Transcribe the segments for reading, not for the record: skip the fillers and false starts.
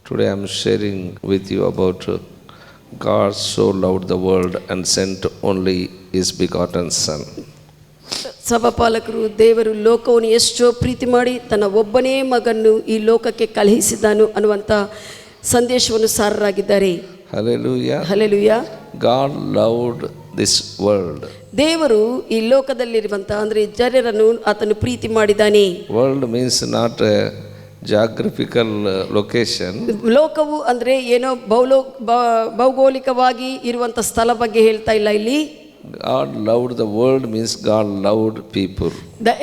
Today I am sharing with you about God so loved the world and sent only His begotten Son. ಸಭಾಪಾಲಕರು, ದೇವರು ಲೋಕವನ್ನು ಎಷ್ಟೋ ಪ್ರೀತಿ ಮಾಡಿ ತನ್ನ ಒಬ್ಬನೇ ಮಗನ್ನು ಈ ಲೋಕಕ್ಕೆ ಕಳುಹಿಸಿದನು ಅನ್ನುವಂಥ ಸಂದೇಶವನ್ನು ಸಾರರಾಗಿದ್ದಾರೆ. Hallelujah. Hallelujah. God loved this world. ದೇವರು ಈ ಲೋಕದಲ್ಲಿರುವಂಥ ಅಂದರೆ ಜನರನ್ನು ಆತನು ಪ್ರೀತಿ ಮಾಡಿದ್ದಾನೆ. World means not a geographical location. ಲೋಕವು ಅಂದರೆ ಏನೋ ಭೌಗೋಳಿಕವಾಗಿ ಇರುವಂಥ ಸ್ಥಳ ಬಗ್ಗೆ ಹೇಳ್ತಾ ಇಲ್ಲ ಇಲ್ಲಿ. God loved the world means God loved people.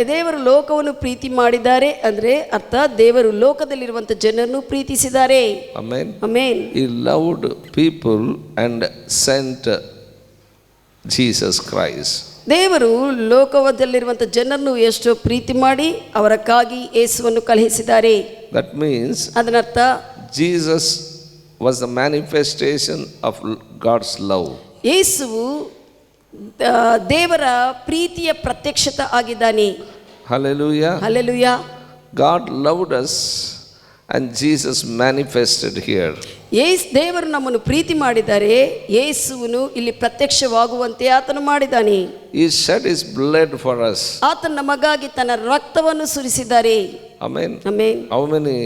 ದೇವರು ಲೋಕವನ್ನು ಪ್ರೀತಿ ಮಾಡಿದ್ದಾರೆ ಅಂದರೆ ಅರ್ಥ ದೇವರು ಲೋಕದಲ್ಲಿರುವಂಥ ಜನರನ್ನು ಪ್ರೀತಿಸಿದ್ದಾರೆ. Amen. Amen. He loved people and sent Jesus Christ. ದೇವರು ಲೋಕದಲ್ಲಿರುವಂಥ ಜನರನ್ನು ಎಷ್ಟೋ ಪ್ರೀತಿ ಮಾಡಿ ಅವರಕ್ಕಾಗಿ ಯೇಸುವನ್ನು ಕಳುಹಿಸಿದ್ದಾರೆ. That means ಅದನ್ನರ್ಥ Jesus was the manifestation of God's love. ಯೇಸುವು ದೇವರ ಪ್ರೀತಿಯ ಪ್ರತ್ಯಕ್ಷತೆ ಆಗಿದ್ದಾನೆ. Hallelujah. Hallelujah. God loved us and Jesus manifested here. ದೇವರು ನಮ್ಮನ್ನು ಪ್ರೀತಿ ಮಾಡಿದ್ದಾರೆ, ಯೇಸುವನು ಇಲ್ಲಿ ಪ್ರತ್ಯಕ್ಷವಾಗುವಂತೆ ಆತನು ಮಾಡಿದ್ದಾನೆ. He shed His blood for us. ಆತನ ನಮಗಾಗಿ ತನ್ನ ರಕ್ತವನ್ನು ಸುರಿಸಿದ್ದಾರೆ. Amen. Amen. How many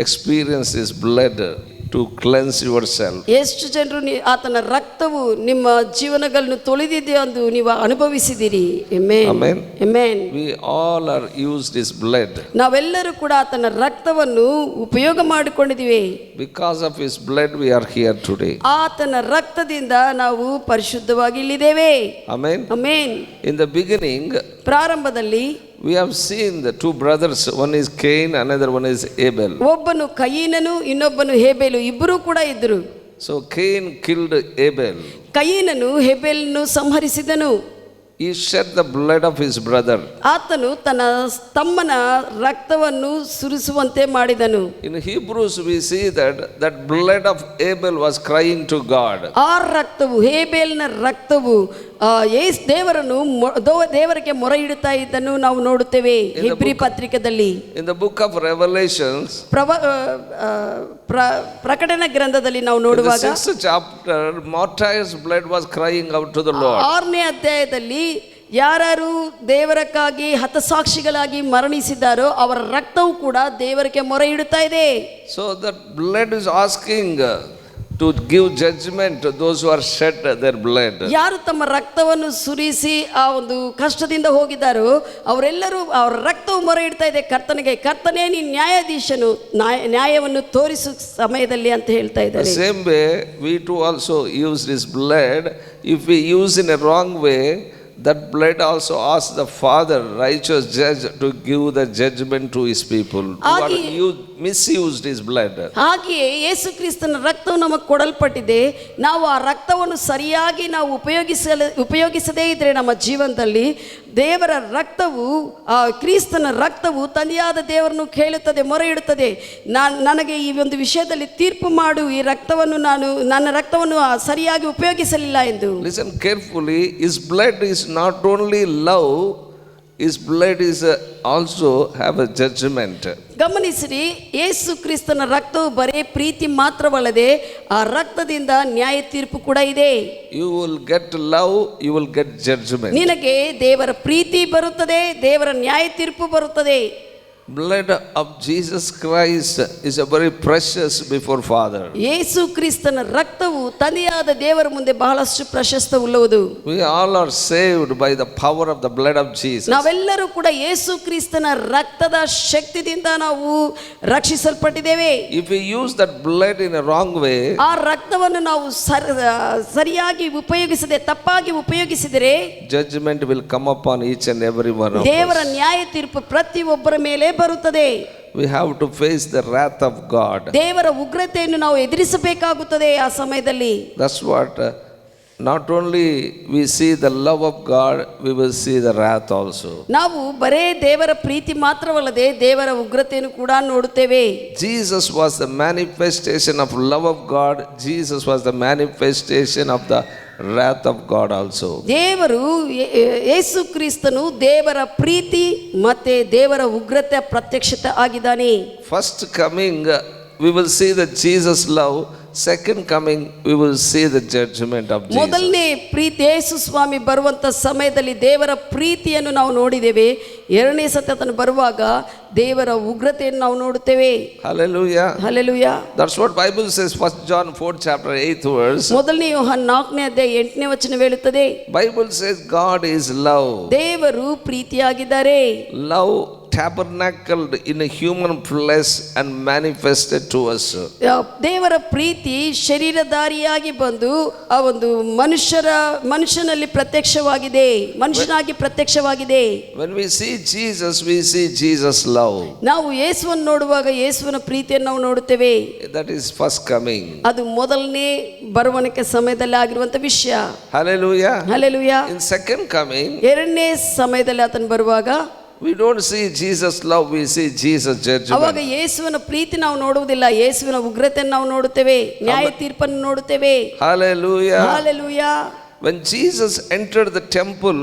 experience His blood to cleanse yourself? ಎಷ್ಟು ಜನರು ಆತನ ರಕ್ತವು ನಿಮ್ಮ ಜೀವನಗಳನ್ನು ತೊಳೆದಿದೆ ಎಂದು ನೀವು ಅನುಭವಿಸಿದಿರಿ. Amen. Amen. Amen. We all are used His blood. ನಾವೆಲ್ಲರೂ ಕೂಡ ಆತನ ರಕ್ತವನ್ನು ಉಪಯೋಗ ಮಾಡಿಕೊಂಡಿದ್ದೀವಿ. Because of His blood we are here today. ಆತನ ರಕ್ತದಿಂದ ನಾವು ಪರಿಶುದ್ಧವಾಗಿ ಇಲ್ಲಿದ್ದೇವೆ. Amen. Amen. In the beginning ಪ್ರಾರಂಭದಲ್ಲಿ we have seen the two brothers, one is Cain, another one is Abel. ಒಬ್ಬನು ಕಯೀನನು, ಇನ್ನೊಬ್ಬನು ಹೇಬೇಲು, ಇಬ್ಬರೂ ಕೂಡ ಇದ್ದರು. So Cain killed Abel. ಕಯೀನನು ಹೇಬೇಲನ್ನು ಸಂಹರಿಸಿದನು. He shed the blood of his brother. ಆತನು ತನ್ನ ತಮ್ಮನ ರಕ್ತವನ್ನು ಸುರಿಸುವಂತೆ ಮಾಡಿದನು. In Hebrews we see that blood of Abel was crying to God. ಆ ರಕ್ತವು, ಹೇಬೇಲನ ರಕ್ತವು ದೇವರಿಗೆ ಮೊರೆ ಇಡುತ್ತಾ ಇದ್ದನ್ನು ನಾವು ನೋಡುತ್ತೇವೆ ಹೆಬ್ರಿ ಪತ್ರಿಕೆಯಲ್ಲಿ. In the book of Revelations, ಪ್ರಕಟಣ ಗ್ರಂಥದಲ್ಲಿ ನಾವು ನೋಡುವಾಗ in the 6th chapter, Martyr's blood was crying out to the Lord. 6ನೇ ಅಧ್ಯಾಯದಲ್ಲಿ ಯಾರು ದೇವರಕ್ಕಾಗಿ ಹತಸಾಕ್ಷಿಗಳಾಗಿ ಮರಣಿಸಿದ್ದಾರೋ ಅವರ ರಕ್ತವು ಕೂಡ ದೇವರಿಗೆ ಮೊರೆ ಇಡುತ್ತಾ ಇದೆ. So that blood is asking to give judgment to those who are shed their blood. ಯಾರು ತಮ್ಮ ರಕ್ತವನ್ನು ಸುರಿಸಿ ಆ ಒಂದು ಕಷ್ಟದಿಂದ ಹೋಗಿದ್ದಾರೋ ಅವರೆಲ್ಲರೂ ಅವರ ರಕ್ತವು ಮೊರೆ ಇಡ್ತಾ ಇದೆ ಕರ್ತನಿಗೆ. ಕರ್ತನೇ ನೀನು ನ್ಯಾಯಾಧೀಶನು, ನ್ಯಾಯವನ್ನು ತೋರಿಸು ಸಮಯದಲ್ಲಿ ಅಂತ ಹೇಳ್ತಾ ಇದ್ದಾರೆ. The same way we too also use this blood. If we use in a wrong way, that blood also asks the Father, righteous judge, to give the judgment to His people who misused His blood. ಹಾಗೆಯೇ ಯೇಸು ಕ್ರಿಸ್ತನ ರಕ್ತವು ನಮಗೆ ಕೊಡಲ್ಪಟ್ಟಿದೆ. ನಾವು ಆ ರಕ್ತವನ್ನು ಸರಿಯಾಗಿ ನಾವು ಉಪಯೋಗಿಸದೇ ಇದ್ರೆ ನಮ್ಮ ಜೀವನದಲ್ಲಿ ದೇವರ ರಕ್ತವು, ಆ ಕ್ರಿಸ್ತನ ರಕ್ತವು ತಂದೆಯಾದ ದೇವರನ್ನು ಕೇಳುತ್ತದೆ, ಮೊರೆ ಇಡುತ್ತದೆ, ನನಗೆ ಈ ಒಂದು ವಿಷಯದಲ್ಲಿ ತೀರ್ಪು ಮಾಡು, ಈ ರಕ್ತವನ್ನು ನನ್ನ ರಕ್ತವನ್ನು ಸರಿಯಾಗಿ ಉಪಯೋಗಿಸಲಿಲ್ಲ ಎಂದು. Listen carefully. His blood is not only love, His blood is also have a judgment. ಗಮನಿಸಿರಿ, ಯೇಸು ಕ್ರಿಸ್ತನ ರಕ್ತವು ಬರೇ ಪ್ರೀತಿ ಮಾತ್ರವಲ್ಲದೆ ಆ ರಕ್ತದಿಂದ ನ್ಯಾಯ ತೀರ್ಪು ಕೂಡ ಇದೆ. You will get love, you will get judgment. ನಿನಗೆ ದೇವರ ಪ್ರೀತಿ ಬರುತ್ತದೆ, ದೇವರ ನ್ಯಾಯ ತೀರ್ಪು ಬರುತ್ತದೆ. Blood of Jesus Christ is a very precious before Father. ಯೇಸು ಕ್ರಿಸ್ತನ ರಕ್ತವು ತಂದೆಯಾದ ದೇವರ ಮುಂದೆ ಬಹಳಷ್ಟು ಪ್ರಶಸ್ತವುಳ್ಳದು. We all are saved by the power of the blood of Jesus. ನಾವೆಲ್ಲರೂ ಕೂಡ ಯೇಸು ಕ್ರಿಸ್ತನ ರಕ್ತದ ಶಕ್ತಿಯಿಂದ ನಾವು ರಕ್ಷಿಸಲ್ಪಟ್ಟಿದ್ದೇವೆ. If we use that blood in a wrong way, ಆ ರಕ್ತವನ್ನು ನಾವು ಸರಿಯಾಗಿ ಉಪಯೋಗಿಸದೆ ತಪ್ಪಾಗಿ ಉಪಯೋಗಿಸಿದರೆ judgment will come upon each and every one of us. ದೇವರ ನ್ಯಾಯ ತೀರ್ಪು ಪ್ರತಿಯೊಬ್ಬರ ಮೇಲೆ ಬರುತ್ತದೆ. We have to face the wrath of God. ದೇವರ ಉಗ್ರತೆಯನ್ನು ನಾವು ಎದುರಿಸಬೇಕಾಗುತ್ತದೆ ಆ ಸಮಯದಲ್ಲಿ. That's what not only we see the love of God, we will see the wrath also. ನಾವು ಬರೇ ದೇವರ ಪ್ರೀತಿ ಮಾತ್ರವಲ್ಲದೆ ದೇವರ ಉಗ್ರತೆಯನ್ನು ಕೂಡ ನೋಡುತ್ತೇವೆ. Jesus was the manifestation of love of God. Jesus was the manifestation of the wrath of God also. ದೇವರು ಯೇಸು ಕ್ರಿಸ್ತನು ದೇವರ ಪ್ರೀತಿ ಮತ್ತೆ ದೇವರ ಉಗ್ರತೆ ಪ್ರತ್ಯಕ್ಷತೆ ಆಗಿದ್ದಾನೆ. First coming we will see the Jesus love. Second coming, we will see the judgment of Jesus. ಮೊದಲನೇ ಪ್ರೀತಿ ಯೇಸು ಸ್ವಾಮಿ ಬರುವಂತ ಸಮಯದಲ್ಲಿ ದೇವರ ಪ್ರೀತಿಯನ್ನು ನಾವು ನೋಡಿದ್ದೇವೆ. ಎರಡನೇ ಸತಿ ಆತನು ಬರುವಾಗ ದೇವರ ಉಗ್ರತೆಯನ್ನು ನಾವು ನೋಡುತ್ತೇವೆ. Hallelujah. Hallelujah. That's what Bible says. 1 John 4 chapter 8th verse. ಮೊದಲನೇ ಯೋಹಾನ 4ನೇ ಅಧ್ಯಾಯ 8ನೇ ವಚನ ಹೇಳುತ್ತದೆ. Bible says God is love. ದೇವರು ಪ್ರೀತಿಯಾಗಿದ್ದಾರೆ. Love tabernacled in a human flesh and manifested to us. ದೇವರ ಪ್ರೀತಿ ಶರೀರಧಾರಿಯಾಗಿ ಬಂದು ಆ ಒಂದು ಮನುಷ್ಯನಲ್ಲಿ ಪ್ರತ್ಯಕ್ಷವಾಗಿದೆ, ಮನುಷ್ಯನಾಗಿ ಪ್ರತ್ಯಕ್ಷವಾಗಿದೆ. When we see Jesus, we see Jesus love. ನಾವು ಯೇಸುವನ್ನು ನೋಡುವಾಗ ಯೇಸುವಿನ ಪ್ರೀತಿಯನ್ನು ನಾವು ನೋಡುತ್ತೇವೆ. That is first coming. ಅದು ಮೊದಲನೇ ಬರುವಣಿಕೆ ಸಮಯದಲ್ಲಿ ಆಗಿರುವಂತ ವಿಷಯ. Hallelujah. Hallelujah. In second coming, ಎರಡನೇ ಸಮಯದಲ್ಲಿ ಆತನು ಬರುವಾಗ we don't see Jesus love, we see Jesus ಅವಾಗ judgment. ಯೇಸುವಿನ ಪ್ರೀತಿ ನಾವು ನೋಡುವುದಿಲ್ಲ, ಯೇಸುವಿನ ಉಗ್ರತೆಯನ್ನು ನಾವು ನೋಡುತ್ತೇವೆ, ನ್ಯಾಯ ತೀರ್ಪನ್ನು ನೋಡುತ್ತೇವೆ. Hallelujah. Hallelujah. When Jesus entered the temple,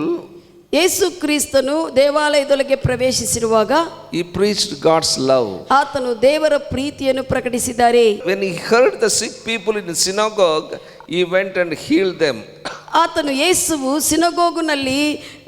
ಯೇಸು ಕ್ರಿಸ್ತನು ದೇವಾಲಯದೊಳಗೆ ಪ್ರವೇಶಿಸಿರುವಾಗ he preached God's love. ಆತನು ದೇವರ ಪ್ರೀತಿಯನ್ನು ಪ್ರಕಟಿಸಿದ್ದಾರೆ. When he heard the sick people in the synagogue, he went and healed them. ಆತನು ಯೇಸುವು ಸಿನಗೋಗುನಲ್ಲಿ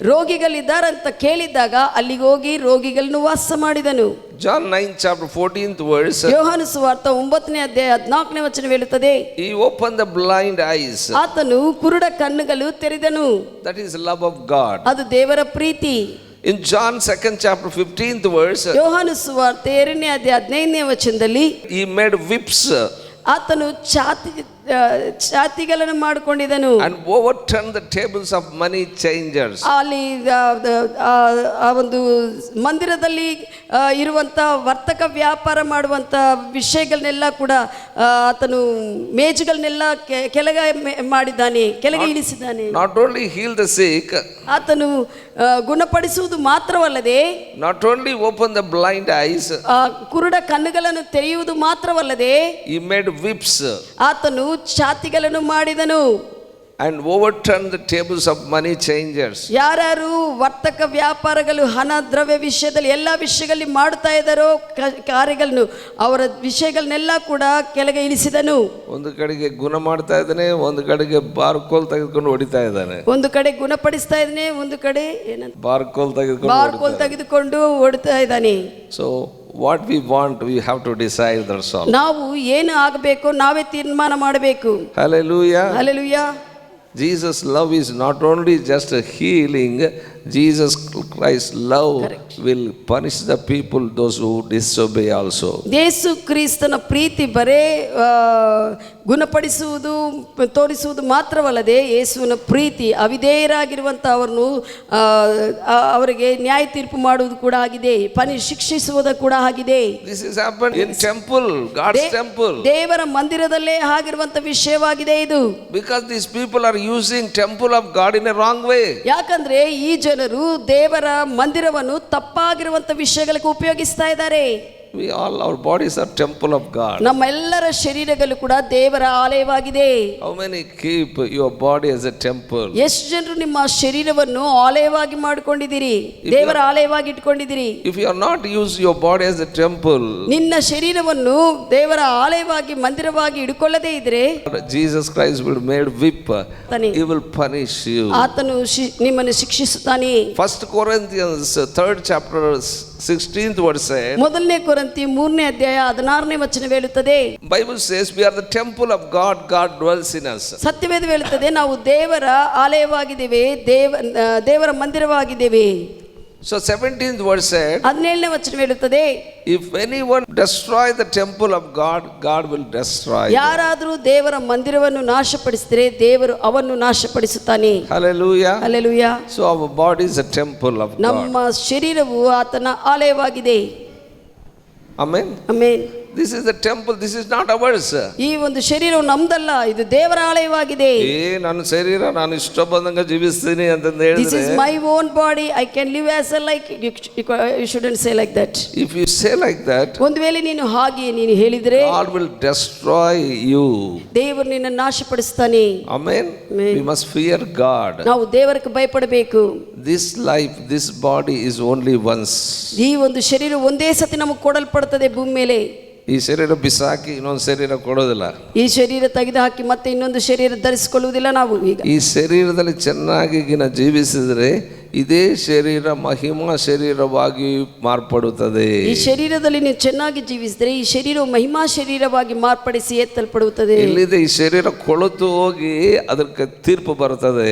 ರೋಗಿಗಳಿದ್ದಾರಂತ ಕೇಳಿದಾಗ ಅಲ್ಲಿಗೆ ಹೋಗಿ ರೋಗಿಗಳನ್ನು ವಾಸ ಮಾಡಿದನು. John 9 chapter 14th verse. ಯೋಹಾನ ಸುವಾರ್ತೆ 9ನೇ ಅಧ್ಯಾಯ 14ನೇ ವಚನ ಹೇಳುತ್ತದೆ. He opened the blind eyes. ಆತನು ಕುರುಡ ಕಣ್ಣುಗಳು ತೆರೆದನು. That is love of God. ಅದು ದೇವರ ಪ್ರೀತಿ. In John 2nd chapter 15th verse, ಯೋಹಾನ ಸುವಾರ್ತೆ 2ನೇ ಅಧ್ಯಾಯ 15ನೇ ವಚನದಲ್ಲಿ he made whips ಆತನು ಚಾತಿಗಳನ್ನು ಮಾಡಿಕೊಂಡಿದನು and overturned the tables of money changers. ಅಲ್ಲಿ ಆ ಒಂದು ಮಂದಿರದಲ್ಲಿ ಇರುವಂತ ವರ್ತಕ ವ್ಯಾಪಾರ ಮಾಡುವಂತ ವಿಷಯಗಳನ್ನೆಲ್ಲ ಕೂಡ ಆತನು ಮೇಜುಗಳನ್ನೆಲ್ಲ ಕೆಳಗೆ ಮಾಡಿದ್ದಾನೆ, ಕೆಳಗೆ ಇಳಿಸಿದ್ದಾನೆ. Not only healed the sick, ಆತನು ಗುಣಪಡಿಸುವುದು ಮಾತ್ರವಲ್ಲದೆ, not only opened the blind eyes, ಕುರುಡ ಕಣ್ಣುಗಳನ್ನು ತೆರೆಯುವುದು ಮಾತ್ರವಲ್ಲದೆ, he made whips ಆತನು ಚಾತಿಗಳನ್ನು ಮಾಡಿದನು and overturned the tables of money changers. ಯಾರು ವರ್ತಕ ವ್ಯಾಪಾರಗಳು ಹಣ ದ್ರವ್ಯ ವಿಷಯದಲ್ಲಿ ಎಲ್ಲ ವಿಷಯಗಳಲ್ಲಿ ಮಾಡುತ್ತಾ ಇದ್ದಾರೋ ಕಾರ್ಯಗಳನ್ನು ಅವರ ವಿಷಯಗಳನ್ನೆಲ್ಲ ಕೂಡ ಕೆಳಗೆ ಇಳಿಸಿದನು. ಒಂದು ಕಡೆಗೆ ಗುಣ ಮಾಡ್ತಾ ಇದ್ದಾನೆ, ಒಂದು ಕಡೆಗೆ ಬಾರ್ಕೋಲ್ ತೆಗೆದುಕೊಂಡು ಹೊಡಿತಾ ಇದ್ದಾನೆ. ಒಂದು ಕಡೆ ಗುಣಪಡಿಸ್ತಾ ಇದ್ದಾನೆ, ಒಂದು ಕಡೆ ಏನಂತ ಬಾರ್ಕೋಲ್ ತೆಗೆದುಕೊಂಡು ಹೊಡಿತಾ ಇದ್ದಾನೆ. So what we want, we have to decide, that's all. ನಾವು ಏನು ಆಗಬೇಕು ನಾವೇ ತೀರ್ಮಾನ ಮಾಡಬೇಕು. Hallelujah. Hallelujah. Jesus love is not only just a healing. Jesus Christ's love will punish the people, those who disobey also. ಯೇಸು ಕ್ರಿಸ್ತನ ಪ್ರೀತಿ ಬರೇ ಗುಣಪಡಿಸುವುದು ತೋರಿಸುವುದು ಮಾತ್ರವಲ್ಲದೆ ಯೇಸುವಿನ ಪ್ರೀತಿ ಅವಿಧೇಯರಾಗಿರುವಂಥ ಅವರನ್ನು ಅವರಿಗೆ ನ್ಯಾಯ ತೀರ್ಪು ಮಾಡುವುದು ಕೂಡ ಆಗಿದೆ, ಶಿಕ್ಷಿಸುವುದು ಕೂಡ ಆಗಿದೆ. This is happened in temple, God's temple. ದೇವರ ಮಂದಿರದಲ್ಲೇ ಆಗಿರುವಂಥ ವಿಷಯವಾಗಿದೆ ಇದು. Because these people are using temple of God in a wrong way. ಯಾಕಂದ್ರೆ ಈ ಜನರು ದೇವರ ಮಂದಿರವನ್ನು ತಪ್ಪಾಗಿರುವಂಥ ವಿಷಯಗಳಿಗೆ ಉಪಯೋಗಿಸ್ತಾ ಇದ್ದಾರೆ. We all, our bodies are temple of God. ನಮ್ಮೆಲ್ಲರ ಶರೀರಗಳು ಕೂಡ ದೇವರ ಆಲಯವಾಗಿದೆ. How many keep your body as a temple? ಎಷ್ಟು ಜನರು ನಿಮ್ಮ ಶರೀರವನ್ನು ಆಲಯವಾಗಿ ಮಾಡಿಕೊಂಡಿದ್ದೀರಿ, ದೇವರ ಆಲಯವಾಗಿ ಇಟ್ಕೊಂಡಿದ್ದೀರಿ? If you are not use your body as a temple, ನಿನ್ನ ಶರೀರವನ್ನು ದೇವರ ಆಲಯವಾಗಿ ಮಂದಿರವಾಗಿ ಇಟ್ಕೊಳ್ಳದೇ ಇದ್ರೆ Jesus Christ will made whip. He will punish you. ಆತನು ನಿಮ್ಮನ್ನು ಶಿಕ್ಷಿಸುತ್ತಾನೆ. 1 Corinthians 3rd chapter 16th verse said, ಮೊದಲನೇ ಕೊರಿಂಥಿ 3ನೇ ಅಧ್ಯಾಯ 16ನೇ ವಚನ ಹೇಳುತ್ತದೆ. Bible says we are the temple of God, God dwells in us. ಸತ್ಯವೇದ ಹೇಳುತ್ತದೆ ನಾವು ದೇವರ ಆಲಯವಾಗಿದ್ದೇವೆ, ದೇವರ ಮಂದಿರವಾಗಿದ್ದೇವೆ. So 17th verse said, 17ನೇ ವಚನ ಹೇಳುತ್ತದೆ, if anyone destroy the temple of God, God will destroy. ಯಾರಾದರೂ ದೇವರ ಮಂದಿರವನ್ನು ನಾಶಪಡಿಸಿದರೆ ದೇವರು ಅವನ್ನು ನಾಶಪಡಿಸುತ್ತಾನೆ. Hallelujah. Hallelujah. So our body is a temple of God. ನಮ್ಮ ಶರೀರವು ಆತನ ಆಲಯವಾಗಿದೆ. Amen. Amen. This is the temple, this is not ours. ಈ ಒಂದು ಶರೀರವು ನಮ್ದಲ್ಲ, ಇದು ದೇವರ ಆಲಯವಾಗಿದೆ. ನನ್ನ ಶರೀರ ನಾನು ಇಷ್ಟ ಬಂದಂಗ ಜೀವಿಸ್ತೀನಿ ಅಂತ ಹೇಳಿದ್ರೆ, this is my own body, I can live as I like. You shouldn't say like that. If you say like that, ಒಂದು ವೇಳೆ ನೀನು ಹಾಗೆ ನೀನು ಹೇಳಿದ್ರೆ God will destroy you. ದೇವರು ನಿನ್ನನ್ನು ನಾಶಪಡಿಸುತ್ತಾನೆ. Amen. We must fear God. ನಾವು ದೇವರಿಗೆ ಭಯಪಡಬೇಕು. This life, this body is only once. ಈ ಒಂದು ಶರೀರ ಒಂದೇ ಸತಿ ನಮಗೆ ಕೊಡಲ್ಪಡುತ್ತದೆ ಭೂಮಿ ಮೇಲೆ. ಈ ಶರೀರ ಬಿಸಾಕಿ ಇನ್ನೊಂದು ಶರೀರ ಕೊಡೋದಿಲ್ಲ. ಈ ಶರೀರ ತೆಗೆದು ಹಾಕಿ ಮತ್ತೆ ಇನ್ನೊಂದು ಶರೀರ ಧರಿಸಿಕೊಳ್ಳುವುದಿಲ್ಲ ನಾವು. ಈಗ ಈ ಶರೀರದಲ್ಲಿ ಚೆನ್ನಾಗಿ ಜೀವಿಸಿದರೆ ಇದೇ ಶರೀರ ಮಹಿಮಾ ಶರೀರವಾಗಿ ಮಾರ್ಪಡುತ್ತದೆ. ಈ ಶರೀರದಲ್ಲಿ ನೀವು ಚೆನ್ನಾಗಿ ಜೀವಿಸಿದರೆ ಈ ಶರೀರವು ಮಹಿಮಾ ಶರೀರವಾಗಿ ಮಾರ್ಪಡಿಸಿ ಎತ್ತಲ್ಪಡುತ್ತದೆ. ಇಲ್ಲಿದೆ ಈ ಶರೀರ ಕೊಳೆತು ಹೋಗಿ ಅದಕ್ಕೆ ತೀರ್ಪು ಬರುತ್ತದೆ.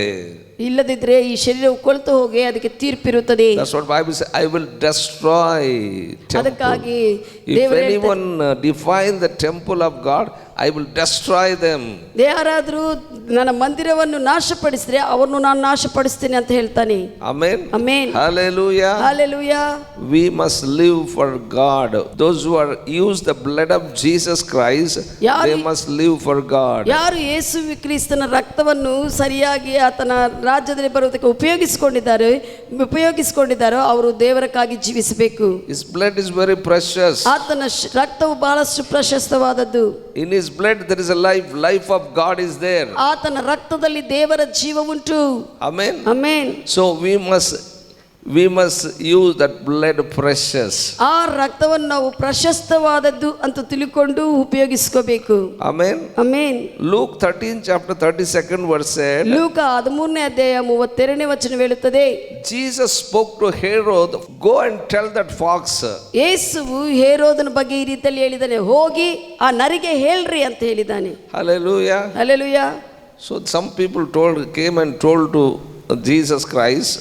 ಇಲ್ಲದಿದ್ರೆ ಈ ಶರೀರವು ಕೊಳೆತು ಹೋಗಿ ಅದಕ್ಕೆ ತೀರ್ಪಿರುತ್ತದೆ. That's what Bible says, I will destroy temple. ಅದಕ್ಕಾಗಿ If anyone define the temple of God, I will destroy them. ಯಾರಾದರೂ ನನ್ನ ಮಂದಿರವನ್ನು ನಾಶಪಡಿಸಿದ್ರೆ ಅವರನ್ನು ನಾನು ನಾಶಪಡಿಸ್ತೀನಿ ಅಂತ ಹೇಳ್ತಾನೆ. Amen. Amen. Hallelujah. Hallelujah. We must live for God. Those who are use the blood of Jesus Christ, they must live for God. ಯಾರು ಯೇಸು ಕ್ರಿಸ್ತನ ರಕ್ತವನ್ನು ಸರಿಯಾಗಿ ಆತನ ರಾಜ್ಯದಲ್ಲಿ ಬರುವುದಕ್ಕೆ ಉಪಯೋಗಿಸಿಕೊಂಡಿದ್ದಾರೋ ಅವರು ದೇವರಕ್ಕಾಗಿ ಜೀವಿಸಬೇಕು. His blood is very precious. ಆತನ ರಕ್ತವು ಬಹಳಷ್ಟು ಪ್ರಶಸ್ತವಾದದ್ದು. In his blood there is a life of God is there. ಆತನ ರಕ್ತದಲ್ಲಿ ದೇವರ ಜೀವ ಉಂಟು. Amen. Amen. So we must use that blood precious. ಆ ರಕ್ತವನ್ನು ನಾವು ಪ್ರಶಸ್ತವಾದದ್ದು ಅಂತ ತಿಳ್ಕೊಂಡು ಉಪಯೋಗಿಸ್ಕೋಬೇಕು. Amen. Amen. Luke 13 chapter 32nd verse said, ಲೂಕ 13ನೇ ಅಧ್ಯಾಯ 32ನೇ ವಚನ ಹೇಳುತ್ತದೆ, Jesus spoke to Herod, go and tell that fox. ಯೇಸುವು ಹೇರೋದನ ಬಗ್ಗೆ ಈ ರೀತಿಯಲ್ಲಿ ಹೇಳಿದ್ದಾನೆ, ಹೋಗಿ ಆ ನರಿಗೆ ಹೇಳ್ರಿ ಅಂತ ಹೇಳಿದ್ದಾನೆ. Hallelujah. Hallelujah. So some people came and told to Jesus Christ.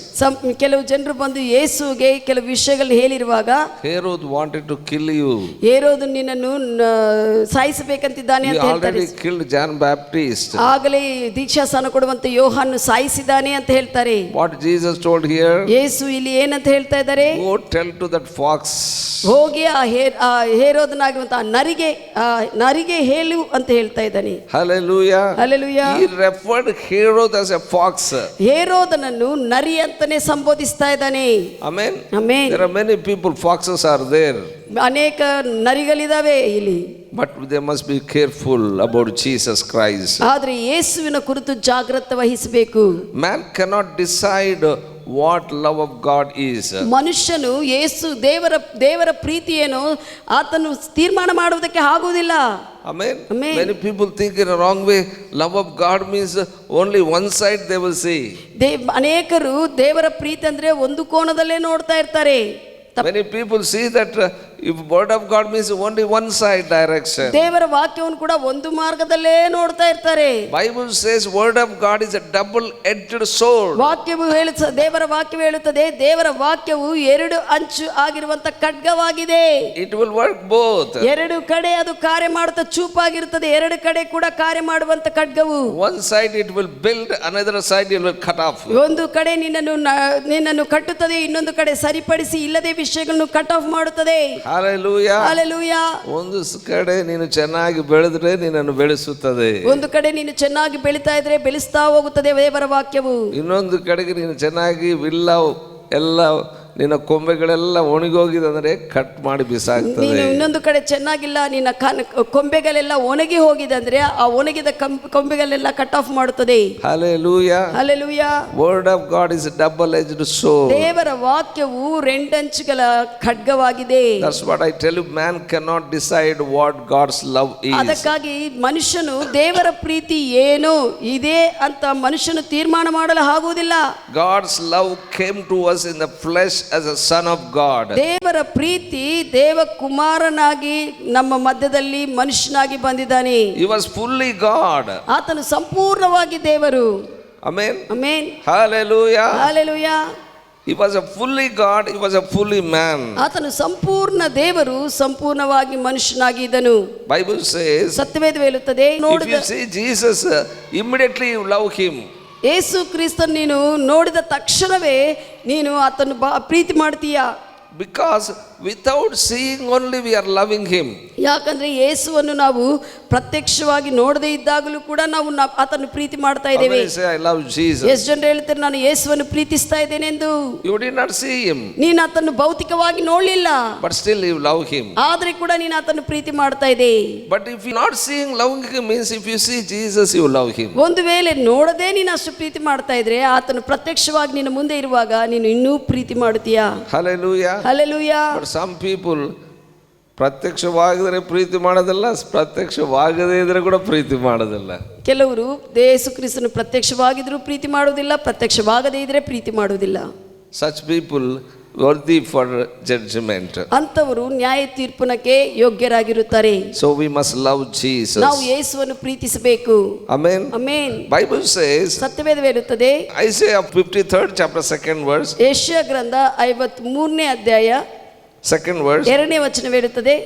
ಕೆಲವು ಜನರು ಬಂದು ಯೇಸುವಿಗೆ ಕೆಲವು ವಿಷಯಗಳನ್ನು ಹೇಳಿರುವಾಗ, Herod wanted to kill you. ಹೇರೋದು ನಿನ್ನನ್ನು ಸಾಯಿಸಬೇಕಂತಿದ್ದಾನೆ ಅಂತ ಹೇಳ್ತಾರೆ. He already killed John Baptist. ಆಗಲೇ ದೀಕ್ಷಾಸ್ನಾನ ಕೊಡುವಂತ ಯೋಹಾನನ್ನು ಸಾಯಿಸಿದ್ದಾನೆ ಅಂತ ಹೇಳ್ತಾರೆ. What Jesus told here? ಯೇಸು ಇಲ್ಲಿ ಏನಂತ ಹೇಳ್ತಾ ಇದ್ದಾರೆ? Go tell to that fox. ಹೋಗಿ ಆ ಹೇರೋದನಾಗಿರುವಂತ ನರಿಗೆ ಹೇಳು ಅಂತ ಹೇಳ್ತಾ ಇದ್ದಾನೆ. Hallelujah. Hallelujah. He referred Herod as a fox. ಹೇರೋದನನ್ನು ನರಿ ಅಂತಾನೆ ಸಂಬೋಧಿಸ್ತಾ ಇದ್ದಾನೆ. Amen. Amen. There are many people, foxes are there. ಅನೇಕ ನರಿಗಳಿದಾವೆ ಇಲ್ಲಿ. But they must be careful about Jesus Christ. ಆದ್ರೆ ಯೇಸುವಿನ ಕುರಿತು ಜಾಗೃತೆ ವಹಿಸಬೇಕು. Man cannot decide what love of God is. ಮನುಷ್ಯನು ಯೇಸು ದೇವರ ಪ್ರೀತಿ ಏನು ಆತನು ತೀರ್ಮಾನ ಮಾಡುವುದಕ್ಕೆ ಆಗುವುದಿಲ್ಲ. Amen. Amen. Many people think in a wrong way. Love of God means only one side they will see. ಅನೇಕರು ದೇವರ ಪ್ರೀತಿ ಅಂದ್ರೆ ಒಂದು ಕೋನದಲ್ಲೇ ನೋಡ್ತಾ ಇರ್ತಾರೆ. Many people see that if word of God means only one side direction. ದೇವರ ವಾಕ್ಯವನ್ನು ಕೂಡ ಒಂದು ಮಾರ್ಗದಲ್ಲೇ ನೋಡ್ತಾ ಇರ್ತಾರೆ. Bible says word of God is a double edged sword. ದೇವರ ವಾಕ್ಯವು ಹೇಳುತ್ತದೆ, ದೇವರ ವಾಕ್ಯವು ಎರಡು ಅಂಚು ಆಗಿರುವಂತ ಖಡ್ಗವಾಗಿದೆ. It will work both. ಎರಡು ಕಡೆ ಅದು ಕಾರ್ಯ ಮಾಡುತ್ತಾ ಚೂಪಾಗಿರುತ್ತದೆ, ಎರಡು ಕಡೆ ಕೂಡ ಕಾರ್ಯ ಮಾಡುವಂತ ಖಡ್ಗವು. One side it will build, another side it will cut off. ಒಂದು ಕಡೆ ನಿನ್ನನ್ನು ಕಟ್ಟುತ್ತದೆ, ಇನ್ನೊಂದು ಕಡೆ ಸರಿಪಡಿಸಿ ಇಲ್ಲದೆ ವಿಷಯಗಳನ್ನು ಕಟ್ ಆಫ್ ಮಾಡುತ್ತದೆ. Hallelujah. Hallelujah. ಒಂದು ಕಡೆ ನೀನು ಚೆನ್ನಾಗಿ ಬೆಳೆದ್ರೆ ನಿನ್ನನ್ನು ಬೆಳೆಸುತ್ತದೆ. ಒಂದು ಕಡೆ ನೀನು ಚೆನ್ನಾಗಿ ಬೆಳೀತಾ ಇದ್ರೆ ಬೆಳೆಸ್ತಾ ಹೋಗುತ್ತದೆ ದೇವರ ವಾಕ್ಯವು. ಇನ್ನೊಂದು ಕಡೆಗೆ ನೀನು ಚೆನ್ನಾಗಿ ಎಲ್ಲ ನಿನ್ನ ಕೊಂಬೆಗಳೆಲ್ಲ ಒಣಗೋಗಿದೆ ಅಂದ್ರೆ ಕಟ್ ಮಾಡಿ ಬಿಸಾಕ್ತದೆ. ನೀನು ಇನ್ನೊಂದು ಕಡೆ ಚೆನ್ನಾಗಿಲ್ಲ, ನಿನ್ನ ಕೊಂಬೆಗಳೆಲ್ಲ ಒಣಗಿ ಹೋಗಿದೆ ಅಂದ್ರೆ ಆ ಒಣಗಿದ ಕೊಂಬೆಗಳೆಲ್ಲ ಕಟ್ ಆಫ್ ಮಾಡುತ್ತದೆ. Hallelujah. Hallelujah. Word of God is a double edged sword. ದೇವರ ವಾಕ್ಯವು రెండంచుಗಳ ಖಡ್ಗವಾಗಿದೆ. That's what I tell you, man cannot decide what God's love is. ಅದಕ್ಕಾಗಿ ಮನುಷ್ಯನು ದೇವರ ಪ್ರೀತಿ ಏನು ಇದೆ ಅಂತ ಮನುಷ್ಯನು ತೀರ್ಮಾನ ಮಾಡಲು ಆಗುವುದಿಲ್ಲ. God's love came to us in the flesh as a son of God. ದೇವರ ಪ್ರೀತಿ ದೇವ ಕುಮಾರನಾಗಿ ನಮ್ಮ ಮಧ್ಯದಲ್ಲಿ ಮನುಷ್ಯನಾಗಿ ಬಂದಿದ್ದಾನೆ. He was fully God. ಆತನು ಸಂಪೂರ್ಣವಾಗಿ ದೇವರು. Amen. Amen. Hallelujah. Hallelujah. He was a fully God, he was a fully man. ಆತನು ಸಂಪೂರ್ಣ ದೇವರು, ಸಂಪೂರ್ಣವಾಗಿ ಮನುಷ್ಯನಾಗಿ ಇದ್ದನು. Bible says, ಸತ್ಯವೇದ ಹೇಳುತ್ತದೆ, if you see Jesus, immediately you love him. ಯೇಸು ಕ್ರಿಸ್ತನ್ ನೀನು ನೋಡಿದ ತಕ್ಷಣವೇ ನೀನು ಆತನು ಪ್ರೀತಿ ಮಾಡ್ತೀಯಾ? Because without seeing only we are loving him. ಯಾಕಂದ್ರೆ ಯೇಸುವನ್ನು ನಾವು ಪ್ರತ್ಯಕ್ಷವಾಗಿ ನೋಡದೇ ಇದ್ದಾಗಲೂ ಕೂಡ ನಾವು ಆತನ್ನು ಪ್ರೀತಿ ಮಾಡ್ತಾ ಇದ್ದೇವೆ. I love Jesus. ಎಷ್ಟು ಜನರು ಹೇಳ್ತಾರೆ ನಾನು ಯೇಸುವನ್ನು ಪ್ರೀತಿಸ್ತಾ ಇದ್ದೇನೆ ಎಂದು. You did not see him. ನೀನು ಆತನ್ನು ಭೌತಿಕವಾಗಿ ನೋಡಲಿಲ್ಲ, but still you love him. ಆದ್ರೆ ಕೂಡ ನೀನು ಆತನ್ನು ಪ್ರೀತಿ ಮಾಡ್ತಾ ಇದ್ದೆ. But if you not seeing loving him means if you see Jesus you love him. ಒಂದು ವೇಳೆ ನೋಡದೆ ನೀನು ಅಷ್ಟು ಪ್ರೀತಿ ಮಾಡ್ತಾ ಇದ್ರೆ ಆತನು ಪ್ರತ್ಯಕ್ಷವಾಗಿ ನಿನ್ನ ಮುಂದೆ ಇರುವಾಗ ನೀನು ಇನ್ನೂ ಪ್ರೀತಿ ಮಾಡುತ್ತೀಯಾ? Hallelujah. Hallelujah. But some people ಪ್ರತ್ಯಕ್ಷವಾಗಿದ್ರೆ ಪ್ರೀತಿ ಮಾಡೋದಿಲ್ಲ, ಪ್ರತ್ಯಕ್ಷವಾಗದೇ ಇದ್ರೆ ಕೂಡ ಪ್ರೀತಿ ಮಾಡೋದಿಲ್ಲ. ಕೆಲವರು ಯೇಸು ಕ್ರಿಸ್ತನು ಪ್ರತ್ಯಕ್ಷವಾಗಿದ್ರೂ ಪ್ರೀತಿ ಮಾಡುವುದಿಲ್ಲ, ಪ್ರತ್ಯಕ್ಷವಾಗದೇ ಇದ್ರೆ ಪ್ರೀತಿ ಮಾಡುವುದಿಲ್ಲ. Such people worthy for judgment. ಅಂತವರು ನ್ಯಾಯ ತೀರ್ಪುನಕ್ಕೆ ಯೋಗ್ಯರಾಗಿರುತ್ತಾರೆ. So we must love Jesus. ನಾವು ಯೇಸುವನ್ನು ಪ್ರೀತಿಸಬೇಕು. Amen. ಆಮೆನ್. Bible says, ಸತ್ಯವೇದವು ಹೇಳುತ್ತದೆ, Isaiah 53rd chapter 2nd verse, ಯೆಶಾಯ ಗ್ರಂಥ 53ನೇ ಅಧ್ಯಾಯ 2nd verse, 2ನೇ ವಚನವು ಹೇಳುತ್ತದೆ,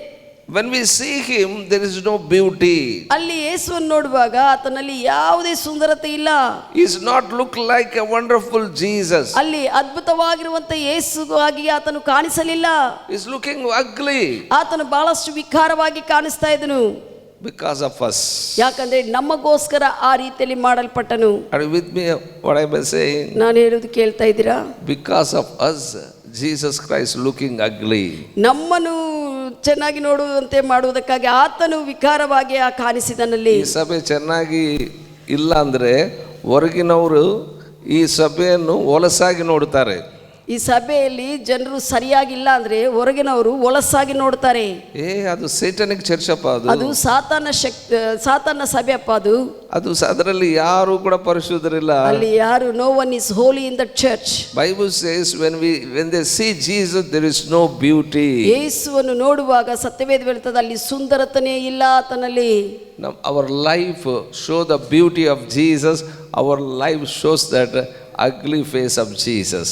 when we see him there is no beauty. ಅಲ್ಲಿ ಯೇಸುವನ್ನು ನೋಡುವಾಗ ಆತನಲ್ಲಿ ಯಾವುದೇ ಸುಂದರತೆ ಇಲ್ಲ. He is not look like a wonderful Jesus. ಅಲ್ಲಿ ಅದ್ಭುತವಾಗಿರುವಂತ ಯೇಸುವಾಗಿ ಆತನು ಕಾಣಿಸಲಿಲ್ಲ. He is looking ugly ಆತನು ಬಹಳಷ್ಟು ವಿಕಾರವಾಗಿ ಕಾಣಿಸ್ತಾ ಇದ್ದನು. because of us. ಯಾಕಂದ್ರೆ ನಮಗೋಸ್ಕರ ಆ ರೀತಿಯಲ್ಲಿ ಮಾಡಲ್ಪಟ್ಟನು. Are you with me what I am saying? ನಾನು ಹೇಳುವುದು ಕೇಳ್ತಾ ಇದ್ದೀರಾ? Because of us Jesus Christ looking ugly. ನಮ್ಮನ್ನು ಚೆನ್ನಾಗಿ ನೋಡುವಂತೆ ಮಾಡುವುದಕ್ಕಾಗಿ ಆತನು ವಿಕಾರವಾಗಿ ಕಾಣಿಸಿದನಲ್ಲಿ. ಈ ಸಭೆ ಚೆನ್ನಾಗಿ ಇಲ್ಲ ಅಂದ್ರೆ ಹೊರಗಿನವರು ಈ ಸಭೆಯನ್ನು ಹೊಲಸಾಗಿ ನೋಡುತ್ತಾರೆ. ಈ ಸಭೆಯಲ್ಲಿ ಜನರು ಸರಿಯಾಗಿಲ್ಲ ಅಂದ್ರೆ ಹೊರಗಿನವರು ಹೊಲಸಾಗಿ ನೋಡ್ತಾರೆ. ಅದು ಸೈತಾನಿಕ್ ಚರ್ಚ್ ಅಪ್ಪ, ಅದು ಸಾತಾನ ಸಭೆ ಅಪ್ಪ. ಅದು ಅದರಲ್ಲಿ ಯಾರು ಕೂಡ ಪರಿಶುದ್ಧರಿಲ್ಲ. ಅಲ್ಲಿ ಯಾರು no one is holy in the church. Bible says when they see Jesus there is no beauty. ಯೇಸುವನ್ನು ನೋಡುವಾಗ ಸತ್ಯವೇದ ಹೇಳುತ್ತದೆ ಅಲ್ಲಿ ಸುಂದರತನೇ ಇಲ್ಲ ಆತನಲ್ಲಿ. Our life show the beauty of Jesus. Our life shows that ugly face of Jesus.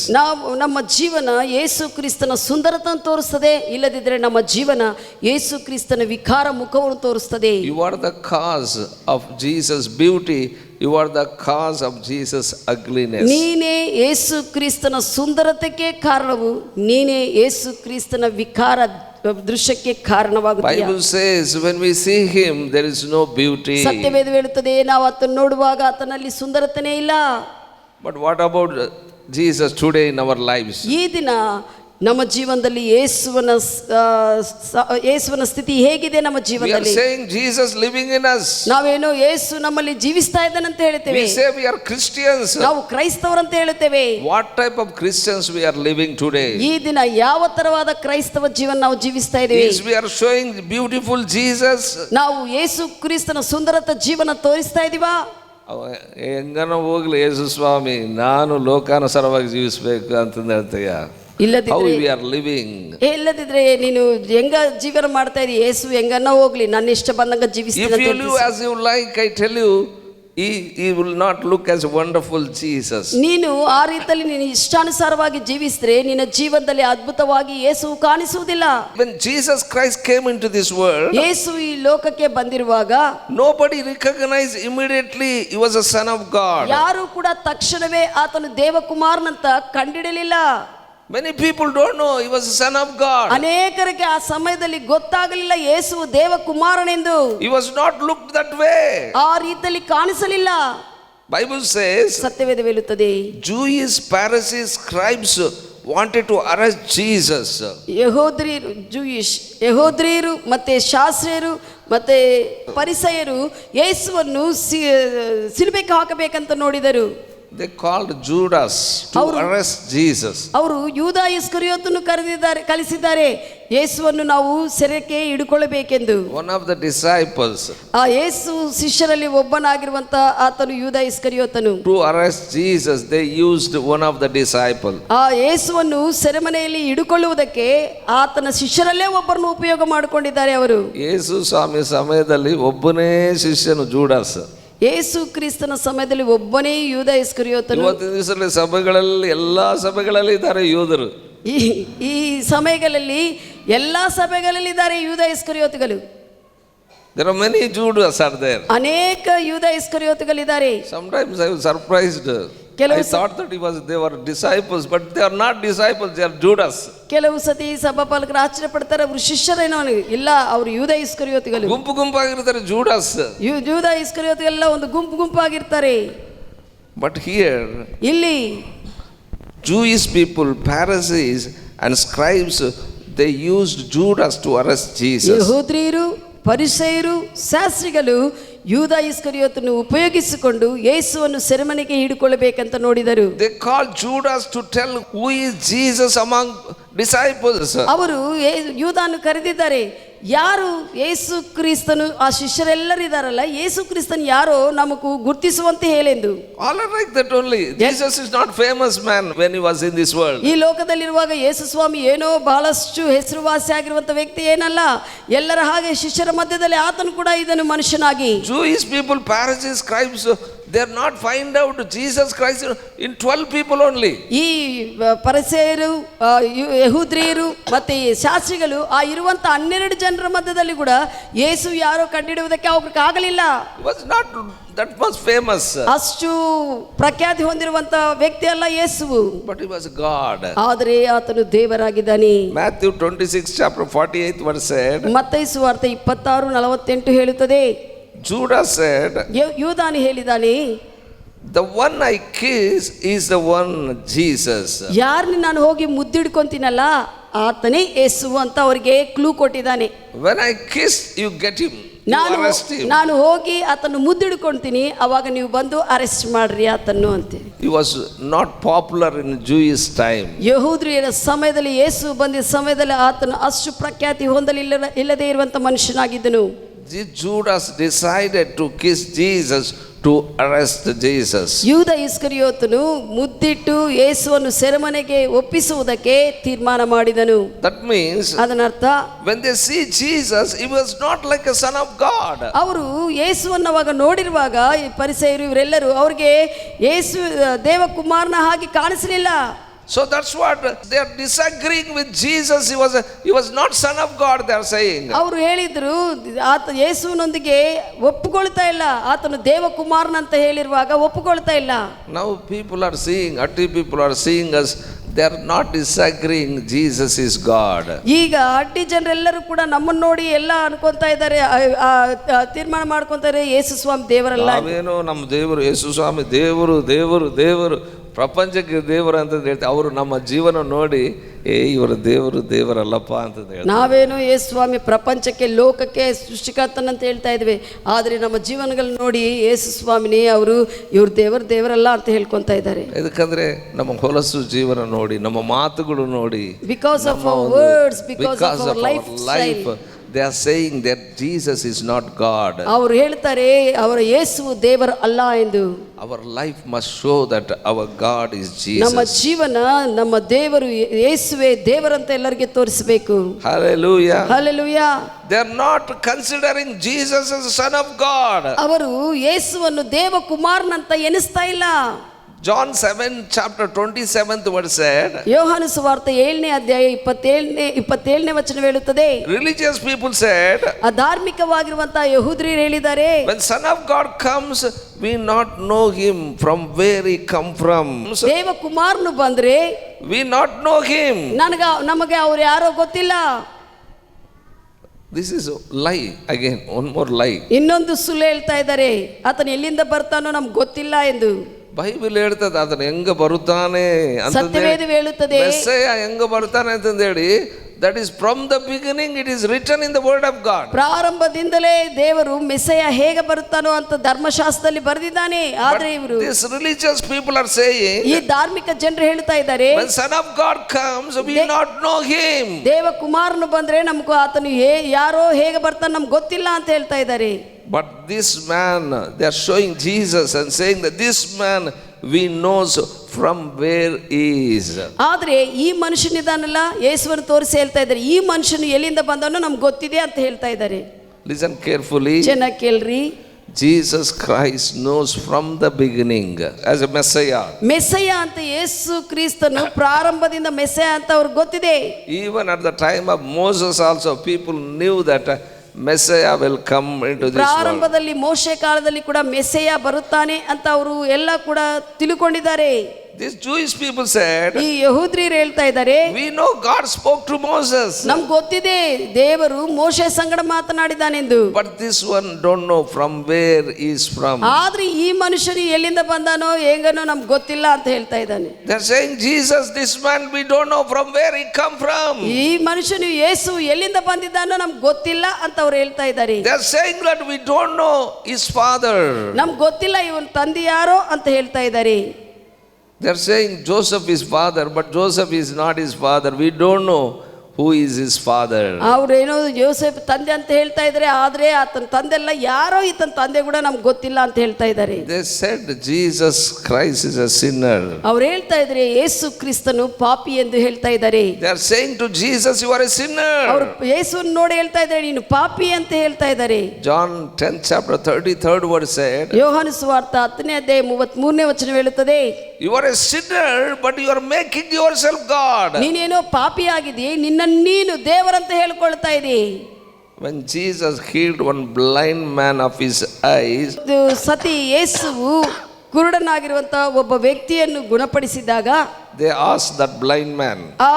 ನಮ್ಮ ಜೀವನ ಯೇಸು ಕ್ರಿಸ್ತನ ಸುಂದರತೆಯನ್ನು ತೋರಿಸುತ್ತದೆ, ಇಲ್ಲದಿದ್ದರೆ ನಮ್ಮ ಜೀವನ ಯೇಸು ಕ್ರಿಸ್ತನ ವಿಕಾರ ಮುಖವನ್ನು ತೋರಿಸುತ್ತದೆ. You are the cause of Jesus beauty. You are the cause of Jesus ugliness. ನೀನೇ ಯೇಸು ಕ್ರಿಸ್ತನ ಸುಂದರತೆಗೆ ಕಾರಣವು, ನೀನೇ ಯೇಸು ಕ್ರಿಸ್ತನ ವಿಕಾರ ದೃಶ್ಯಕ್ಕೆ ಕಾರಣವಾಗುತ್ತದೆ. Bible says when we see him there is no beauty. ಸತ್ಯವೇದ ಹೇಳುತ್ತದೆ ನಾವು ಆತನ ನೋಡುವಾಗ ಆತನಲ್ಲಿ ಸುಂದರತೆನೇ ಇಲ್ಲ. But what about Jesus today in our lives? ಈ ದಿನ ನಮ್ಮ ಜೀವನದಲ್ಲಿ ಯೇಸುವನ ಸ್ಥಿತಿ ಹೇಗಿದೆ ನಮ್ಮ ಜೀವನದಲ್ಲಿ? We are saying Jesus living in us. ನಾವೇನೋ ಯೇಸು ನಮ್ಮಲ್ಲಿ ಜೀವಿಸ್ತಾ ಇದ್ದಾನೆ ಅಂತ ಹೇಳ್ತೇವೆ. We say we are Christians. ನಾವು ಕ್ರೈಸ್ತವರಂತ ಹೇಳ್ತೇವೆ. What type of Christians we are living today? ಈ ದಿನ ಯಾವ ತರವಾದ ಕ್ರೈಸ್ತವ ಜೀವನ ನಾವು ಜೀವಿಸ್ತಾ ಇದ್ದೇವೆ? Yes, we are showing beautiful Jesus. ನಾವು ಯೇಸು ಕ್ರಿಸ್ತನ ಸುಂದರತ ಜೀವನ ತೋರಿಸ್ತಾ ಇದೀವಾ? ಹೆಂಗನ ಹೋಗ್ಲಿ ಯೇಸು ಸ್ವಾಮಿ, ನಾನು ಲೋಕಾನುಸಾರವಾಗಿ ಜೀವಿಸಬೇಕು ಅಂತಂದು ಹೇಳ್ತೀಯ. ಇಲ್ಲದಿದ್ರೆ ನೀನು ಹೆಂಗ ಜೀವನ ಮಾಡ್ತಾ ಇದೀಯ? ಯೇಸು ಹೆಂಗನ್ನ ಹೋಗ್ಲಿ, ನನ್ನ ಇಷ್ಟ ಬಂದಂಗ ಜೀವಿಸ್ತೀನಿ. If you live as you like, I tell you, he will not look as wonderful Jesus. ನೀನು ಆ ರೀತಿಯಲ್ಲಿ ನೀನು ಇಷ್ಟಾನುಸಾರವಾಗಿ ಜೀವಿಸಿದ್ರೆ ನಿನ್ನ ಜೀವನದಲ್ಲಿ ಅದ್ಭುತವಾಗಿ ಯೇಸು ಕಾಣಿಸುವುದಿಲ್ಲ. When Jesus Christ came into this world, ಯೇಸು ಈ ಲೋಕಕ್ಕೆ ಬಂದಿರುವಾಗ nobody recognized immediately he was a son of God. ಯಾರು ಕೂಡ ತಕ್ಷಣವೇ ಆತನು ದೇವಕುಮಾರನಂತ ಕಂಡಿಡಲಿಲ್ಲ. Many people don't know he was a son of God. ಅನೇಕರಿಗೆ ಆ ಸಮಯದಲ್ಲಿ ಗೊತ್ತಾಗಲಿಲ್ಲ ಯೇಸು ದೇವಕುಮಾರನೆಂದು. He was not looked that way. ಆ ರೀತಿಯಲ್ಲಿ ಕಾಣಿಸಲಿಲ್ಲ. Bible says ಸತ್ಯವೇದ ಹೇಳುತ್ತದೆ, Jewish Pharisees scribes wanted to arrest Jesus. ಯಹೂದ್ಯರು ಮತ್ತೆ ಶಾಸ್ತ್ರಿಯರು ಮತ್ತೆ ಪರಿಸಯರು ಯೇಸುವನ್ನು ಸಿಲುಬೆಗೆ ಹಾಕಬೇಕಂತ ನೋಡಿದರು. They called Judas to arrest Jesus. ಅವರು ಯೂದ ಇಸ್ಕರಿಯೋತನ್ನು ಕಳಿಸಿದ್ದಾರೆ ಯೇಸುವನ್ನು ನಾವು ಸೆರೆಗೆ ಹಿಡಿಕೊಳ್ಳಬೇಕೆಂದು. One of the disciples, ಆ ಯೇಸು ಶಿಷ್ಯರಲ್ಲಿ ಒಬ್ಬನಾಗಿರುವಂತ ಆತನು ಯೂದ ಇಸ್ಕರಿಯೋತನು. To arrest Jesus they used one of the disciples. ಆ ಯೇಸುವನ್ನು ಸೆರೆಮನೆಯಲ್ಲಿ ಹಿಡಿಕೊಳ್ಳುವುದಕ್ಕೆ ಆತನ ಶಿಷ್ಯರಲ್ಲೇ ಒಬ್ಬರನ್ನು ಉಪಯೋಗ ಮಾಡಿಕೊಂಡಿದ್ದಾರೆ ಅವರು. ಯೇಸು ಸ್ವಾಮಿ ಸಮಯದಲ್ಲಿ ಒಬ್ಬನೇ ಶಿಷ್ಯನು ಜೂಡಾಸ್. ಯೇಸು ಕ್ರಿಸ್ತನ ಸಮಯದಲ್ಲಿ ಒಬ್ಬನೇ ಯೂದ ಇಸ್ಕರಿಯೋತನು. ಇವತ್ತಿನ ದಿವಸದಲ್ಲಿ ಸಭೆಗಳಲ್ಲಿ ಎಲ್ಲಾ ಸಭೆಗಳಲ್ಲಿ ಇದ್ದಾರೆ ಯೂದರು. ಈ ಸಮಯಗಳಲ್ಲಿ ಎಲ್ಲಾ ಸಭೆಗಳಲ್ಲಿ ಇದ್ದಾರೆ ಯೂದ ಇಸ್ಕರಿಯೋತುಗಳು. There are many Judas are there. ಅನೇಕ ಯೂದ ಇಸ್ಕರಿಯೋತುಗಳಿದ್ದಾರೆ. Sometimes I was surprised. I thought that they were disciples, but they are not disciples, they are Judas. ಕೆಲವು ಸತಿ ಸಭಾಪಾಲಕರು ಆಶ್ಚರ್ಯ ಪಡ್ತಾರೆ, ಅವರು ಶಿಷ್ಯರೇನೋ ಇಲ್ಲ, ಅವರು ಯೂದ ಇಸ್ಕರಿಯೋತುಗಳು. ಗುಂಪಾಗಿರ್ತಾರೆ ಜೂಡಾಸ್. ಯೂದ ಇಸ್ಕರಿಯೋತುಗಳೆಲ್ಲ ಒಂದು ಗುಂಪಾಗಿರ್ತಾರೆ. But here ಇಲ್ಲಿ Jewish people, Pharisees and scribes, they used Judas to arrest Jesus. ಯಹೂದ್ಯರು ಪರಿಸೇಯರು ಶಾಸ್ತ್ರಿಗಳು ಯೂದ ಇಸ್ಕರಿಯೋತನ್ನು ಉಪಯೋಗಿಸಿಕೊಂಡು ಯೇಸುವನ್ನು ಸೆರೆಮನೆಗೆ ಹಿಡಿಕೊಳ್ಳಬೇಕಂತ ನೋಡಿದರು. They called Judas to tell who is Jesus among disciples. ಅವರು ಯೂದನ್ನು ಕರೆದಿದ್ದಾರೆ. ಯಾರು ಯೇಸು ಕ್ರಿಸ್ತನು ಆ ಶಿಷ್ಯರೆಲ್ಲರಿದಾರಲ್ಲ, ಯೇಸು ಕ್ರಿಸ್ತನು ಯಾರೋ ನಮಗೂ ಗುರ್ತಿಸುವಂತೆ ಹೇಳೆಂದು. All are like that only. Jesus is not famous man when he was in this world. ಈ ಲೋಕದಲ್ಲಿರುವಾಗ ಯೇಸು ಸ್ವಾಮಿ ಏನೋ ಬಹಳಷ್ಟು ಹೆಸರುವಾಸಿ ಆಗಿರುವಂತ ವ್ಯಕ್ತಿ ಏನಲ್ಲ. ಎಲ್ಲರ ಹಾಗೆ ಶಿಷ್ಯರ ಮಧ್ಯದಲ್ಲಿ ಆತನು ಕೂಡ ಇದನ್ನು ಮನುಷ್ಯನಾಗಿ. Jewish people, Pharisees, scribes, they are not find out Jesus Christ in 12 people only. ಈ ಪರಿಸೇಯರು, ಯಹೂದ್ರಿಯರು ಮತ್ತೆ ಶಾಸ್ತ್ರಿಗಳು ಆ ಇರುವಂತ 12 ಜನರ ಮಧ್ಯದಲ್ಲಿ ಕೂಡ ಯೇಸು ಯಾರೋ ಕಂಡಿಡುವುದಕ್ಕೆ ಅವ್ರಿಗೆ ಆಗಲಿಲ್ಲ. He was not that much famous. ಅಷ್ಟು ಪ್ರಖ್ಯಾತಿ ಹೊಂದಿರುವಂತ ವ್ಯಕ್ತಿ ಅಲ್ಲ ಯೇಸುವು. But he was God. ಆದರೆ ಆತನು ದೇವರಾಗಿದ್ದಾನೆ. Matthew 26 chapter 48 verse said. ಮತ್ತೈ ಸುವಾರ್ತೆ 26:48 ಹೇಳುತ್ತದೆ. Judas said, ಯೂದಾನಿ ಹೇಳಿದಾನೆ, the one I kiss is the one Jesus. ಯಾರನ್ನ ನಾನು ಹೋಗಿ ಮುದ್ದಿಡ್ಕೊಂತೀನಲ್ಲ ಆತನೇ ಯೇಸು ಅಂತ ಅವರಿಗೆ ಕ್ಲೂ ಕೊಟ್ಟಿದ್ದಾನೆ. When I kiss, you get him. ನಾನು ಹೋಗಿ ಆತನ್ನು ಮುದ್ದಿಡ್ಕೊಂತೀನಿ, ಅವಾಗ ನೀವು ಬಂದು ಅರೆಸ್ಟ್ ಮಾಡ್ರಿ ಆತನ್ನು ಅಂತ. He was not popular in Jewish time. ಯಹೂದ್ರಿಯರ ಸಮಯದಲ್ಲಿ, ಯೇಸು ಬಂದ ಸಮಯದಲ್ಲಿ ಆತನು ಅಷ್ಟು ಪ್ರಖ್ಯಾತಿ ಇಲ್ಲದೇ ಇರುವಂತ ಮನುಷ್ಯನಾಗಿದ್ದನು. Judas decided to kiss Jesus to arrest Jesus. ಯೂದ ಇಸ್ಕರಿಯೋತನು ಮುದ್ದಿಟ್ಟು ಯೇಸುವನ್ನು ಸೆರೆಮನೆಗೆ ಒಪ್ಪಿಸುವುದಕ್ಕೆ ತೀರ್ಮಾನ ಮಾಡಿದನು. That means ಅದನ್ನರ್ಥ, when they see Jesus, he was not like a son of God. ಅವರು ಯೇಸುವನ್ನು ಅವಾಗ ನೋಡಿರುವಾಗ ಈ ಪರಿಸೇಯರು ಇವರೆಲ್ಲರೂ ಅವ್ರಿಗೆ ಯೇಸು ದೇವಕುಮಾರನ ಹಾಗೆ ಕಾಣಿಸಲಿಲ್ಲ. So that's what they are disagreeing with Jesus. He was not son of God, they are saying. ಅವರು ಹೇಳಿದ್ರು ಆತ ಯೇಸುವಿನೊಂದಿಗೆ ಒಪ್ಪಿಕೊಳ್ತಾ ಇಲ್ಲ, ಆತನು ದೇವಕುಮಾರನಂತ ಹೇಳಿರುವಾಗ ಒಪ್ಪಿಕೊಳ್ತಾ ಇಲ್ಲ. Now people are seeing, people are seeing us, they are not disagreeing Jesus is God. ಈಗ ಅಡ್ಡಿ ಜನರೆಲ್ಲರೂ ಕೂಡ ನಮ್ಮನ್ನು ನೋಡಿ ಎಲ್ಲ ಅನ್ಕೊಂತಾ ಇದ್ದಾರೆ, ತೀರ್ಮಾನ ಮಾಡ್ಕೊಂತಾರೆ ಯೇಸು ಸ್ವಾಮಿ ದೇವರಲ್ಲ. ನಾವೇನೋ ನಮ್ಮ ದೇವರು ಯೇಸು ಸ್ವಾಮಿ ದೇವರು ದೇವರು ದೇವರು ಪ್ರಪಂಚಕ್ಕೆ ದೇವರು ಅಂತ ಹೇಳ್ತಾರೆ. ಅವರು ನಮ್ಮ ಜೀವನ ನೋಡಿ ಇವರು ದೇವರು ದೇವರಲ್ಲಪ್ಪ ಅಂತ ಹೇಳ್ತಾರೆ. ನಾವೇನೋ ಯೇಸು ಸ್ವಾಮಿ ಪ್ರಪಂಚಕ್ಕೆ ಲೋಕಕ್ಕೆ ಸೃಷ್ಟಿಕರ್ತನಂತ ಹೇಳ್ತಾ ಇದ್ವಿ, ಆದರೆ ನಮ್ಮ ಜೀವನಗಳನ್ನ ನೋಡಿ ಯೇಸು ಸ್ವಾಮಿನೇ ಇವ್ರು ದೇವರಲ್ಲ ಅಂತ ಹೇಳ್ಕೊಂತ ಇದ್ದಾರೆ. ಯಾಕಂದ್ರೆ ನಮ್ಮ ಹೊಲಸು ಜೀವನ ನೋಡಿ, ನಮ್ಮ ಮಾತುಗಳು ನೋಡಿ, because of our words, because of our life, they are saying that Jesus is not God. ಅವರು ಹೇಳ್ತಾರೆ ಅವರ ಯೇಸು ದೇವರು ಅಲ್ಲ ಎಂದು. Our life must show that our God is Jesus. ನಮ್ಮ ಜೀವನ ನಮ್ಮ ದೇವರು ಯೇಸುವೇ ದೇವರಂತ ಎಲ್ಲರಿಗೆ ತೋರಿಸಬೇಕು. Hallelujah. Hallelujah. They are not considering Jesus as the son of God. ಅವರು ಯೇಸುವನ್ನು ದೇವಕುಮಾರನಂತ ಎನಿಸ್ತಾ ಇಲ್ಲ. John 7 chapter 27th verse said. ಯೋಹಾನ ಸುವಾರ್ತೆ 7ನೇ ಅಧ್ಯಾಯ 27ನೇ ವಚನ ಹೇಳುತ್ತದೆ. Religious people said. ಅಧಾರ್ಮಿಕವಾಗಿರುವಂತಹ ಯಹೂದ್ಯರು ಹೇಳಿದ್ದಾರೆ, when son of God comes, we not know him from where he come from. ದೇವಕುಮಾರನು ಬಂದ್ರೆ we not know him. ನಮಗೆ ಅವರು ಯಾರೋ ಗೊತ್ತಿಲ್ಲ. This is a lie again, one more lie. ಇನ್ನೊಂದು ಸುಳ್ಳು ಹೇಳ್ತಾ ಇದ್ದಾರೆ, ಆತನು ಎಲ್ಲಿಂದ ಬರ್ತಾನೋ ನಮ್ಗೆ ಗೊತ್ತಿಲ್ಲ ಎಂದು. ಬೈಬಲ್ ಹೇಳ್ತದೆ ಆತನು ಹೆಂಗ ಬರುತ್ತಾನೆ ಅಂತ. ಸತ್ಯವೇದ ಹೇಳುತ್ತದೆ ಮೆಸ್ಸೇಯ ಹೆಂಗ ಬರ್ತಾನೆ ಅಂತ ಹೇಳಿ. That is from the beginning, it is written in the word of God. ಪ್ರಾರಂಭದಿಂದಲೇ ದೇವರು ಮೆಸ್ಸೇಯ ಹೇಗೆ ಬರುತ್ತಾನೋ ಅಂತ ಧರ್ಮಶಾಸ್ತ್ರದಲ್ಲಿ ಬರೆದಿದ್ದಾನೆ. ಆದರೆ ಇವರು these religious people are saying, ಈ ಧಾರ್ಮಿಕ ಜನರು ಹೇಳ್ತಾ ಇದ್ದಾರೆ, when son of God comes, we not know him. ದೇವಕುಮಾರನು ಬಂದ್ರೆ ನಮಗೂ ಆತನು ಯಾರೋ ಹೇಗೆ ಬರ್ತಾನೆ ನಮ್ಗೆ ಗೊತ್ತಿಲ್ಲ ಅಂತ ಹೇಳ್ತಾ ಇದ್ದಾರೆ. But this man, they are showing Jesus and saying that this man we knows from where he is. ಆದ್ರೆ ಈ ಮನುಷ್ಯನಿದಾನಲ್ಲ, ಯೇಸುವನ್ನು ತೋರಿಸಿ ಹೇಳ್ತಾ ಇದ್ದಾರೆ, ಈ ಮನುಷ್ಯನು ಎಲ್ಲಿಂದ ಬಂದವನೋ ನಮ್ಗೆ ಗೊತ್ತಿದೆ ಅಂತ ಹೇಳ್ತಾ ಇದ್ದಾರೆ. Listen carefully. ಚೆನ್ನಾಗಿ ಕೇಳ್ರಿ. Jesus Christ knows from the beginning as a Messiah. ಮೆಸ್ಸಯ್ಯ ಅಂತ ಯೇಸು ಕ್ರಿಸ್ತನು ಪ್ರಾರಂಭದಿಂದ ಮೆಸ್ಸಯ್ಯ ಅಂತ ಅವ್ರಿಗೆ ಗೊತ್ತಿದೆ. Even at the time of Moses also people knew that Messiah will come into this world. ಪ್ರಾರಂಭದಲ್ಲಿ ಮೋಶೆ ಕಾಲದಲ್ಲಿ ಕೂಡ ಮೆಸ್ಸಯ್ಯ ಬರುತ್ತಾನೆ ಅಂತ ಅವರು ಎಲ್ಲ ಕೂಡ ತಿಳ್ಕೊಂಡಿದ್ದಾರೆ. These Jewish people said, ಈ ಯಹೂದ್ಯರು ಹೇಳ್ತಾ ಇದ್ದಾರೆ, we know God spoke to Moses. ನಮ್ಗೆ ಗೊತ್ತಿದೆ ದೇವರು ಮೋಶೆ ಸಂಗಡ ಮಾತನಾಡಿದಾನೆಂದು. But this one don't know from where he is from. ಆದ್ರೆ ಈ ಮನುಷ್ಯನು ಎಲ್ಲಿಂದ ಬಂದಾನೋ ಹೇಗನೋ ನಮ್ಗೆ ಗೊತ್ತಿಲ್ಲ ಅಂತ ಹೇಳ್ತಾ ಇದ್ದಾನೆ. They are saying Jesus, this man we don't know from where he come from. ಈ ಮನುಷ್ಯನು ಯೇಸು ಎಲ್ಲಿಂದ ಬಂದಿದ್ದಾನೋ ನಮ್ಗೆ ಗೊತ್ತಿಲ್ಲ ಅಂತ ಅವ್ರು ಹೇಳ್ತಾ ಇದ್ದಾರೆ. They are saying that we don't know his father. ನಮ್ಗೆ ಗೊತ್ತಿಲ್ಲ ಇವನ್ ತಂದೆ ಯಾರೋ ಅಂತ ಹೇಳ್ತಾ ಇದ್ದಾರೆ. They are saying Joseph is father, but Joseph is not his father. We don't know who is his father. ಅವ್ರೇನೋ ಯೋಸೇಫ್ ತಂದೆ ಅಂತ ಹೇಳ್ತಾ ಇದ್ದಾರೆ, ಆದ್ರೆ ಆತನ ತಂದೆ ಅಲ್ಲ, ಯಾರೋ ಈತನ ತಂದೆ ಕೂಡ ನಮ್ಗೆ ಗೊತ್ತಿಲ್ಲ ಅಂತ ಹೇಳ್ತಾ ಇದ್ದಾರೆ. They said Jesus Christ is a sinner. ಅವ್ರು ಹೇಳ್ತಾ ಇದ್ದಾರೆ ಯೇಸು ಕ್ರಿಸ್ತನು ಪಾಪಿ ಎಂದು ಹೇಳ್ತಾ ಇದ್ದಾರೆ. They are saying to Jesus, you are a sinner. ಅವರು ಯೇಸುವನ್ನು ನೋಡಿ ಹೇಳ್ತಾ ಇದ್ದಾರೆ ನೀನು ಪಾಪಿ ಅಂತ ಹೇಳ್ತಾ ಇದ್ದಾರೆ. John 10th chapter 33rd verse said, ಯೋಹಾನ ಸುವಾರ್ತೆ 10ನೇ ಅಧ್ಯಾಯ 33ನೇ ವಚನ ಹೇಳುತ್ತದೆ, you are a sinner but you are making yourself God. ನೀನೇನೋ ಪಾಪಿ ಆಗಿದೆಯೇ, ನಿನ್ನ ನೀನು ದೇವರಂತ ಹೇಳ್ಕೊಳ್ತಾ ಇದ್ದೀ. When Jesus healed one blind man of his eyes, ಸತಿ ಯೇಸುವು ಕುರುಡನಾಗಿರುವಂತಹ ಒಬ್ಬ ವ್ಯಕ್ತಿಯನ್ನು ಗುಣಪಡಿಸಿದಾಗ they asked that blind man, ಆ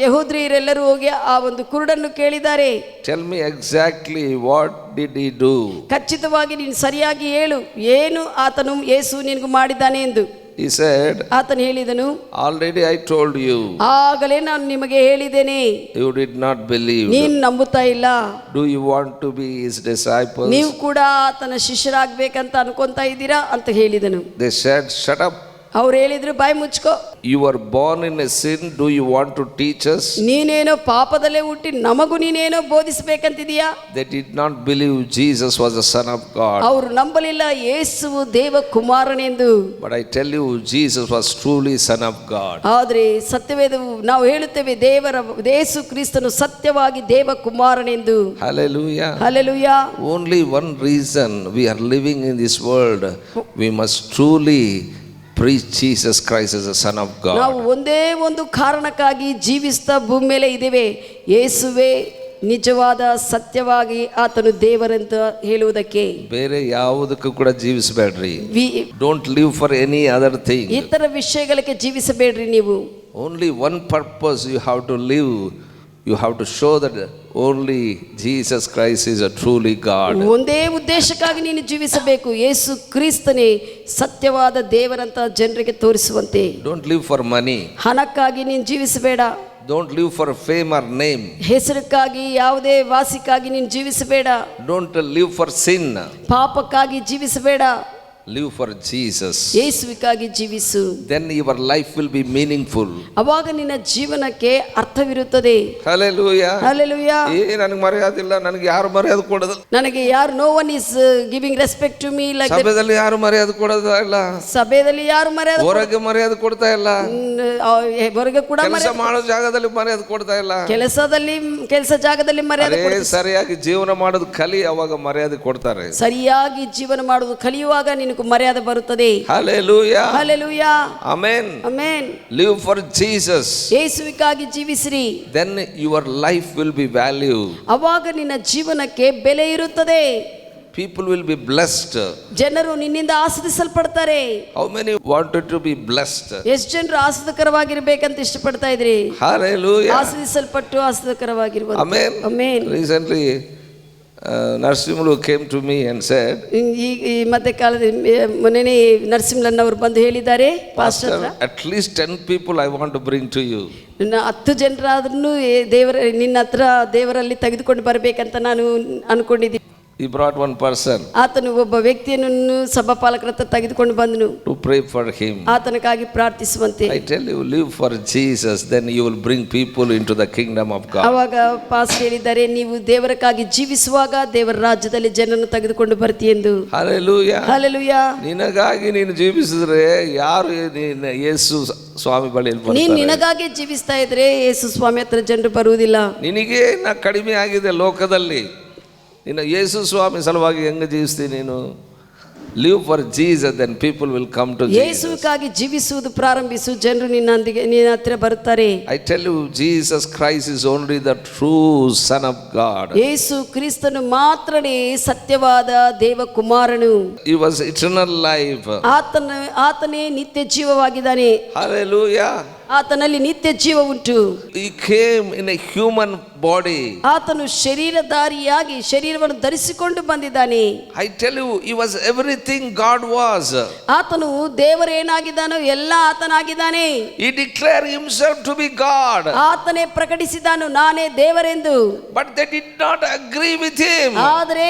ಯಹೂದ್ಯರೆಲ್ಲರೂ ಹೋಗಿ ಆ ಒಂದು ಕುರುಡನ್ನು ಕೇಳಿದ್ದಾರೆ, tell me exactly what did he do? ಖಚಿತವಾಗಿ ನೀನು ಸರಿಯಾಗಿ ಹೇಳು, ಏನು ಆತನು ಯೇಸು ನಿನಗೆ ಮಾಡಿದ್ದಾನೆ ಎಂದು. He said, ಆತನು ಹೇಳಿದನು, already I told you, ಆಗಲೇ ನಾನು ನಿಮಗೆ ಹೇಳಿದ್ದೇನೆ, you did not believe. ನೀನು ನಂಬುತ್ತಾ ಇಲ್ಲ. Do you want to be his disciples? ನೀವು ಕೂಡ ಆತನ ಶಿಷ್ಯರಾಗಬೇಕಂತ ಅನ್ಕೊಂತಾ ಇದ್ದೀರಾ ಅಂತ ಹೇಳಿದನು. They said, shut up. ಅವ್ರು ಹೇಳಿದ್ರು, ಬಾಯಿ ಮುಚ್ಕೋ, You were born in a sin. Do you want to teach us? ನೀನೇನೋ ಪಾಪದಲ್ಲೇ ಹುಟ್ಟಿ ನಮಗೂ ನೀನೇನೋ ಬೋಧಿಸಬೇಕಂತಿದೀಯಾ? They did not believe Jesus was the Son of God. ಅವರು ನಂಬಲಿಲ್ಲ ಯೇಸುವು ದೇವ ಕುಮಾರನೆಂದು. But I tell you, Jesus was truly Son of God. ಆದರೆ ಸತ್ಯವೇದವು ನಾವು ಹೇಳುತ್ತೇವೆ ದೇವರ ಯೇಸು ಕ್ರಿಸ್ತನು ಸತ್ಯವಾಗಿ ದೇವ ಕುಮಾರನೆಂದು. Hallelujah. Hallelujah. Only one reason we are living in this world, we must truly preach Jesus Christ as the Son of God. ನಾವು ಒಂದೇ ಒಂದು ಕಾರಣಕ್ಕಾಗಿ ಜೀವಿಸ್ತಾ ಭೂಮಿ ಮೇಲೆ ಇದ್ದೇವೆ, ಯೇಸುವೇ ನಿಜವಾದ ಸತ್ಯವಾಗಿ ಆತನು ದೇವರಂತ ಹೇಳುವುದಕ್ಕೆ. ಬೇರೆ ಯಾವುದಕ್ಕೂ ಕೂಡ ಜೀವಿಸಬೇಡ್ರಿ. Don't live for any other thing. ಇತರ ವಿಷಯಗಳಿಗೆ ಜೀವಿಸಬೇಡ್ರಿ. ನೀವು only one purpose you have to live. You have to show that only Jesus Christ is a truly God. ಒಂದೇ ಉದ್ದೇಶಕ್ಕಾಗಿ ನೀನು ಜೀವಿಸಬೇಕು, ಯೇಸು ಕ್ರಿಸ್ತನೇ ಸತ್ಯವಾದ ದೇವರಂತ ಜನರಿಗೆ ತೋರಿಸುವಂತೆ. Don't live for money. ಹಣಕ್ಕಾಗಿ ನೀನು ಜೀವಿಸಬೇಡ. Don't live for fame or name. ಹೆಸರಿಗಾಗಿ ಯಾವುದೇ ವಾಸಿಗಾಗಿ ನೀನು ಜೀವಿಸಬೇಡ. Don't live for sin. ಪಾಪಕ್ಕಾಗಿ ಜೀವಿಸಬೇಡ. Live for Jesus. ಯೇಸುವಿಗಾಗಿ ಜೀವಿಸು. Then your life will be meaningful. ಅವಾಗ ನಿನ್ನ ಜೀವನಕ್ಕೆ ಅರ್ಥವಿರುತ್ತದೆ. Hallelujah. Hallelujah. ನನಗೆ ಮರ್ಯಾದಿಲ್ಲ, ನನಗೆ ಯಾರು ಮರ್ಯಾದೆ ಕೊಡೋದಿಲ್ಲ, ನನಗೆ ಯಾರು no one is giving respect to me like ಸಭೆಯಲ್ಲಿ ಯಾರು ಮರ್ಯಾದೆ ಕೊಡೋದಿಲ್ಲ, ಸಭೆಯಲ್ಲಿ ಯಾರು ಮರ್ಯಾದೆ, ಹೊರಗೆ ಮರ್ಯಾದೆ ಕೊಡ್ತಾ ಇಲ್ಲ, ಹೊರಗೆ ಕೂಡ ಕೆಲಸ ಮಾಡೋ ಜಾಗದಲ್ಲಿ ಮರ್ಯಾದೆ ಕೊಡ್ತಾ ಇಲ್ಲ, ಕೆಲಸ ಜಾಗದಲ್ಲಿ ಮರ್ಯಾದೆ ಕೊಡ್ತಾರೆ. ಸರಿಯಾಗಿ ಜೀವನ ಮಾಡೋದು ಕಲಿ, ಅವಾಗ ಮರ್ಯಾದೆ ಕೊಡ್ತಾರೆ. ಸರಿಯಾಗಿ ಜೀವನ ಮಾಡುವುದು ಕಲಿಯುವಾಗ ನಿನಗೆ ಮರ್ಯಾದೆ ಬರುತ್ತದೆ. Hallelujah. Hallelujah. Amen. Amen. Live for Jesus. ಯೇಸುವಿಗಾಗಿ ಜೀವಿಸಿರಿ. Then your life will be value. ಅವಾಗ ನಿನ್ನ ಜೀವನಕ್ಕೆ ಬೆಲೆ ಇರುತ್ತದೆ. People will be blessed. ಜನರು ನಿನ್ನಿಂದ ಆಸ್ವಾದಿಸಲ್ಪಡ್ತಾರೆ. How many wanted to be blessed? ಎಷ್ಟು ಜನರು ಆಸ್ವಾದಕರವಾಗಿರ್ಬೇಕಂತ ಇಷ್ಟಪಡ್ತಾ ಇದ್ರಿ? Hallelujah. ಆಸ್ವಾದಿಸಲ್ಪಟ್ಟು ಆಸ್ವಾದಕರವಾಗಿರುವುದು. Amen. Amen. Recently Narsimulu came to me and said, ಈ ಮಧ್ಯ ಕಾಲದಲ್ಲಿ ಮೊನ್ನೆ ನರಸಿಂಹನವರು ಬಂದು ಹೇಳಿದ್ದಾರೆ, pastor, at least 10 people I want to bring to you. 10 ಜನರಾದ್ರೂ ನಿನ್ನ ಹತ್ರ ದೇವರಲ್ಲಿ ತೆಗೆದುಕೊಂಡು ಬರಬೇಕಂತ ನಾನು ಅನ್ಕೊಂಡಿದ್ದೀನಿ. He brought one person. ಆತನು ಒಬ್ಬ ವ್ಯಕ್ತಿಯನ್ನು ಸಭಾಪಾಲಕರ ಹತ್ರ ತೆಗೆದುಕೊಂಡು ಬಂದನು. To pray for him. ಆತನಿಗಾಗಿ ಪ್ರಾರ್ಥಿಸುವಂತೆ. I tell you, live for Jesus, then you will bring people into the kingdom of God. ಆವಾಗ ಪಾಸ್ಟರ್ ಹೇಳಿದ್ದಾರೆ, ನೀವು ದೇವರಕ್ಕಾಗಿ ಜೀವಿಸುವಾಗ ದೇವರ ರಾಜ್ಯದಲ್ಲಿ ಜನರನ್ನು ತೆಗೆದುಕೊಂಡು ಬರ್ತೀಯ ಎಂದು. Hallelujah. Hallelujah. ನಿನಗಾಗಿ ನೀನು ಜೀವಿಸಿದ್ರೆ ಯಾರು ಯೇಸು ಸ್ವಾಮಿ ಬಳಿಯಲ್ಲಿ ಬರ್ತಾರೆ? ನೀನು ನಿನಗಾಗಿ ಜೀವಿಸ್ತಾ ಇದ್ರೆ ಯೇಸು ಸ್ವಾಮಿ ಹತ್ರ ಜನರು ಬರುವುದಿಲ್ಲ. ನಿನಗೆ ಕಡಿಮೆ ಆಗಿದೆ ಲೋಕದಲ್ಲಿ, ಇನ್ನು ಯೇಸು ಸ್ವಾಮಿ ಸಲುವಾಗಿ ಹೆಂಗೆ ಜೀವಿಸ್ತೀನಿ ನೀನು? Live for Jesus, then people will come to Jesus. ಯೇಸುವಿಗಾಗಿ ಜೀವಿಸುವುದು ಪ್ರಾರಂಭಿಸು, ಜನರು ನಿನ್ನ ಹತ್ರ ಬರುತ್ತಾರೆ. I tell you, Jesus Christ is only the true Son of God. ಯೇಸು ಕ್ರಿಸ್ತನು ಮಾತ್ರನೇ ಸತ್ಯವಾದ ದೇವ ಕುಮಾರನು. He was eternal life. ಆತನೇ ನಿತ್ಯ ಜೀವವಾಗಿದ್ದಾನೆ. Hallelujah. ಆತನಲ್ಲಿ ನಿತ್ಯ ಜೀವ ಉಂಟು. He came in a human body. ಆತನು ಶರೀರಧಾರಿಯಾಗಿ ಶರೀರವನ್ನು ಧರಿಸಿಕೊಂಡು ಬಂದಿದ್ದಾನೆ. I tell you, he was everything God was. ಆತನು ದೇವರೇನಾಗಿದ್ದಾನೋ ಎಲ್ಲ ಆತನಾಗಿದ್ದಾನೆ. He declared himself to be God. ಆತನೇ ಪ್ರಕಟಿಸಿದನು, ನಾನೇ ದೇವರೆಂದು. But they did not agree with him. ಆದರೆ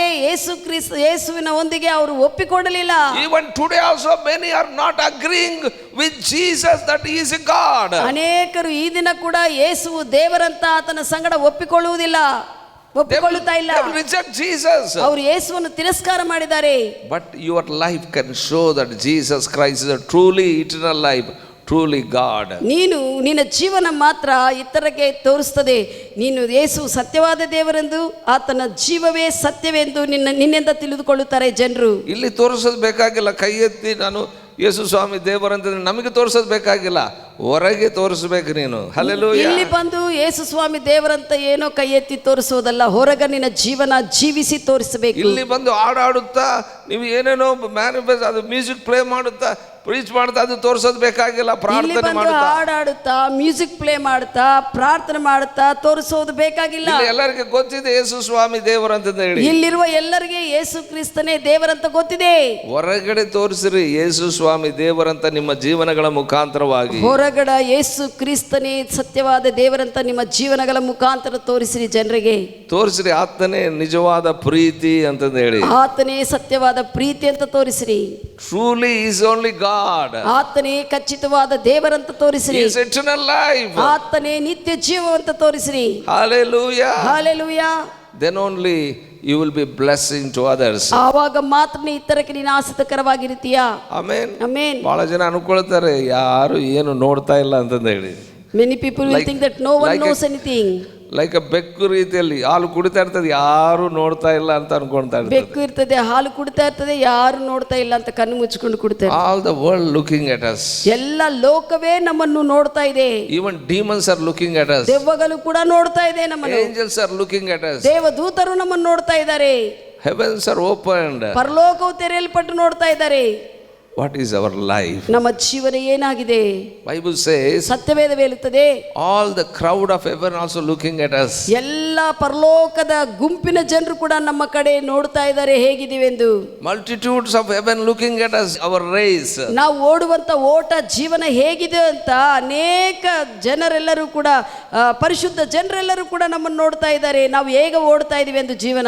ಯೇಸುವಿನ ಒಂದಿಗೆ ಅವರು ಒಪ್ಪಿಕೊಳ್ಳಲಿಲ್ಲ. Even today also many are not agreeing with Jesus that he is a God. ಅನೇಕರು ಈ ದಿನ ಕೂಡ ಯೇಸುವು ದೇವರಂತ ಆತನ ಸಂಗಡ ಒಪ್ಪಿಕೊಳ್ಳುವುದಿಲ್ಲ, ಒಪ್ಪಿಕೊಳ್ಳುತ್ತಾ ಇಲ್ಲ. They will reject Jesus. ಅವರು ಯೇಸುವನ್ನು ತಿರಸ್ಕಾರ ಮಾಡಿದ್ದಾರೆ. But your life can show that Jesus Christ is a truly eternal life, truly God. ನೀನು ನಿನ್ನ ಜೀವನ ಮಾತ್ರ ಇತರರಿಗೆ ತೋರಿಸ್ತದೆ ನೀನು ಯೇಸು ಸತ್ಯವಾದ ದೇವರೆಂದು, ಆತನ ಜೀವವೇ ಸತ್ಯವೆಂದು ನಿನ್ನಿಂದ ತಿಳಿದುಕೊಳ್ಳುತ್ತಾರೆ ಜನರು. ಇಲ್ಲಿ ತೋರಿಸೋದು ಬೇಕಾಗಿಲ್ಲ, ಕೈ ಎತ್ತಿ ನಾನು ಯೇಸು ಸ್ವಾಮಿ ದೇವರಂತಂದ್ರೆ ನಮಗೆ ತೋರಿಸೋದು ಬೇಕಾಗಿಲ್ಲ, ಹೊರಗೆ ತೋರಿಸ್ಬೇಕು ನೀನು. ಹಲ್ಲೆಲೂಯಾ. ಇಲ್ಲಿ ಬಂದು ಯೇಸು ಸ್ವಾಮಿ ದೇವರಂತ ಏನೋ ಕೈ ಎತ್ತಿ ತೋರಿಸೋದಲ್ಲ, ಹೊರಗ ನಿನ್ನ ಜೀವನ ಜೀವಿಸಿ ತೋರಿಸಬೇಕು. ಇಲ್ಲಿ ಬಂದು ಹಾಡಾಡುತ್ತಾ ನೀವು ಏನೇನೋ ಮ್ಯಾನಿಫೆಸ್ಟ್ ಅದು ಮ್ಯೂಸಿಕ್ ಪ್ಲೇ ಮಾಡುತ್ತಾ ಪ್ರೀಚ್ ಮಾಡ್ತಾ ಅದು ತೋರಿಸೋದು ಬೇಕಾಗಿಲ್ಲ. ಪ್ರಾರ್ಥನೆ ಮಾಡುತ್ತಾ ಹಾಡಾಡುತ್ತಾ ಮ್ಯೂಸಿಕ್ ಪ್ಲೇ ಮಾಡುತ್ತಾ ಪ್ರಾರ್ಥನೆ ಮಾಡುತ್ತಾ ತೋರಿಸೋದು ಬೇಕಾಗಿಲ್ಲ. ಎಲ್ಲರಿಗೆ ಗೊತ್ತಿದೆ ಯೇಸು ಸ್ವಾಮಿ ದೇವರಂತ ಹೇಳಿ. ಇಲ್ಲಿರುವ ಎಲ್ಲರಿಗೆ ಯೇಸು ಕ್ರಿಸ್ತನೇ ದೇವರಂತ ಗೊತ್ತಿದೆ. ಹೊರಗಡೆ ತೋರಿಸಿರಿ ಯೇಸು ಸ್ವಾಮಿ ದೇವರಂತ ನಿಮ್ಮ ಜೀವನಗಳ ಮುಖಾಂತರವಾಗಿ. ಹೊರಗಡೆ ಯೇಸು ಕ್ರಿಸ್ತನೇ ಸತ್ಯವಾದ ದೇವರಂತ ನಿಮ್ಮ ಜೀವನಗಳ ಮುಖಾಂತರ ತೋರಿಸಿರಿ, ಜನರಿಗೆ ತೋರಿಸಿರಿ. ಆತನೇ ನಿಜವಾದ ಪ್ರೀತಿ ಅಂತಂದು ಹೇಳಿ, ಆತನೇ ಸತ್ಯವಾದ ಪ್ರೀತಿ ಅಂತ ತೋರಿಸಿರಿ. Truly is only God. ಆತನೇ ಖಚಿತವಾದ ದೇವರಂತ ತೋರಿಸಿರಿ. Is eternal life. ಆತನೇ ನಿತ್ಯ ಜೀವವಂತ ತೋರಿಸಿರಿ. Hallelujah. Hallelujah. Then only you will be blessing to others. ಆವಾಗ ಮಾತ್ರ ಇತರಕ್ಕೆ ನೀನು ಆಸಕ್ತಕರವಾಗಿರ್ತೀಯಾ. ಆಮೆನ್. ಆಮೆನ್. ಬಹಳ ಜನ ಅನ್ಕೊಳ್ತಾರೆ ಯಾರು ಏನು ನೋಡ್ತಾ ಇಲ್ಲ ಅಂತಂದು ಹೇಳಿ. Many people will think that no one knows anything. Like a ಬೆಕ್ಕು ರೀತಿಯಲ್ಲಿ ಹಾಲು ಕುಡಿತಾ ಇರ್ತದೆ, ಯಾರು ನೋಡ್ತಾ ಇಲ್ಲ ಅಂತ ಅನ್ಕೊಳ್ತಾ ಇರ್ತದೆ. ಬೆಕ್ಕು ಇರ್ತದೆ, ಹಾಲು ಕುಡಿತಾ ಇರ್ತದೆ, ಯಾರು ನೋಡ್ತಾ ಇಲ್ಲ ಅಂತ ಕಣ್ಣು ಮುಚ್ಚಿಕೊಂಡು ಕುಡಿತಾರೆ. All the world looking at us. ಎಲ್ಲ ಲೋಕವೇ ನಮ್ಮನ್ನು ನೋಡ್ತಾ ಇದೆ. Even demons are looking at us. ದೆವ್ವಗಳು ಕೂಡ ನೋಡ್ತಾ ಇದೆ ನಮ್ಮನ್ನು. Angels are looking at us. ದೇವದೂತರು ನಮ್ಮನ್ನು ನೋಡ್ತಾ ಇದ್ದಾರೆ. Heavens are opened. ಪರಲೋಕವು ತೆರೆಯಲ್ಪಟ್ಟು ನೋಡ್ತಾ ಇದ್ದಾರೆ. What is our life? ನಮ್ಮ ಜೀವನ ಏನಾಗಿದೆ? Bible says ಸತ್ಯವೇದವೇ ಹೇಳುತ್ತದೆ, all the crowd of heaven also looking at us. ಎಲ್ಲ ಪರಲೋಕದ ಗುಂಪಿನ ಜನರು ಕೂಡ ನಮ್ಮ ಕಡೆ ನೋಡ್ತಾ ಇದ್ದಾರೆ ಹೇಗಿದ್ದೀವಿ ಎಂದು. Multitudes of heaven looking at us, our race. ನಾವು ಓಡುವಂತ ಓಟ ಜೀವನ ಹೇಗಿದೆ ಅಂತ ಅನೇಕ ಜನರೆಲ್ಲರೂ ಕೂಡ, ಪರಿಶುದ್ಧ ಜನರೆಲ್ಲರೂ ಕೂಡ ನಮ್ಮನ್ನು ನೋಡ್ತಾ ಇದ್ದಾರೆ, ನಾವು ಹೇಗೆ ಓಡ್ತಾ ಇದೀವಿ ಎಂದು ಜೀವನ.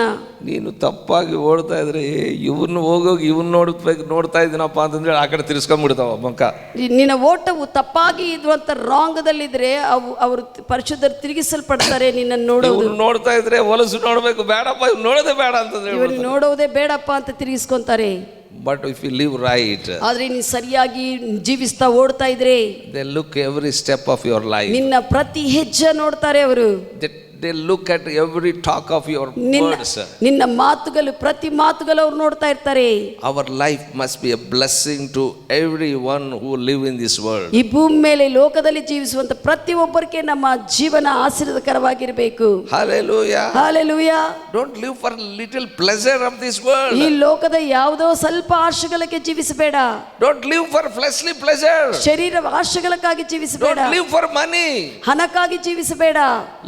ನೀನು ತಪ್ಪಾಗಿ ಓಡ್ತಾ ಇದ್ರೆ ಇವನ್ನ ಹೋಗೋಗಿ ಇವನ್ ನೋಡ್ತಾ ಇದ್ದೀನಪ್ಪ ಅಂತಂದ್ರೆ ಆ ಕಡೆ ತಿರ್ಸ್ಕೊಂಡ್ಬಿಡ್ತಾವ ಮುಖ. ನಿನ್ನ ಓಟವು ತಪ್ಪಾಗಿ ಇರುವಂತ ರಾಂಗದಲ್ಲಿದ್ರೆ ಅವರು ಪರಿಶುದ್ಧರು ತಿರುಗಿಸಲ್ಪಡ್ತಾರೆ. ನಿನ್ನನ್ನು ನೋಡ್ತಾ ಇದ್ರೆ ಹೊಲಸು ನೋಡ್ಬೇಕು, ಬೇಡಪ್ಪ ಇವ್ ನೋಡೋದೇ ಬೇಡ ಅಂತಂದ್ರೆ ಇವ್ರು ನೋಡೋದೇ ಬೇಡಪ್ಪ ಅಂತ ತಿರುಗಿಸ್ಕೊಂತಾರೆ. But if you live right, ಆದ್ರೆ ನೀನು ಸರಿಯಾಗಿ ಜೀವಿಸ್ತಾ ಓಡ್ತಾ ಇದ್ರೆ they look every step of your life. ನಿನ್ನ ಪ್ರತಿ ಹೆಜ್ಜೆ ನೋಡ್ತಾರೆ ಅವರು. They look at every talk of your words. ನಿನ್ನ ಮಾತುಗಳು, ಪ್ರತಿ ಮಾತುಗಳು ಅವರು ನೋಡ್ತಾ ಇರ್ತಾರೆ. Our life must be a blessing to everyone who live in this world. ಈ ಭೂಮಿ ಮೇಲೆ ಲೋಕದಲ್ಲಿ ಜೀವಿಸುವಂತ ಪ್ರತಿಯೊಬ್ಬರಿಗೆ ನಮ್ಮ ಜೀವನ ಆಶೀರ್ವಾದಕರವಾಗಿರಬೇಕು. Hallelujah. Hallelujah. Don't live for little pleasure of this world. ಈ ಲೋಕದ ಯಾವುದೋ ಸ್ವಲ್ಪ ಆಶೆಗಳಿಗೆ ಜೀವಿಸಬೇಡ. Don't live for fleshly pleasure. ಶರೀರ ಆಶೆಗಳಕ್ಕಾಗಿ ಜೀವಿಸಬೇಡ. Don't live for money. ಹಣಕ್ಕಾಗಿ ಜೀವಿಸಬೇಡ.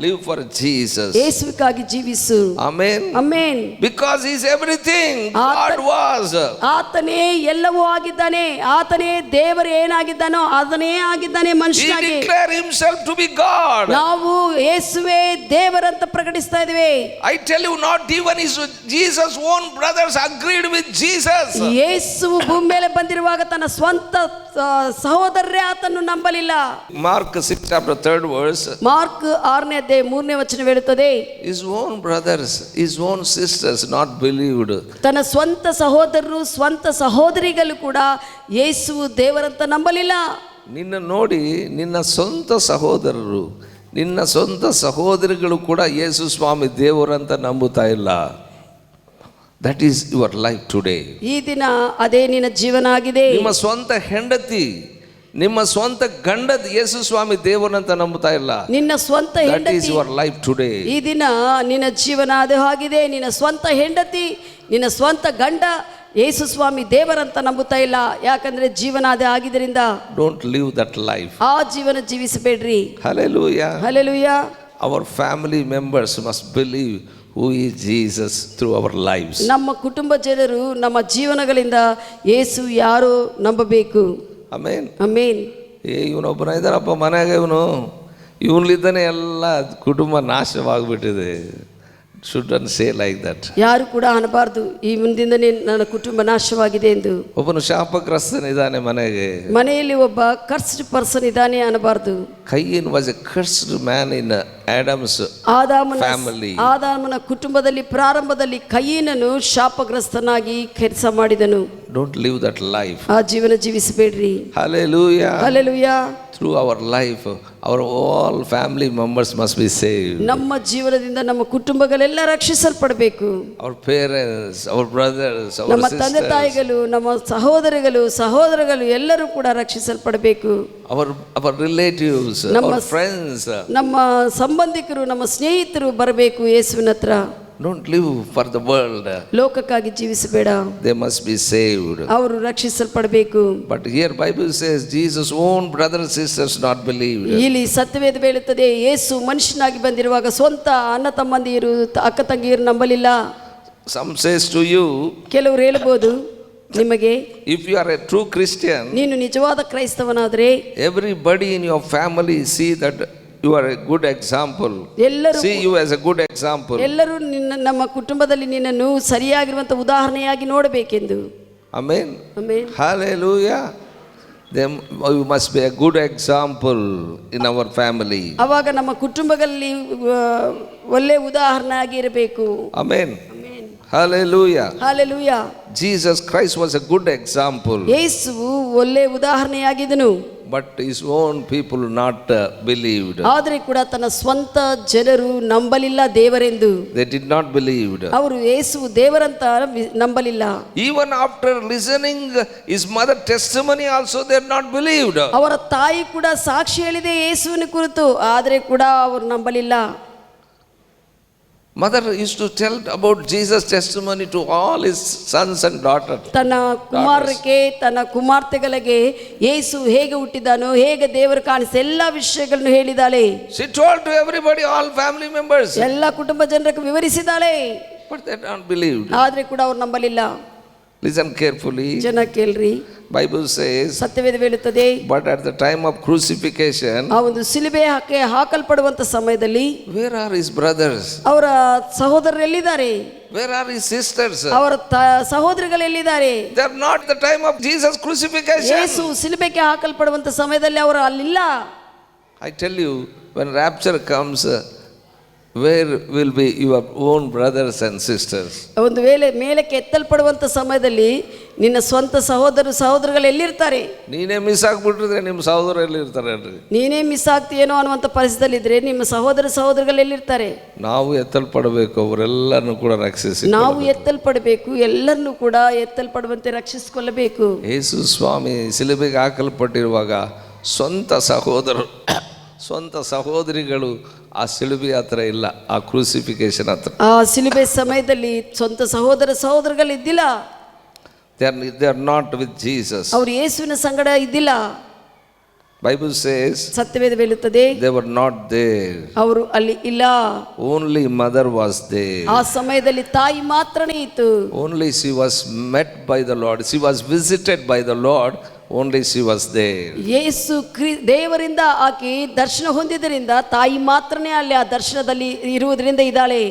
Live for Jesus. ಯೇಸುವಿಗಾಗಿ ಜೀವಿಸು. Amen. Amen. Because he is everything God was. ಆತನೇ ಎಲ್ಲವೂ ಆಗಿದ್ದಾನೆ. ಆತನೇ ದೇವರು ಏನಾಗಿದ್ದಾನೋ ಅದನ್ನೇ ಆಗಿದ್ದಾನೆ ಮನುಷ್ಯನಾಗಿ. He declared himself to be God. ನಾವು ಯೇಸುವೇ ದೇವರಂತ ಪ್ರಕಟಿಸ್ತಾ ಇದ್ದೇವೆ. I tell you, not even his Jesus' own brothers agreed with Jesus. ಯೇಸು ಭೂಮಿ ಮೇಲೆ ಬಂದಿರುವಾಗ ತನ್ನ ಸ್ವಂತ ಸಹೋದರರೇ ಆತನ್ನು ನಂಬಲಿಲ್ಲ. Mark 6 chapter 3rd verse. Mark 6ನೇ ಅಧ್ಯಾಯ 3ನೇ ವಚನ ಹೇಳುತ್ತದೆ, his own brothers, his own sisters not believed. ತನ್ನ ಸ್ವಂತ ಸಹೋದರರು ಸ್ವಂತ ಸಹೋದರಿಗಳು ಕೂಡ ಯೇಸು ದೇವರಂತ ನಂಬಲಿಲ್ಲ. ನಿನ್ನ ನೋಡಿ ನಿನ್ನ ಸ್ವಂತ ಸಹೋದರರು ನಿನ್ನ ಸ್ವಂತ ಸಹೋದರಿಗಳು ಕೂಡ ಯೇಸು ಸ್ವಾಮಿ ದೇವರಂತ ನಂಬುತ್ತಾ ಇಲ್ಲ. That is your life today. ಈ ದಿನ ಅದೇ ನಿನ್ನ ಜೀವನ ಆಗಿದೆ. ನಿಮ್ಮ ಸ್ವಂತ ಹೆಂಡತಿ ನಿಮ್ಮ ಸ್ವಂತ ಗಂಡ ಯೇಸು ಸ್ವಾಮಿ ದೇವರಂತ ನಂಬುತ್ತಾ ಇಲ್ಲ. ನಿನ್ನ ಸ್ವಂತ ಹೆಂಡತಿ, that is your life today. ಈ ದಿನ ನಿನ್ನ ಜೀವನ ಅದು ಆಗಿದೆ. ನಿನ್ನ ಸ್ವಂತ ಹೆಂಡತಿ ನಿನ್ನ ಸ್ವಂತ ಗಂಡ ಯೇಸು ಸ್ವಾಮಿ ದೇವರಂತ ನಂಬುತ್ತಾ ಇಲ್ಲ. ಯಾಕಂದ್ರೆ ಜೀವನ ಅದೇ ಆಗಿದ್ದರಿಂದ don't live that life. ಆ ಜೀವನ ಜೀವಿಸಬೇಡ್ರಿ. Hallelujah. Hallelujah. Our family members must believe who is Jesus through our lives. ನಮ್ಮ ಕುಟುಂಬ ಜನರು ನಮ್ಮ ಜೀವನಗಳಿಂದ ಯೇಸು ಯಾರು ನಂಬಬೇಕು. ಆಮೇನ್. ಆಮೇನ್. ಇವನೊಬ್ಬನ ಇದ್ದಾರಪ್ಪ ಮನೆಯಾಗ, ಇವನಿದ್ದಾನೆ ಎಲ್ಲ ಕುಟುಂಬ ನಾಶವಾಗ್ಬಿಟ್ಟಿದೆ. Shouldn't say like that. ಯಾರು ಕೂಡ ಅನ್ನಬಾರ್ದು ಈ ಮುಂದಿಂದನೇ ನನ್ನ ಕುಟುಂಬ ನಾಶವಾಗಿದೆ ಎಂದು. ಒಬ್ಬನು ಶಾಪಗ್ರಸ್ತನಿದ್ದಾನೆ ಮನೆಗೆ. ಮನೆಯಲ್ಲಿ ಒಬ್ಬ ಕರ್ಸ್ಡ್ ಪರ್ಸನ್ ಇದ್ದಾನೆ ಅನ್ನಬಾರ್ದು. Cain was a cursed man in Adam's family. ಆದಾಮನ ಕುಟುಂಬದಲ್ಲಿ ಪ್ರಾರಂಭದಲ್ಲಿ ಕಯೀನನು ಶಾಪಗ್ರಸ್ತನಾಗಿ ಕೆಲಸ ಮಾಡಿದನು. Don't live that life. ಆ ಜೀವನ ಜೀವಿಸಬೇಡ್ರಿ. Hallelujah. Hallelujah. Through our life, our all family members must be saved. ನಮ್ಮ ಜೀವನದಿಂದ ನಮ್ಮ ಕುಟುಂಬಗಳೆಲ್ಲ ರಕ್ಷಿಸಲ್ಪಡಬೇಕು. Our parents, our brothers, our ನಮ್ಮ sisters, ತಂದೆ ತಾಯಿಗಳು, ನಮ್ಮ ಸಹೋದರಗಳು ಎಲ್ಲರೂ ಕೂಡ ರಕ್ಷಿಸಲ್ಪಡಬೇಕು. our relatives, our friends. ನಮ್ಮ ಸಂಬಂಧಿಕರು, ನಮ್ಮ ಸ್ನೇಹಿತರು ಬರಬೇಕು ಯೇಸುವಿನ ಹತ್ರ. Don't live for the world. ಲೋಕಕ್ಕಾಗಿ ಜೀವಿಸಬೇಡ. They must be saved. ಅವರು ರಕ್ಷಿಸಲ್ಪಡಬೇಕು. But here Bible says Jesus' own brothers sisters not believed. ಇಲ್ಲಿ ಸತ್ಯವೇದ ಹೇಳುತ್ತದೆ ಯೇಸು ಮನುಷ್ಯನಾಗಿ ಬಂದಿರುವಾಗ ಸ್ವಂತ ಅಣ್ಣ ತಮ್ಮಂದಿರು ಅಕ್ಕ ತಂಗಿಯರು ನಂಬಲಿಲ್ಲ. Some says to you, ಕೆಲವರು ಹೇಳಬಹುದು ನಿಮಗೆ, if you are a true Christian, ನೀನು ನಿಜವಾದ ಕ್ರೈಸ್ತವನಾದರೆ everybody in your family see that you are a good example. See you as a good example. ಎಲ್ಲರೂ ನಮ್ಮ ಕುಟುಂಬದಲ್ಲಿ ನಿನ್ನನ್ನು ಸರಿಯಾಗಿರುವಂತ ಉದಾಹರಣೆಯಾಗಿ ನೋಡಬೇಕೆಂದು. Amen. Amen. Hallelujah. Then you must be a good example in our family. ಆವಾಗ ನಮ್ಮ ಕುಟುಂಬಗಳಲ್ಲಿ ಒಳ್ಳೆ ಉದಾಹರಣೆಯಾಗಿ ಇರಬೇಕು. Amen. Hallelujah. Hallelujah. Jesus Christ was a good example. ಯೇಸುವು ಒಳ್ಳೆ ಉದಾಹರಣೆಯಾಗಿದ್ದನು. But his own people not believed. ಆದರೆ ಕೂಡ ತನ್ನ ಸ್ವಂತ ಜನರು ನಂಬಲಿಲ್ಲ ದೇವರೆಂದು. They did not believe. ಅವರು ಯೇಸು ದೇವರಂತ ನಂಬಲಿಲ್ಲ. Even after listening his mother testimony also they had not believed. ಅವರ ತಾಯಿ ಕೂಡ ಸಾಕ್ಷಿ ಹೇಳಿದೆ ಯೇಸುವಿನ ಕುರಿತು, ಆದರೆ ಕೂಡ ಅವರು ನಂಬಲಿಲ್ಲ. Mother used to tell about Jesus' testimony to all his sons and daughters. ತನ್ನ ಕುಮಾರರಿಗೆ ತನ್ನ ಕುಮಾರ್ತೆಗಳಿಗೆ ಯೇಸು ಹೇಗೆ ಹುಟ್ಟಿದಾನೋ, ಹೇಗೆ ದೇವರು ಕಾಣಿಸಿ ಎಲ್ಲ ವಿಷಯಗಳನ್ನು ಹೇಳಿದಾಳೆ. She told to everybody, all family members. ಎಲ್ಲ ಕುಟುಂಬ ಜನರಿಗೆ ವಿವರಿಸಿದಾಳೆ. But they had not believed. ಆದ್ರೆ ಕೂಡ ಅವರು ನಂಬಲಿಲ್ಲ. Listen carefully. ಜನ ಕೇಳ್ರಿ. Bible says, ಸತ್ಯವೇದ ಹೇಳುತ್ತದೆ, but at the time of crucifixion, ಆ ಒಂದು ಶಿಲುಬೆ ಹಾಕಲ್ಪಡುವಂತ ಸಮಯದಲ್ಲಿ where are his brothers? ಅವರ ಸಹೋದರರು ಎಲ್ಲಿದ್ದಾರೆ? Where are his sisters? ಅವರ ಸಹೋದರಿಗಳು ಎಲ್ಲಿದ್ದಾರೆ? They are not the time of Jesus crucifixion. ಯೇಸು ಶಿಲುಬೆಗೆ ಹಾಕಲ್ಪಡುವಂತ ಸಮಯದಲ್ಲಿ ಅವರು ಅಲ್ಲಿಲ್ಲ. I tell you, when rapture comes, where will be your own brothers and sisters? ಒಂದು ವೇಳೆ ಮೇಲಕ್ಕೆ ಎತ್ತಲ್ಪಡುವಂತ ಸಮಯದಲ್ಲಿ ನಿನ್ನ ಸ್ವಂತ ಸಹೋದರಗಳು ಎಲ್ಲಿರ್ತಾರೆ? ನೀನೇ ಮಿಸ್ ಆಗ್ಬಿಟ್ಟಿದ್ರೆ ನಿಮ್ಮ ಸಹೋದರ ಎಲ್ಲಿರ್ತಾರೆ? ನೀನೇ ಮಿಸ್ ಆಗ್ತೀಯೇನೋ ಅನ್ನುವಂಥ ಪರಿಸ್ಥಿತಿಯಲ್ಲಿ ಇದ್ರೆ ನಿಮ್ಮ ಸಹೋದರಗಳು ಎಲ್ಲಿರ್ತಾರೆ? ನಾವು ಎತ್ತಲ್ಪಡಬೇಕು, ಅವರೆಲ್ಲರನ್ನು ಕೂಡ ರಕ್ಷಿಸಿ. ನಾವು ಎತ್ತಲ್ಪಡಬೇಕು, ಎಲ್ಲರನ್ನೂ ಕೂಡ ಎತ್ತಲ್ಪಡುವಂತೆ ರಕ್ಷಿಸಿಕೊಳ್ಳಬೇಕು. ಯೇಸು ಸ್ವಾಮಿ ಶಿಲುಬೆಗೆ ಹಾಕಲ್ಪಟ್ಟಿರುವಾಗ ಸ್ವಂತ ಸಹೋದರಿಗಳು ಆ ಶಿಲುಬೆ ಹತ್ರ ಇಲ್ಲ, ಆ ಕ್ರೂಸಿಫಿಕೇಶನ್ ಹತ್ರ. ಆ ಶಿಲುಬೆ ಸಮಯದಲ್ಲಿ ಸ್ವಂತ ಸಹೋದರಗಳು ಇದ್ದಿಲ್ಲ. They are not with Jesus. ಅವರು ಯೇಸುವಿನ ಸಂಗಡ ಇದ್ದಿಲ್ಲ. Bible says, ಸತ್ಯವೇದ ಹೇಳುತ್ತದೆ, they were not there. ಅವರು ಅಲ್ಲಿ ಇಲ್ಲ. Only mother was there. ಆ ಸಮಯದಲ್ಲಿ ತಾಯಿ ಮಾತ್ರನೇ ಇತ್ತು. Only she was met by the Lord. She was visited by the Lord. Only she was there. ಯೇಸು ದೇವರಿಂದ ಆಕೆ ದರ್ಶನ ಹೊಂದಿದ್ದರಿಂದ ತಾಯಿ ಮಾತ್ರನೇ ಅಲ್ಲಿ ಆ ದರ್ಶನದಲ್ಲಿ ಇರುವುದರಿಂದ ಇದ್ದಾಳೆ.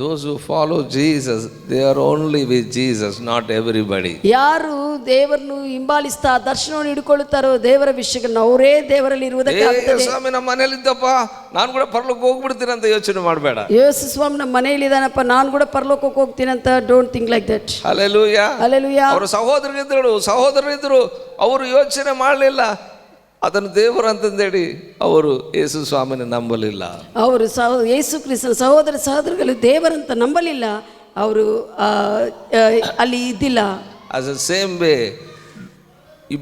Those who follow Jesus, they are only with Jesus, not everybody. ಯಾರು ದೇವರನ್ನು ಹಿಂಬಾಲಿಸ್ತಾ ದರ್ಶನವನ್ನು ಹಿಡ್ಕೊಳ್ಳುತ್ತಾರೋ ದೇವರ ವಿಷಯಗಳನ್ನು ಅವರೇ ದೇವರಲ್ಲಿ ಇರುವುದಕ್ಕಾಗುತ್ತದೆ. ಸ್ವಾಮಿ ನಮ್ಮ ಮನೇಲಿ ಇದ್ದಪ್ಪ, ನಾನು ಕೂಡ ಪರಲೋಕಕ್ಕೆ ಹೋಗ್ಬಿಡ್ತೀನಿ ಅಂತ ಯೋಚನೆ ಮಾಡಬೇಡ. ಯೇಸು ಸ್ವಾಮಿ ನಮ್ಮ ಮನೆಯಲ್ಲಿ ಇದ್ದಾನಪ್ಪ, ನಾನು ಕೂಡ ಪರಲೋಕಕ್ಕೆ ಹೋಗ್ತೀನಿ ಅಂತ don't think like that. Hallelujah. Hallelujah. ಅವರ ಸಹೋದರರಿದ್ದರು, ಅವರು ಯೋಚನೆ ಮಾಡಲಿಲ್ಲ ಅದನ್ನು ದೇವರು ಅಂತಂದೇಳಿ ಅವರು ಯೇಸು ಸ್ವಾಮಿನ ನಂಬಲಿಲ್ಲ. ಅವರು ಯೇಸು ಕ್ರಿಸ್ತನ ಸಹೋದರಗಳು ದೇವರಂತ ನಂಬಲಿಲ್ಲ, ಅವರು ಅಲ್ಲಿ ಇದ್ದಿಲ್ಲ. As the same way,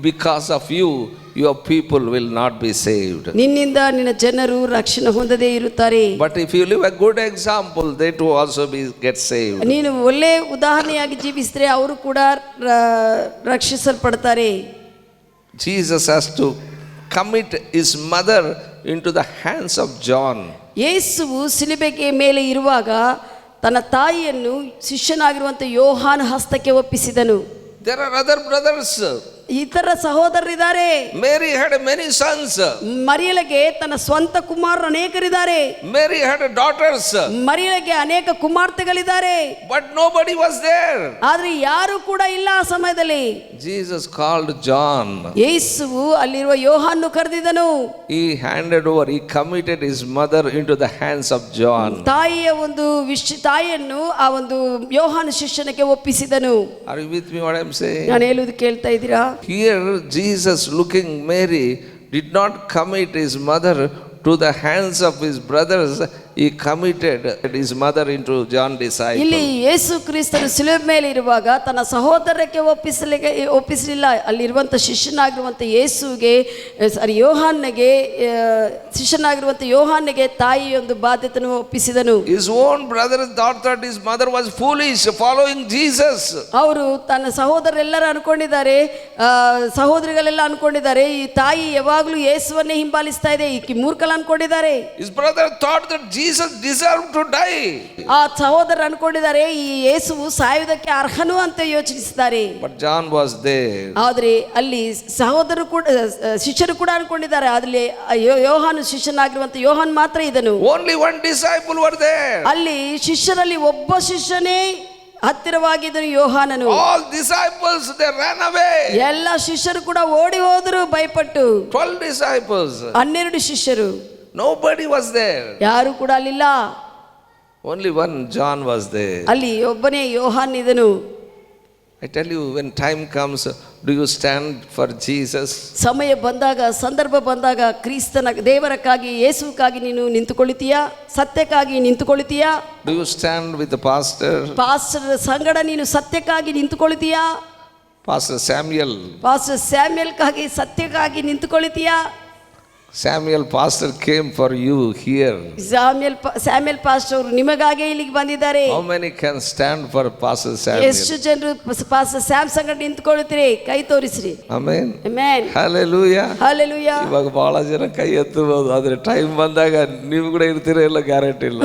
because of you, your people will not be saved. ನಿನ್ನಿಂದ ನಿನ್ನ ಜನರು ರಕ್ಷಣೆ ಹೊಂದದೇ ಇರುತ್ತಾರೆ. But if you live a good example, they too also get saved. ನೀನು ಒಳ್ಳೆ ಉದಾಹರಣೆಯಾಗಿ ಜೀವಿಸಿದ್ರೆ ಅವರು ಕೂಡ ರಕ್ಷಿಸಲ್ಪಡ್ತಾರೆ. Jesus has to commit his mother into the hands of John. ಯೇಸುವು ಶಿಲುಬೆಗೆ ಮೇಲೆ ಇರುವಾಗ ತನ್ನ ತಾಯಿಯನ್ನು ಶಿಷ್ಯನಾಗಿರುವಂತ ಯೋಹಾನ ಹಸ್ತಕ್ಕೆ ಒಪ್ಪಿಸಿದನು. There are other brothers. ಇತರ ಸಹೋದರರಿದ್ದಾರೆ. Mary had many sons. ಮರಿಯಳಿಗೆ ತನ್ನ ಸ್ವಂತ ಕುಮಾರರು ಅನೇಕರಿದ್ದಾರೆ. Mary had daughters. ಮರಿಯಳಿಗೆ ಅನೇಕ ಕುಮಾರ್ತೆಗಳಿದ್ದಾರೆ. But nobody was there. ಆದ್ರೆ ಯಾರು ಕೂಡ ಇಲ್ಲ ಆ ಸಮಯದಲ್ಲಿ. Jesus called John. ಯೇಸುವು ಅಲ್ಲಿರುವ ಯೋಹಾನನ್ನು ಕರೆದಿದ್ದನು. He handed over, he committed his mother into the hands of John. ತಾಯಿಯ ಒಂದು ತಾಯಿಯನ್ನು ಆ ಒಂದು ಯೋಹಾನ ಶಿಷ್ಯನಿಗೆ ಒಪ್ಪಿಸಿದನು. Are you with me what I am saying? ನಾನು ಹೇಳುವುದು ಕೇಳ್ತಾ ಇದ್ದೀರಾ? Here Jesus, looking Mary, did not commit his mother to the hands of his brothers. He committed his mother into John disciple. ಇಲ್ಲಿ ಯೇಸು ಕ್ರಿಸ್ತನು ಶಿಲುಬೆ ಮೇಲೆ ಇರುವಾಗ ತನ್ನ ಸಹೋದರಕ್ಕೆ ಒಪ್ಪಿಸಲಿಲ್ಲ. ಅಲ್ಲಿರುವಂತ ಶಿಷ್ಯನಾಗಿರುವಂತ ಯೇಸುವಿಗೆ ಯೋಹಾನ್ನಿಗೆ ಶಿಷ್ಯನಾಗಿರುವಂತ ಯೋಹಾನ್ನಿಗೆ ತಾಯಿ ಒಂದು ಬಾಧ್ಯತೆಯನ್ನು ಒಪ್ಪಿಸಿದನು. His own brother thought that his mother was foolish following Jesus. ಅವರು ತನ್ನ ಸಹೋದರರೆಲ್ಲರೂ ಅನ್ಕೊಂಡಿದ್ದಾರೆ, ಸಹೋದರಿಗಳೆಲ್ಲ ಅನ್ಕೊಂಡಿದ್ದಾರೆ ಈ ತಾಯಿ ಯಾವಾಗಲೂ ಯೇಸುವನ್ನೇ ಹಿಂಬಾಲಿಸ್ತಾ ಇದೆ, ಈಕೆ ಮೂರ್ಖಳು ಅನ್ಕೊಂಡಿದ್ದಾರೆ. His brother thought that Jesus deserved to die. ಆ ಸಹೋದರರು ಅನ್ಕೊಂಡಿದ್ದಾರೆ ಈ ಯೇಸುವು ಸಾಯುವುದಕ್ಕೆ ಅರ್ಹನು ಅಂತ ಯೋಚಿಸಿದ್ದಾರೆ. But John was there. ಆದ್ರೆ ಅಲ್ಲಿ ಸಹೋದರರು ಕೂಡ ಶಿಷ್ಯರು ಕೂಡ ಅನ್ಕೊಂಡಿದ್ದಾರೆ, ಅಲ್ಲಿ ಯೋಹಾನ ಶಿಷ್ಯನಾಗಿರುವಂತ ಯೋಹಾನ್ ಮಾತ್ರ ಇದನು. Only one disciple were there. ಅಲ್ಲಿ ಶಿಷ್ಯರಲ್ಲಿ ಒಬ್ಬ ಶಿಷ್ಯನೇ ಹತ್ತಿರವಾಗಿದ್ದನು ಯೋಹಾನನು. All disciples they ran away. ಎಲ್ಲ ಶಿಷ್ಯರು ಕೂಡ ಓಡಿ ಹೋದರು ಭಯಪಟ್ಟು. 12 disciples. 12 ಶಿಷ್ಯರು. Nobody was there. ಯಾರು ಕೂಡ ಅಲ್ಲಿಲ್ಲ. Only one John was there. ಅಲ್ಲಿ ಒಬ್ಬನೇ ಯೋಹಾನ್ ಇದನು. I tell you, when time comes, do you stand for Jesus? ಸಮಯ ಬಂದಾಗ, ಸಂದರ್ಭ ಬಂದಾಗ ಕ್ರಿಸ್ತನ ದೇವರಕ್ಕಾಗಿ ಯೇಸುವಿಗಾಗಿ ನೀನು ನಿಂತುಕೊಳ್ಳುತ್ತೀಯಾ? ಸತ್ಯಕ್ಕಾಗಿ ನಿಂತುಕೊಳ್ಳುತ್ತೀಯಾ? Do you stand with the pastor? Pastor ಸಂಗಡ ನೀನು ಸತ್ಯಕ್ಕಾಗಿ ನಿಂತುಕೊಳ್ಳುತ್ತೀಯಾ? Pastor Samuel. ಪಾಸ್ಟರ್ ಸ್ಯಾಮ್ಯಲ್ಗಾಗಿ ಸತ್ಯಕ್ಕಾಗಿ ನಿಂತುಕೊಳ್ಳುತ್ತೀಯಾ? Samuel pastor came for you here. Samuel pastor ಅವರು ನಿಮಗಾಗಿ ಇಲ್ಲಿಗೆ ಬಂದಿದ್ದಾರೆ. How many can stand for Pastor Samuel? ಎಷ್ಟು ಜನರು ಪಾಸ್ಟರ್ ಸ್ಯಾಮ್ ಸಂಗಡ ನಿಂತುಕೊಳ್ಳುತ್ತೀರಿ? ಕೈ ತೋರಿಸ್ರಿ. Amen. Amen. Hallelujah. Hallelujah. ಇವಾಗ ಬಹಳ ಜನ ಕೈ ಎತ್ತಬಹುದು, ಆದ್ರೆ ಟೈಮ್ ಬಂದಾಗ ನೀವು ಕೂಡ ಇರ್ತೀರೋ ಇಲ್ಲ ಗ್ಯಾರಂಟಿ ಇಲ್ಲ.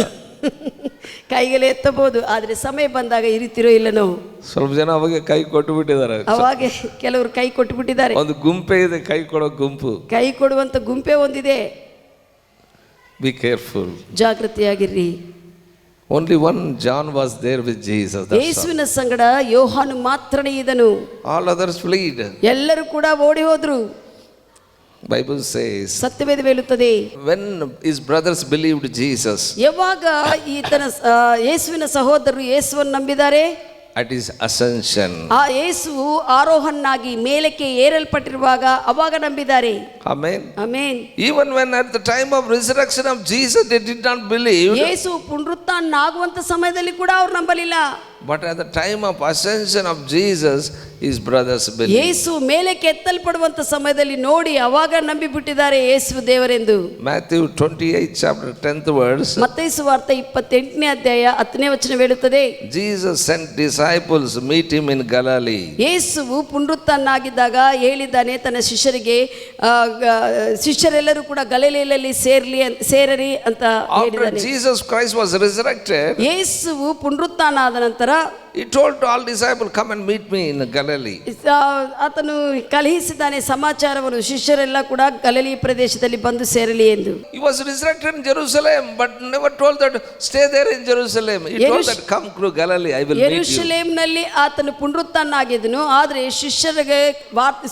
ಕೈಗಳು ಎತ್ತಬಹುದು, ಆದ್ರೆ ಸಮಯ ಬಂದಾಗ ಇರುತ್ತಿರೋ ಇಲ್ಲನೋ. ಸ್ವಲ್ಪ ಜನ ಅವಾಗ ಕೈ ಕೊಟ್ಟು ಬಿಟ್ಟಿದ್ದಾರೆ. ಅವಾಗ ಕೆಲವರು ಕೈ ಕೊಟ್ಟು ಬಿಟ್ಟಿದ್ದಾರೆ. ಒಂದು ಗುಂಪೇ ಇದೆ, ಕೈ ಕೊಡೋ ಗುಂಪು. ಕೈ ಕೊಡುವಂತ ಗುಂಪೇ ಒಂದಿದೆ. Be careful. ಜಾಗೃತಿಯಾಗಿರ್ರಿ. Only one John was there with Jesus. ಯೇಸುವಿನ ಸಂಗಡ ಯೋಹಾನು ಮಾತ್ರನೇ ಇದನು. All others fled. ಎಲ್ಲರೂ ಕೂಡ ಓಡಿ ಹೋದ್ರು. Bible says, ಸತ್ಯವೇದ ಹೇಳುತ್ತದೆ, when his brothers believed Jesus, ಯಾವಾಗ ಈತನ ಯೇಸುವಿನ ಸಹೋದರರು ಯೇಸುವನ್ನು ನಂಬಿದ್ದಾರೆ, at his ascension, ಆ ಯೇಸುವು ಆರೋಹಣನಾಗಿ ಮೇಲಕ್ಕೆ ಏರಲ್ಪಟ್ಟಿರುವಾಗ ಅವಾಗ ನಂಬಿದ್ದಾರೆ. Amen. Amen. Even when at the time of resurrection of Jesus they did not believe, ಯೇಸು ಪುನರುತ್ಥಾನ ಆಗುವಂತ ಸಮಯದಲ್ಲಿ ಕೂಡ ಅವರು ನಂಬಲಿಲ್ಲ. but at the time of ascension of Jesus his brothers believed. ಯೇಸು ಮೇಲಕ್ಕೆ ಎತ್ತಲ್ಪಡುವಂತ ಸಮಯದಲ್ಲಿ ನೋಡಿ ಅವಾಗ ನಂಬಿ ಬಿಟ್ಟಿದ್ದಾರೆ ಯೇಸು ದೇವರೆಂದು. Matthew 28 chapter 10th verse, ಮತ್ತಾಯ ಸುವಾರ್ತೆ 28ನೇ ಅಧ್ಯಾಯ 10ನೇ ವಚನ ಹೇಳುತ್ತದೆ, Jesus sent disciples meet him in Galilee. ಯೇಸುವು ಪುನರುತ್ಥಾನ ಆಗಿದ್ದಾಗ ಹೇಳಿದ್ದಾನೆ ತನ್ನ ಶಿಷ್ಯರಿಗೆ, ಶಿಷ್ಯರೆಲ್ಲರೂ ಕೂಡ ಗಲಿಲಾಯಲ್ಲಿ ಸೇರರಿ ಅಂತ ಹೇಳಿದ್ದಾನೆ. After Jesus Christ was resurrected, ಯೇಸುವು ಪುನರುತ್ಥಾನ ಆದ ನಂತರ he told to all disciples, come and meet me in Galilee. ಆತನು ಕಳುಹಿಸಿದ್ದಾನೆ ಸಮಾಚಾರವನ್ನು, ಶಿಷ್ಯರೆಲ್ಲ ಕೂಡ ಗಲಿಲಾಯ ಪ್ರದೇಶದಲ್ಲಿ ಬಂದು ಸೇರಲಿ ಎಂದು. He was resurrected in Jerusalem, but never told that stay there in Jerusalem. He told that come to Galilee, I will meet you. ಯೆರೂಸಲೇಮಿನಲ್ಲಿ ಆತನು ಪುನರುತ್ಥಾನ ಆಗಿದ್ದನು, ಆದರೆ ಶಿಷ್ಯರಿಗೆ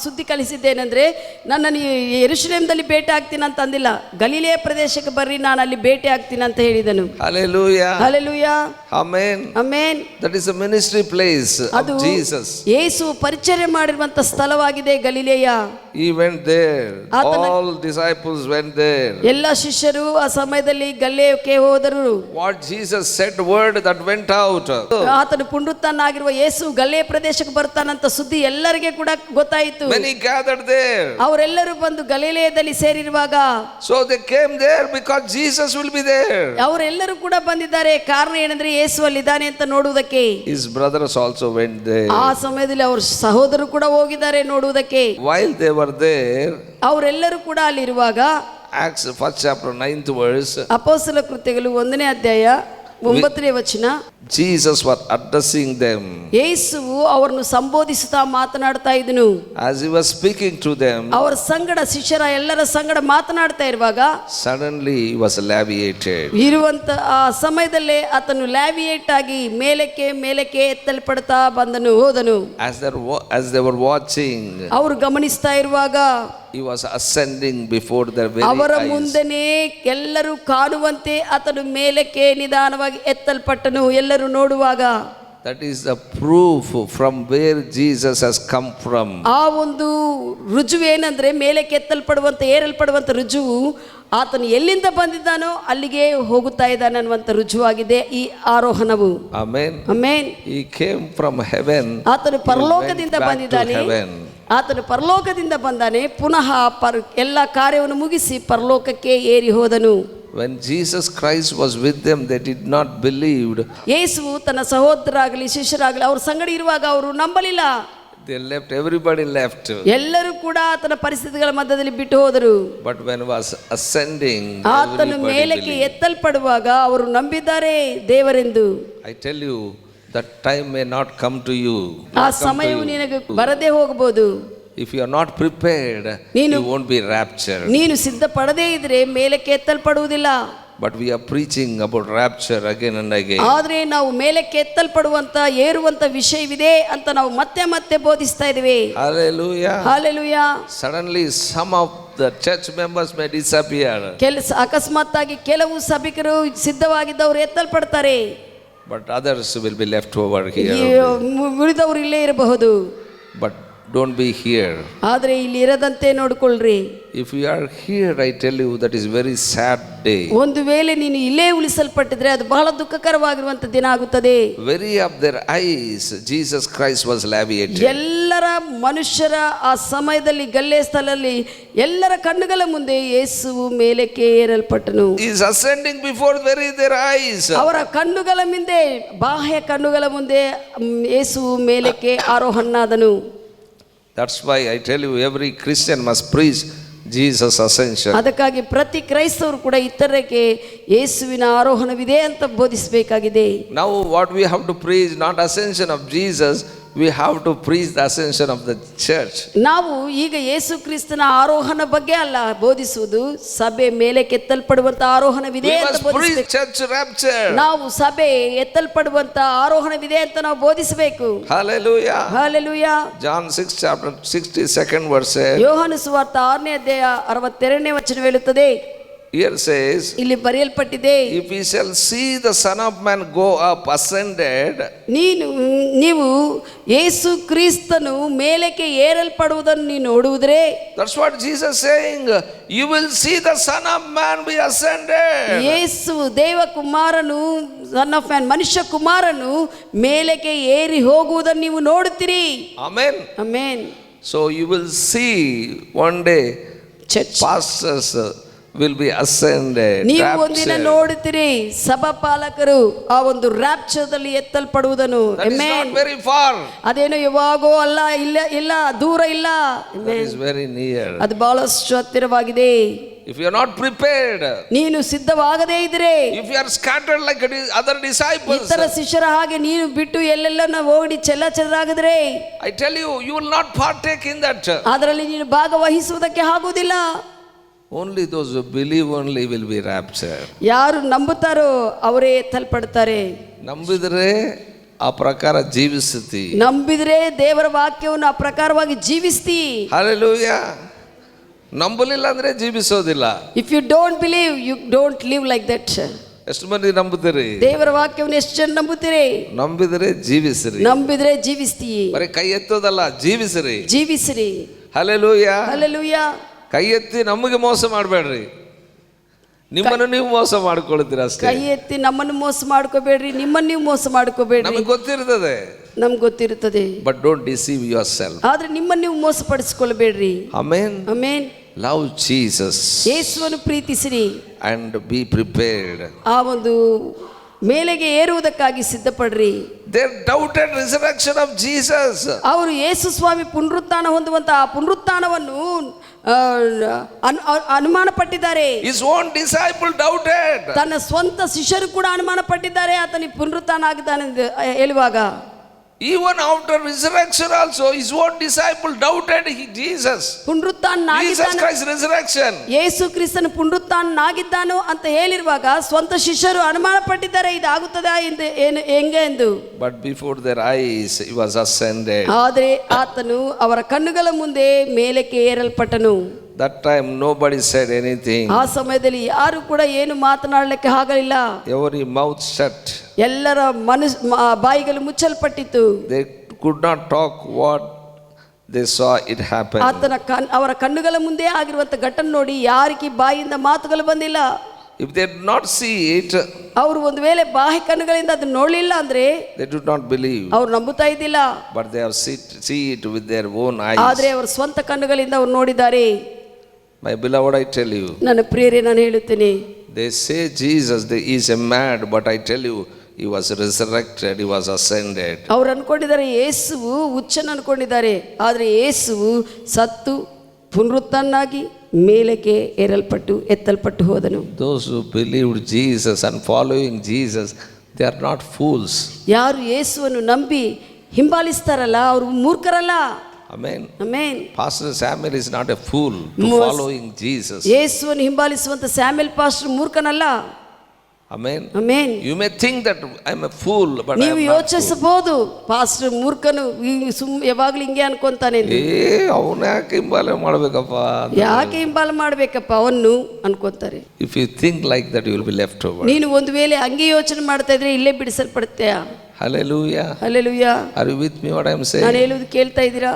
ಸುದ್ದಿ ಕಳಿಸಿದ್ದೇನೆಂದ್ರೆ ನನ್ನನ್ನು ಯೆರೂಸಲೇಮದಲ್ಲಿ ಭೇಟಿ ಆಗ್ತೀನಿ ಅಂತ ಅಂದಿಲ್ಲ, ಗಲಿಲಾಯ ಪ್ರದೇಶಕ್ಕೆ ಬರ್ರಿ ನಾನು ಅಲ್ಲಿ ಭೇಟಿ ಆಗ್ತೀನಿ ಅಂತ ಹೇಳಿದನು. Hallelujah. Hallelujah. Amen. Amen. That is a ministry place of Jesus. ಯೇಸು ಪರಿಚರ್ಯ ಮಾಡಿರುವಂತ ಸ್ಥಳವಾಗಿದೆ ಗಲಿಲಾಯ. He went there. All disciples went there. ಎಲ್ಲ ಶಿಷ್ಯರು ಆ ಸಮಯದಲ್ಲಿ ಗಲಿಲಾಯಕ್ಕೆ ಹೋದರು. What Jesus said word that went out. ಆತನು ಪುನರುತ್ಥಾನ ಆಗಿರುವ ಯೇಸು ಗಲಿಲಾಯ ಪ್ರದೇಶಕ್ಕೆ ಬರ್ತಾನಂತ ಸುದ್ದಿ ಎಲ್ಲರಿಗೆ ಕೂಡ ಗೊತ್ತಾಯಿತು. Many gathered there. ಅವರೆಲ್ಲರೂ ಬಂದು ಗಲಿಲಾಯದಲ್ಲಿ ಸೇರಿರುವಾಗ, so they came there because Jesus will be there. ಅವರೆಲ್ಲರೂ ಕೂಡ ಬಂದಿದ್ದಾರೆ, ಕಾರಣ ಏನಂದ್ರೆ ಯೇಸು ಅಲ್ಲಿದ್ದಾನೆ ಅಂತ ನೋಡುವುದಕ್ಕೆ. His brothers also went there. ಆ ಸಮಯದಲ್ಲಿ ಅವರ ಸಹೋದರರು ಕೂಡ ಹೋಗಿದ್ದಾರೆ ನೋಡುವುದಕ್ಕೆ. While they were there, ಅವರೆಲ್ಲರೂ ಕೂಡ ಅಲ್ಲಿರುವಾಗ, Acts 1st chapter 9th verse, ಅಪೊಸ್ತಲ ಕೃತ್ಯಗಳು 1ನೇ ಅಧ್ಯಾಯ 9ನೇ ವಚನ, Jesus was addressing them. ಯೇಸುವು ಅವರನ್ನು ಸಂಬೋಧಿಸುತ್ತಾ ಮಾತನಾಡ್ತಾ ಇದ್ದನು. As he was speaking to them, ಅವರ ಸಂಗಡ ಶಿಷ್ಯರ ಎಲ್ಲರ ಸಂಗಡ ಮಾತನಾಡ್ತಾ ಇರುವಾಗ suddenly he was laviated. ಇರುವಂತ ಆ ಸಮಯದಲ್ಲೇ ಆತನು ಲ್ಯಾವಿಯೇಟ್ ಆಗಿ ಮೇಲಕ್ಕೆ ಎತ್ತಲ್ಪಡ್ತಾ ಹೋದನು. As they were watching, ಅವರು ಗಮನಿಸ್ತಾ ಇರುವಾಗ he was ascending before their very ಅವರ eyes. ಮುಂದೆನೇ ಎಲ್ಲರೂ ಕಾಣುವಂತೆ ಆತನು ಮೇಲಕ್ಕೆ ನಿಧಾನವಾಗಿ ಎತ್ತಲ್ಪಟ್ಟನು. ಎಲ್ಲರೂ ನೋಡುವಾಗ That is the proof from where Jesus has come from. ಆ ಒಂದು ರುಜುವೇನೆಂದ್ರೆ ಮೇಲಕ್ಕೆ ಏರಲ್ಪಡುವಂತ ರುಜುವು ಆತನು ಎಲ್ಲಿಂದ ಬಂದಿದ್ದಾನೋ ಅಲ್ಲಿಗೆ ಹೋಗುತ್ತಾ ಇದ್ದಾನೆ ಅನ್ನುವಂಥ ರುಜುವಾಗಿದೆ ಈ ಆರೋಹಣವು. Amen. Amen. He came from heaven. ಆತನು ಪರಲೋಕದಿಂದ ಬಂದಿದ್ದಾನೆ. ಆತನು ಪರಲೋಕದಿಂದ ಬಂದಾನೆ, ಪುನಃ ಎಲ್ಲ ಕಾರ್ಯವನ್ನು ಮುಗಿಸಿ ಪರಲೋಕಕ್ಕೆ ಏರಿ ಹೋದನು. When Jesus Christ was with them, they did not believe. ಯೇಸುವು ತನ್ನ ಸಹೋದರರಾಗಲಿ ಶಿಷ್ಯರಾಗಲಿ ಅವ್ರ ಸಂಗಡ ಇರುವಾಗ ಅವರು ನಂಬಲಿಲ್ಲ. They left, everybody left. ಎಲ್ಲರೂ ಕೂಡ ಆತನ ಪರಿಸ್ಥಿತಿಗಳ ಮಧ್ಯದಲ್ಲಿ ಬಿಟ್ಟು ಹೋದರು. But when was ascending, ಆತನು ಮೇಲಕ್ಕೆ ಎತ್ತಲ್ಪಡುವಾಗ ಅವರು ನಂಬಿದ್ದಾರೆ ದೇವರೆಂದು. I tell you, that time may not come to you. ಆ ಸಮಯವು ನಿನಗೆ ಬರದೇ ಹೋಗಬಹುದು. If you are not prepared, you won't be raptured. ನೀನು ಸಿದ್ಧಪಡದೇ ಇದ್ರೆ ಮೇಲಕ್ಕೆ ಎತ್ತಲ್ಪಡುವುದಿಲ್ಲ. But we are preaching about rapture again and again. ಆದರೆ ನಾವು ಮೇಲಕ್ಕೆ ಎತ್ತಲ್ಪಡುವಂತ ಏರುವಂತ ವಿಷಯವಿದೆ ಅಂತ ನಾವು ಮತ್ತೆ ಬೋಧಿಸ್ತಾ ಇದ್ದೇವೆ. Hallelujah. Hallelujah. Suddenly some of the church members may disappear. ಅಕಸ್ಮಾತ್ತಾಗಿ ಕೆಲವು ಸಭಿಕರು ಸಿದ್ಧವಾಗಿದ್ದವರು ಎತ್ತಲ್ಪಡ್ತಾರೆ. But others will be left over here. ಉಳಿದವರು ಇಲ್ಲೇ ಇರಬಹುದು. But don't be here. ಆದರೆ ಇಲ್ಲಿ ಇರದಂತೆ ನೋಡಿಕೊಳ್ಳ್ರಿ. If you are here, I tell you, that is very sad day. ಒಂದು ವೇಳೆ ನೀನು ಇಲ್ಲೇ ಉಳಿಸಲ್ಪಟ್ಟಿದ್ರೆ ಅದು ಬಹಳ ದುಃಖಕರವಾಗಿರುವಂತ ದಿನ ಆಗುತ್ತದೆ. Very of their eyes Jesus Christ was laviated. ಎಲ್ಲರ ಮನುಷ್ಯರ ಆ ಸಮಯದಲ್ಲಿ ಗಲ್ಲೇ ಸ್ಥಳದಲ್ಲಿ ಎಲ್ಲರ ಕಣ್ಣುಗಳ ಮುಂದೆ ಯೇಸುವು ಮೇಲಕ್ಕೆ ಏರಲ್ಪಟ್ಟನು. He is ascending before their eyes. ಅವರ ಕಣ್ಣುಗಳ ಮುಂದೆ ಬಾಹ್ಯ ಕಣ್ಣುಗಳ ಮುಂದೆ ಯೇಸುವು ಮೇಲಕ್ಕೆ ಆರೋಹಣನಾದನು. That's why I tell you, every Christian must preach Jesus ascension. ಅದಕ್ಕಾಗಿ ಪ್ರತಿ ಕ್ರೈಸ್ತವರು ಕೂಡ ಇತರರಿಗೆ ಯೇಸುವಿನ ಆರೋಹಣವಿದೆ ಅಂತ ಬೋಧಿಸಬೇಕಾಗಿದೆ. Now what we have to preach, not ascension of Jesus, we have to preach the ascension of the church. ನಾವು ಈಗ ಯೇಸು ಕ್ರಿಸ್ತನ ಆರೋಹಣ ಬಗ್ಗೆ ಅಲ್ಲ ಬೋಧಿಸುವುದು, ಸಭೆ ಮೇಲೆ ಎತ್ತಲ್ಪಡುವಂತ ಆರೋಹಣವಿದೆ ಅಂತ ಬೋಧಿಸಬೇಕು. church rapture. ನಾವು ಸಭೆ ಎತ್ತಲ್ಪಡುವಂತ ಆರೋಹಣವಿದೆ ಅಂತ ನಾವು ಬೋಧಿಸಬೇಕು. Hallelujah. Hallelujah. John 6 chapter 62nd verse says, ಯೋಹಾನ ಸುವಾರ್ತೆ 6ನೇ ಅಧ್ಯಾಯ 62ನೇ ವಚನ ಹೇಳುತ್ತದೆ. Here says, ಇಲ್ಲಿ ಬರೆಯಲ್ಪಟ್ಟಿದೆ, if we shall see the Son of Man go up ascended, ನೀವು ಯೇಸು ಕ್ರಿಸ್ತನು ಮೇಲಕ್ಕೆ ಏರಲ್ಪಡುವುದನ್ನು ನೀವು ನೋಡುವುದ್ರೆ, that's what Jesus saying, you will see the Son of Man be ascended. ಯೇಸು ದೇವಕುಮಾರನು, ಸನ್ ಆಫ್ ಮ್ಯಾನ್ ಮನುಷ್ಯ ಕುಮಾರನು ಮೇಲಕ್ಕೆ ಏರಿ ಹೋಗುವುದನ್ನು ನೀವು ನೋಡುತ್ತೀರಿ. Amen. Amen. So you will see one day church pastors will be ascended. ನೀವು ಒಂದಿನ ನೋಡುತ್ತೀರಿ ಸಭಾಪಾಲಕರು ಆ ಒಂದು ರ್ಯಾಪ್ಚರ್ದಲ್ಲಿ ಎತ್ತಲ್ಪಡುವುದನ್ನು. Amen. Very far. ಅದೇನು ಯಾವಾಗೋ ಅಲ್ಲ, ಇಲ್ಲ ದೂರ ಇಲ್ಲ. It is very near. ಅದು ಬಹಳಷ್ಟು ಹತ್ತಿರವಾಗಿದೆ. If you are not prepared, ನೀನು ಸಿದ್ಧವಾಗದೇ ಇದ್ರೆ, if you are scattered like other disciples, ಇತರ ಶಿಷ್ಯರ ಹಾಗೆ ನೀನು ಬಿಟ್ಟು ಎಲ್ಲೆಲ್ಲ ಹೋಗಿ ಚೆಲ್ಲಾಗಿದ್ರೆ, I tell you, you will not partake in that. ಅದರಲ್ಲಿ ನೀನು ಭಾಗವಹಿಸುವುದಕ್ಕೆ ಆಗುವುದಿಲ್ಲ. Only those who believe only will be raptured. ಯಾರು ನಂಬುತ್ತಾರೋ ಅವರೇ ಎತ್ತಲ್ಪಡ್ತಾರೆ. ನಂಬಿದ್ರೆ ಆ ಪ್ರಕಾರ ಜೀವಿಸ್ತಿ. ನಂಬಿದ್ರೆ ದೇವರ ವಾಕ್ಯವನ್ನು ಆ ಪ್ರಕಾರವಾಗಿ ಜೀವಿಸ್ತಿ. Hallelujah. ನಂಬಲಿಲ್ಲ ಅಂದ್ರೆ ಜೀವಿಸೋದಿಲ್ಲ. If you don't believe, you don't live like that. ಎಷ್ಟು ಮಂದಿ ನಂಬುತ್ತೀರಿ? ದೇವರ ವಾಕ್ಯವನ್ನು ಎಷ್ಟು ಜನ ನಂಬುತ್ತೀರಿ? ನಂಬಿದ್ರೆ ಜೀವಿಸ್ರಿ. ನಂಬಿದ್ರೆ ಜೀವಿಸ್ತಿ. ಬರೀ ಕೈ ಎತ್ತೋದಲ್ಲ, ಜೀವಿಸ್ರಿ. ಜೀವಿಸ್ರಿ. Hallelujah. Hallelujah. ಕೈ ಎತ್ತಿ ನಮಗೆ ಮೋಸ ಮಾಡಬೇಡ್ರಿ, ನಿಮ್ಮನ್ನು ನೀವು ಮೋಸ ಮಾಡ್ಕೊಳ್ತೀರ ಅಷ್ಟೇ. ಕೈ ಎತ್ತಿ ನಮ್ಮನ್ನು ಮೋಸ ಮಾಡ್ಕೋಬೇಡ್ರಿ, ನಿಮ್ಮನ್ನು ನೀವು ಮೋಸ ಮಾಡ್ಕೋಬೇಡ್ರಿ. ನಮಗೆ ಗೊತ್ತಿರ್ತದೆ, ನಮ್ಗೆ ಗೊತ್ತಿರುತ್ತದೆ. But don't deceive yourself. ಆದ್ರೆ ನಿಮ್ಮನ್ನು ನೀವು ಮೋಸಪಡಿಸಿಕೊಳ್ಳಬೇಡ್ರಿ. ಆಮೆನ್. ಆಮೆನ್. Love Jesus. ಯೇಸುವನ್ನು ಪ್ರೀತಿಸಿರಿ. And be prepared. ಆ ಒಂದು ಮೇಲೆಗೆ ಏರುವುದಕ್ಕಾಗಿ ಸಿದ್ಧಪಡ್ರಿ. They doubted resurrection of Jesus. ಅವರು ಯೇಸು ಸ್ವಾಮಿ ಪುನರುತ್ಥಾನ ಹೊಂದುವಂತ ಆ ಪುನರುತ್ಥಾನವನ್ನು ಅನುಮಾನ ಪಟ್ಟಿದ್ದಾರೆ. His own disciple doubted. ತನ್ನ ಸ್ವಂತ ಶಿಷ್ಯರು ಕೂಡ ಅನುಮಾನ ಪಟ್ಟಿದ್ದಾರೆ ಆತನಿಗೆ ಪುನರುತ್ಥಾನ ಆಗಿದ್ದಾನೆ ಎಂದು ಹೇಳುವಾಗ. Even after resurrection also, his own disciple doubted Jesus. Jesus Christ resurrection. ಯೇಸು ಕ್ರಿಸ್ತನ ಪುನರುತ್ಥಾನನಾಗಿದ್ದಾನು ಅಂತ ಹೇಳಿರುವಾಗ ಸ್ವಂತ ಶಿಷ್ಯರು ಅನುಮಾನ ಪಟ್ಟಿದ್ದಾರೆ ಇದಾಗುತ್ತದೆ ಹೆಂಗೆ ಎಂದು. But before their eyes he was ascended. ಆದರೆ ಆತನು ಅವರ ಕಣ್ಣುಗಳ ಮುಂದೆ ಮೇಲಕ್ಕೆ ಏರಲ್ಪಟ್ಟನು. That time nobody said anything. ಆ ಸಮಯದಲ್ಲಿ ಯಾರು ಕೂಡ ಏನು ಮಾತನಾಡಲಿಕ್ಕೆ ಆಗಲಿಲ್ಲ. Every mouth shut. ಎಲ್ಲರ ಬಾಯಿಗಳು ಮುಚ್ಚಲ್ಪಟ್ಟಿತು. They could not talk what they saw it happen. ಅವರ ಕಣ್ಣುಗಳ ಮುಂದೆ ಆಗಿರುವಂತ ಘಟನೆ ನೋಡಿ ಯಾರಿಗೆ ಬಾಯಿಂದ ಮಾತುಗಳು ಬಂದಿಲ್ಲ. If they did not see it, ಅವರು ಒಂದು ವೇಳೆ ಬಾಹ್ಯ ಕಣ್ಣುಗಳಿಂದ ಅದನ್ನು ನೋಡಲಿಲ್ಲ ಅಂದ್ರೆ they did not believe. ಅವರು ನಂಬುತ್ತಾ ಇದ್ದಿಲ್ಲ. But they have see it with their own eyes. ಆದರೆ ಅವರು ಸ್ವಂತ ಕಣ್ಣುಗಳಿಂದ ಅವರು ನೋಡಿದ್ದಾರೆ. My beloved, I tell you, ನನ್ನ ಪ್ರಿಯರೇ ನಾನು ಹೇಳುತ್ತೇನೆ, they say Jesus is a mad, but I tell you he was resurrected, he was ascended. ಅವರು ಅನ್ಕೊಂಡಿದ್ದಾರೆ ಯೇಸುವು ಹುಚ್ಚನ ಅನ್ಕೊಂಡಿದ್ದಾರೆ. ಆದರೆ ಯೇಸುವು ಸತ್ತು ಪುನರುತ್ಥಾನನಾಗಿ ಮೇಲಕ್ಕೆ ಏರಲ್ಪಟ್ಟು ಎತ್ತಲ್ಪಟ್ಟು ಹೋದನು. Those who believed Jesus and following Jesus, they are not fools. ಯಾರು ಯೇಸುವನ್ನು ನಂಬಿ ಹಿಂಬಾಲಿಸ್ತಾರಲ್ಲ ಅವರು ಮೂರ್ಖರಲ್ಲ. Amen. Amen. Pastor Samuel is not a fool to following Jesus. ಯೇಸುವನ್ನು ಹಿಂಬಾಲಿಸುವಂತ ಸ್ಯಾಮ್ಯಲ್ ಪಾಸ್ಟರ್ ಮೂರ್ಖನಲ್ಲ. Amen. Amen. You may think that I am a fool, but ನೀವು ಯೋಚಿಸಬಹುದು pastor ಮೂರ್ಖನು ಯಾವಾಗಲೂ ಹಿಂಗೆ ಅನ್ಕೊಂತಾನೆ. ಅವನ ಯಾಕೆ ಹಿಂಬಾಲ ಮಾಡಬೇಕಪ್ಪ, ಯಾಕೆ ಹಿಂಬಾಲ ಮಾಡಬೇಕಪ್ಪ ಅವನು ಅನ್ಕೊಂತಾರೆ. If you think like that, you will be left over. ನೀನು ಒಂದು ವೇಳೆ ಹಂಗೆ ಯೋಚನೆ ಮಾಡ್ತಾ ಇದ್ರೆ ಇಲ್ಲೇ ಬಿಡಿಸಲ್ಪಡ್ತೀಯ. Hallelujah. Hallelujah. Are you with me what I am saying? ನಾನು ಹೇಳುವುದು ಕೇಳ್ತಾ ಇದ್ದೀರಾ?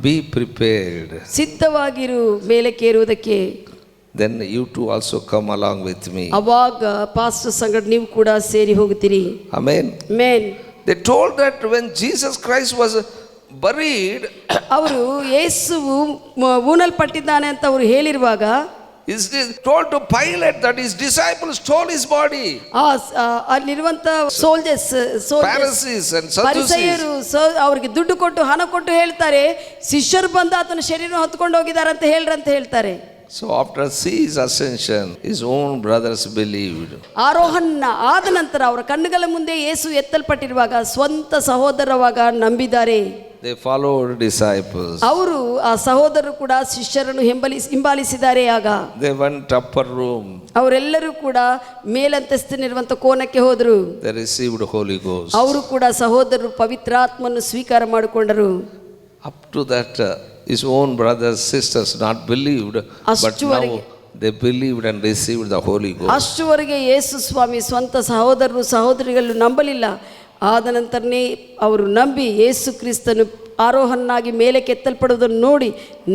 Be prepared. ಸಿದ್ಧವಾಗಿರು ಮೇಲಕ್ಕೇರುವುದಕ್ಕೆ. Then you too also come along with me. ಅವಾಗ ಪಾಸ್ಟರ್ ಸಂಗಡ ನೀವು ಕೂಡ ಸೇರಿ ಹೋಗುತ್ತೀರಿ. Amen. Amen. They told that when Jesus Christ was buried, ಅವರು ಯೇಸುವು ಊನಲ್ಪಟ್ಟಿದ್ದಾನೆ ಅಂತ ಅವರು ಹೇಳಿರುವಾಗ is told to Pilate that his disciples stole his body. ಅಲ್ಲಿರುವಂತ ಸೋಲ್ಜರ್ಸ್ Pharisees and Sadducees ಅವರಿಗೆ ದುಡ್ಡು ಕೊಟ್ಟು ಹಣ ಕೊಟ್ಟು ಹೇಳ್ತಾರೆ ಶಿಷ್ಯರು ಬಂದು ಆತನ ಶರೀರ ಹೊತ್ಕೊಂಡು ಹೋಗಿದ್ದಾರೆ ಅಂತ ಹೇಳ್ರಂತ ಹೇಳ್ತಾರೆ. So after his ascension, his own brothers believed. ಆರೋಹಣ ಆದ ನಂತರ ಅವರ ಕಣ್ಣುಗಳ ಮುಂದೆ ಯೇಸು ಎತ್ತಲ್ಪಟ್ಟಿರುವಾಗ ಸ್ವಂತ ಸಹೋದರವಾಗ ನಂಬಿದ್ದಾರೆ. They followed disciples. ಅವರು ಆ ಸಹೋದರರು ಕೂಡ ಶಿಷ್ಯರನ್ನು ಹಿಂಬಾಲಿಸಿದ್ದಾರೆ. ಆಗ they went upper room. ಅವರೆಲ್ಲರೂ ಕೂಡ ಮೇಲಂತಸ್ತಿನಿರುವಂತ ಕೋಣಕ್ಕೆ ಹೋದರು. They received Holy Ghost. ಅವರು ಕೂಡ ಸಹೋದರರು ಪವಿತ್ರಾತ್ಮನ್ನು ಸ್ವೀಕಾರ ಮಾಡಿಕೊಂಡರು. Up to that his own brothers sisters not believed, but now they believed and received the Holy Ghost. ಅಷ್ಟುವರೆಗೆ ಯೇಸು ಸ್ವಾಮಿ ಸ್ವಂತ ಸಹೋದರರು ಸಹೋದರಿಗಳು ನಂಬಲಿಲ್ಲ. ಆದ ನಂತರನೇ ಅವರು ನಂಬಿ ಯೇಸು ಕ್ರಿಸ್ತನು ಆರೋಹಣನಾಗಿ ಮೇಲೆ ಕೆತ್ತಲ್ಪಡುವುದನ್ನು ನೋಡಿ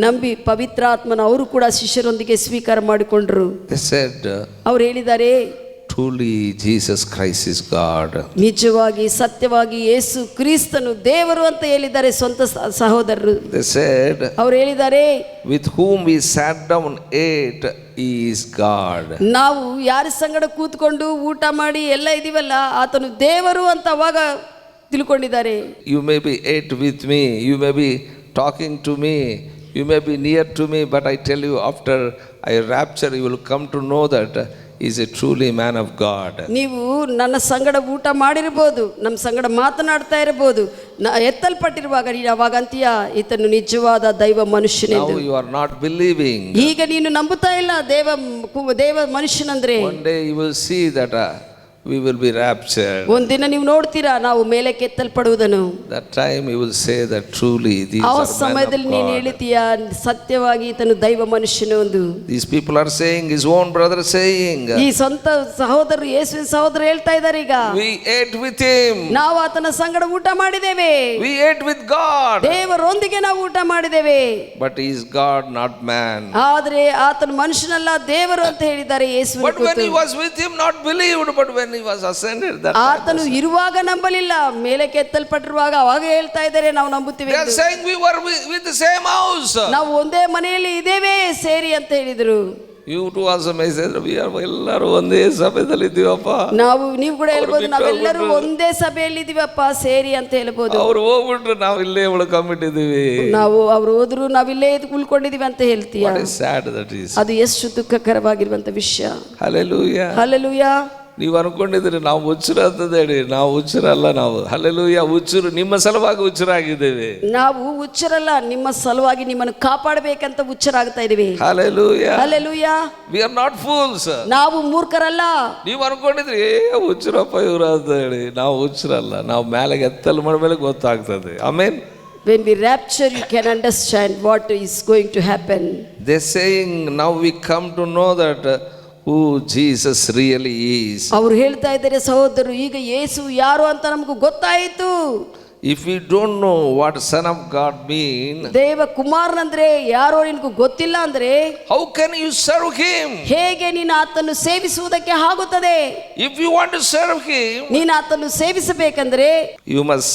ನಂಬಿ ಪವಿತ್ರಾತ್ಮನ ಅವರು ಕೂಡ ಶಿಷ್ಯರೊಂದಿಗೆ ಸ್ವೀಕಾರ ಮಾಡಿಕೊಂಡರು. They said, ಅವರು ಹೇಳಿದ್ದಾರೆ, truly Jesus Christ is God. ನಿಜವಾಗಿ ಸತ್ಯವಾಗಿ ಯೇಸು ಕ್ರಿಸ್ತನು ದೇವರು ಅಂತ ಹೇಳಿದ್ದಾರೆ ಸ್ವಂತ ಸಹೋದರರು. They said, ಅವರು ಹೇಳಿದ್ದಾರೆ, with whom we sat down ate is God. ನಾವು ಯಾರ ಸಂಗಡ ಕೂತ್ಕೊಂಡು ಊಟ ಮಾಡಿ ಎಲ್ಲ ಇದೀವಲ್ಲ ಆತನು ದೇವರು ಅಂತ ಅವಾಗ ತಿಳ್ಕೊಂಡಿದ್ದಾರೆ. You may be ate with me, you may be talking to me, you may be near to me, but I tell you after I rapture you will come to know that is a truly man of God. ನೀವು ನನ್ನ ಸಂಗಡ ಊಟ ಮಾಡಿರಬಹುದು, ನಮ್ಮ ಸಂಗಡ ಮಾತನಾಡ್ತಾ ಇರಬಹುದು, ಎತ್ತಲ್ಪಟ್ಟಿರುವಾಗ ನೀನು ಅವಾಗ ಅಂತೀಯ ಈತನು ನಿಜವಾದ ದೈವ ಮನುಷ್ಯನೆಂದು. Now you are not believing. ಈಗ ನೀನು ನಂಬುತ್ತಾ ಇಲ್ಲ ದೇವ ಮನುಷ್ಯನಂದ್ರೆ. One day you will see that we will be raptured. ಒಂದಿನ ನೀವು ನೋಡ್ತೀರಾ ನಾವು ಮೇಲೆ ಕೆತ್ತಲ್ಪಡುವುದನ್ನು. That time you will say that truly these ಆ are men of ಸಮಯದಲ್ಲಿ ನೀನು God. ಹೇಳ್ತೀಯ ಸತ್ಯವಾಗಿ ಈತನು ದೈವ ಮನುಷ್ಯನು ಎಂದು. These people are saying, his own brother saying, ಈ ಸ್ವಂತ ಸಹೋದರರು ಯೇಸುವಿನ ಸಹೋದರ ಹೇಳ್ತಾ ಇದ್ದಾರೆ ಈಗ, we ate with him, ನಾವು ಆತನ ಸಂಗಡ ಊಟ ಮಾಡಿದ್ದೇವೆ, we ate with God, ದೇವರೊಂದಿಗೆ ನಾವು ಊಟ ಮಾಡಿದ್ದೇವೆ. but he is God not man. ಆದ್ರೆ ಆತನ ಮನುಷ್ಯನಲ್ಲ ದೇವರು ಅಂತ ಹೇಳಿದ್ದಾರೆ ಯೇಸುವಿನ But when he was with him not believed, but when he was ascended, that ಆತನು ಇರುವಾಗ ನಂಬಲಿಲ್ಲ, ಮೇಲೆ ಕೆತ್ತಲ್ಪಟ್ಟಿರುವಾಗ ಅವಾಗ ಹೇಳ್ತಾ ಇದ್ದಾರೆ ನಾವು ನಂಬುತ್ತೀವಿ. they are saying we were with the same house. ನಾವು ಒಂದೇ ಮನೆಯಲ್ಲಿ ಇದ್ದೇವೆ ಸೇರಿ ಅಂತ ಹೇಳಿದ್ರು. You too also may say, ಎಲ್ಲರೂ ಒಂದೇ ಸಭೆಯಲ್ಲಿ ಇದ್ದೀವಪ್ಪ. ನೀವು ಕೂಡ ಹೇಳ್ಬೋದು, ನಾವೆಲ್ಲರೂ ಒಂದೇ ಸಭೆಯಲ್ಲಿ ಇದೀವಪ್ಪ ಸೇರಿ ಅಂತ ಹೇಳ್ಬೋದು. ಅವ್ರು ಹೋಗ್ಬಿಟ್ರು ನಾವು ಇಲ್ಲೇ ಉಳ್ಕೊಂಡ್ಬಿಟ್ಟಿದೀವಿ. ಅವ್ರು ಹೋದ್ರು ನಾವಿಲ್ಲೇ ಉಳ್ಕೊಂಡಿದೀವಿ ಅಂತ ಹೇಳ್ತೀಯ. Sad that is. ಅದು ಎಷ್ಟು ದುಃಖಕರವಾಗಿರುವಂತ ವಿಷಯ. Hallelujah. Hallelujah. ನೀವು ಅನ್ಕೊಂಡಿದ್ರಿ ನಾವು ಹುಚ್ಚರು ಅಂತದ ಹೇಳಿ, ನಾವು ಹುಚ್ಚರಲ್ಲ. ನಾವು ಹಲ್ಲೆಲೂಯಾ ಹುಚ್ಚರು, ನಿಮ್ಮ ಸಲುವಾಗಿ ಹುಚ್ಚರಾಗಿದ್ದೇವೆ. ನಾವು ಹುಚ್ಚರಲ್ಲ, ನಿಮ್ಮ ಸಲುವಾಗಿ ನಿಮ್ಮನ್ನು ಕಾಪಾಡಬೇಕಂತ ಹುಚ್ಚರಾಗ್ತಾ ಇದೀವಿ. Hallelujah. Hallelujah. We are not fools. ನಾವು ಮೂರ್ಖರಲ್ಲ. ನೀವು ಅನ್ಕೊಂಡಿದ್ರಿ ಹುಚ್ಚರಪ್ಪ ಇವರು ಅಂತ ಹೇಳಿ, ನಾವು ಹುಚ್ಚರಲ್ಲ. ನಾವು ಮೇಲೆ ಎತ್ತಲು ಮೇಲೆ ಗೊತ್ತಾಗ್ತದೆ. Amen. When we rapture, you can understand what is going to happen. They saying now we come to know that who Jesus really is. ಅವರು ಹೇಳ್ತಾ ಇದ್ದಾರೆ, ಸಹೋದರರು, ಈಗ ಯೇಸು ಯಾರು ಅಂತ ನಮಗೂ ಗೊತ್ತಾಯಿತು. If we don't know what son of God mean, ದೇವ ಕುಮಾರನಂದ್ರೆ ಯಾರೋ ನಿನಗೂ ಗೊತ್ತಿಲ್ಲ ಅಂದ್ರೆ how can you serve him? ಹೇಗೆ ನೀನು ಆತನ್ನು ಸೇವಿಸುವುದಕ್ಕೆ ಆಗುತ್ತದೆ? If you want to serve him, ನೀನು ಆತನ್ನು ಸೇವಿಸಬೇಕಂದ್ರೆ you must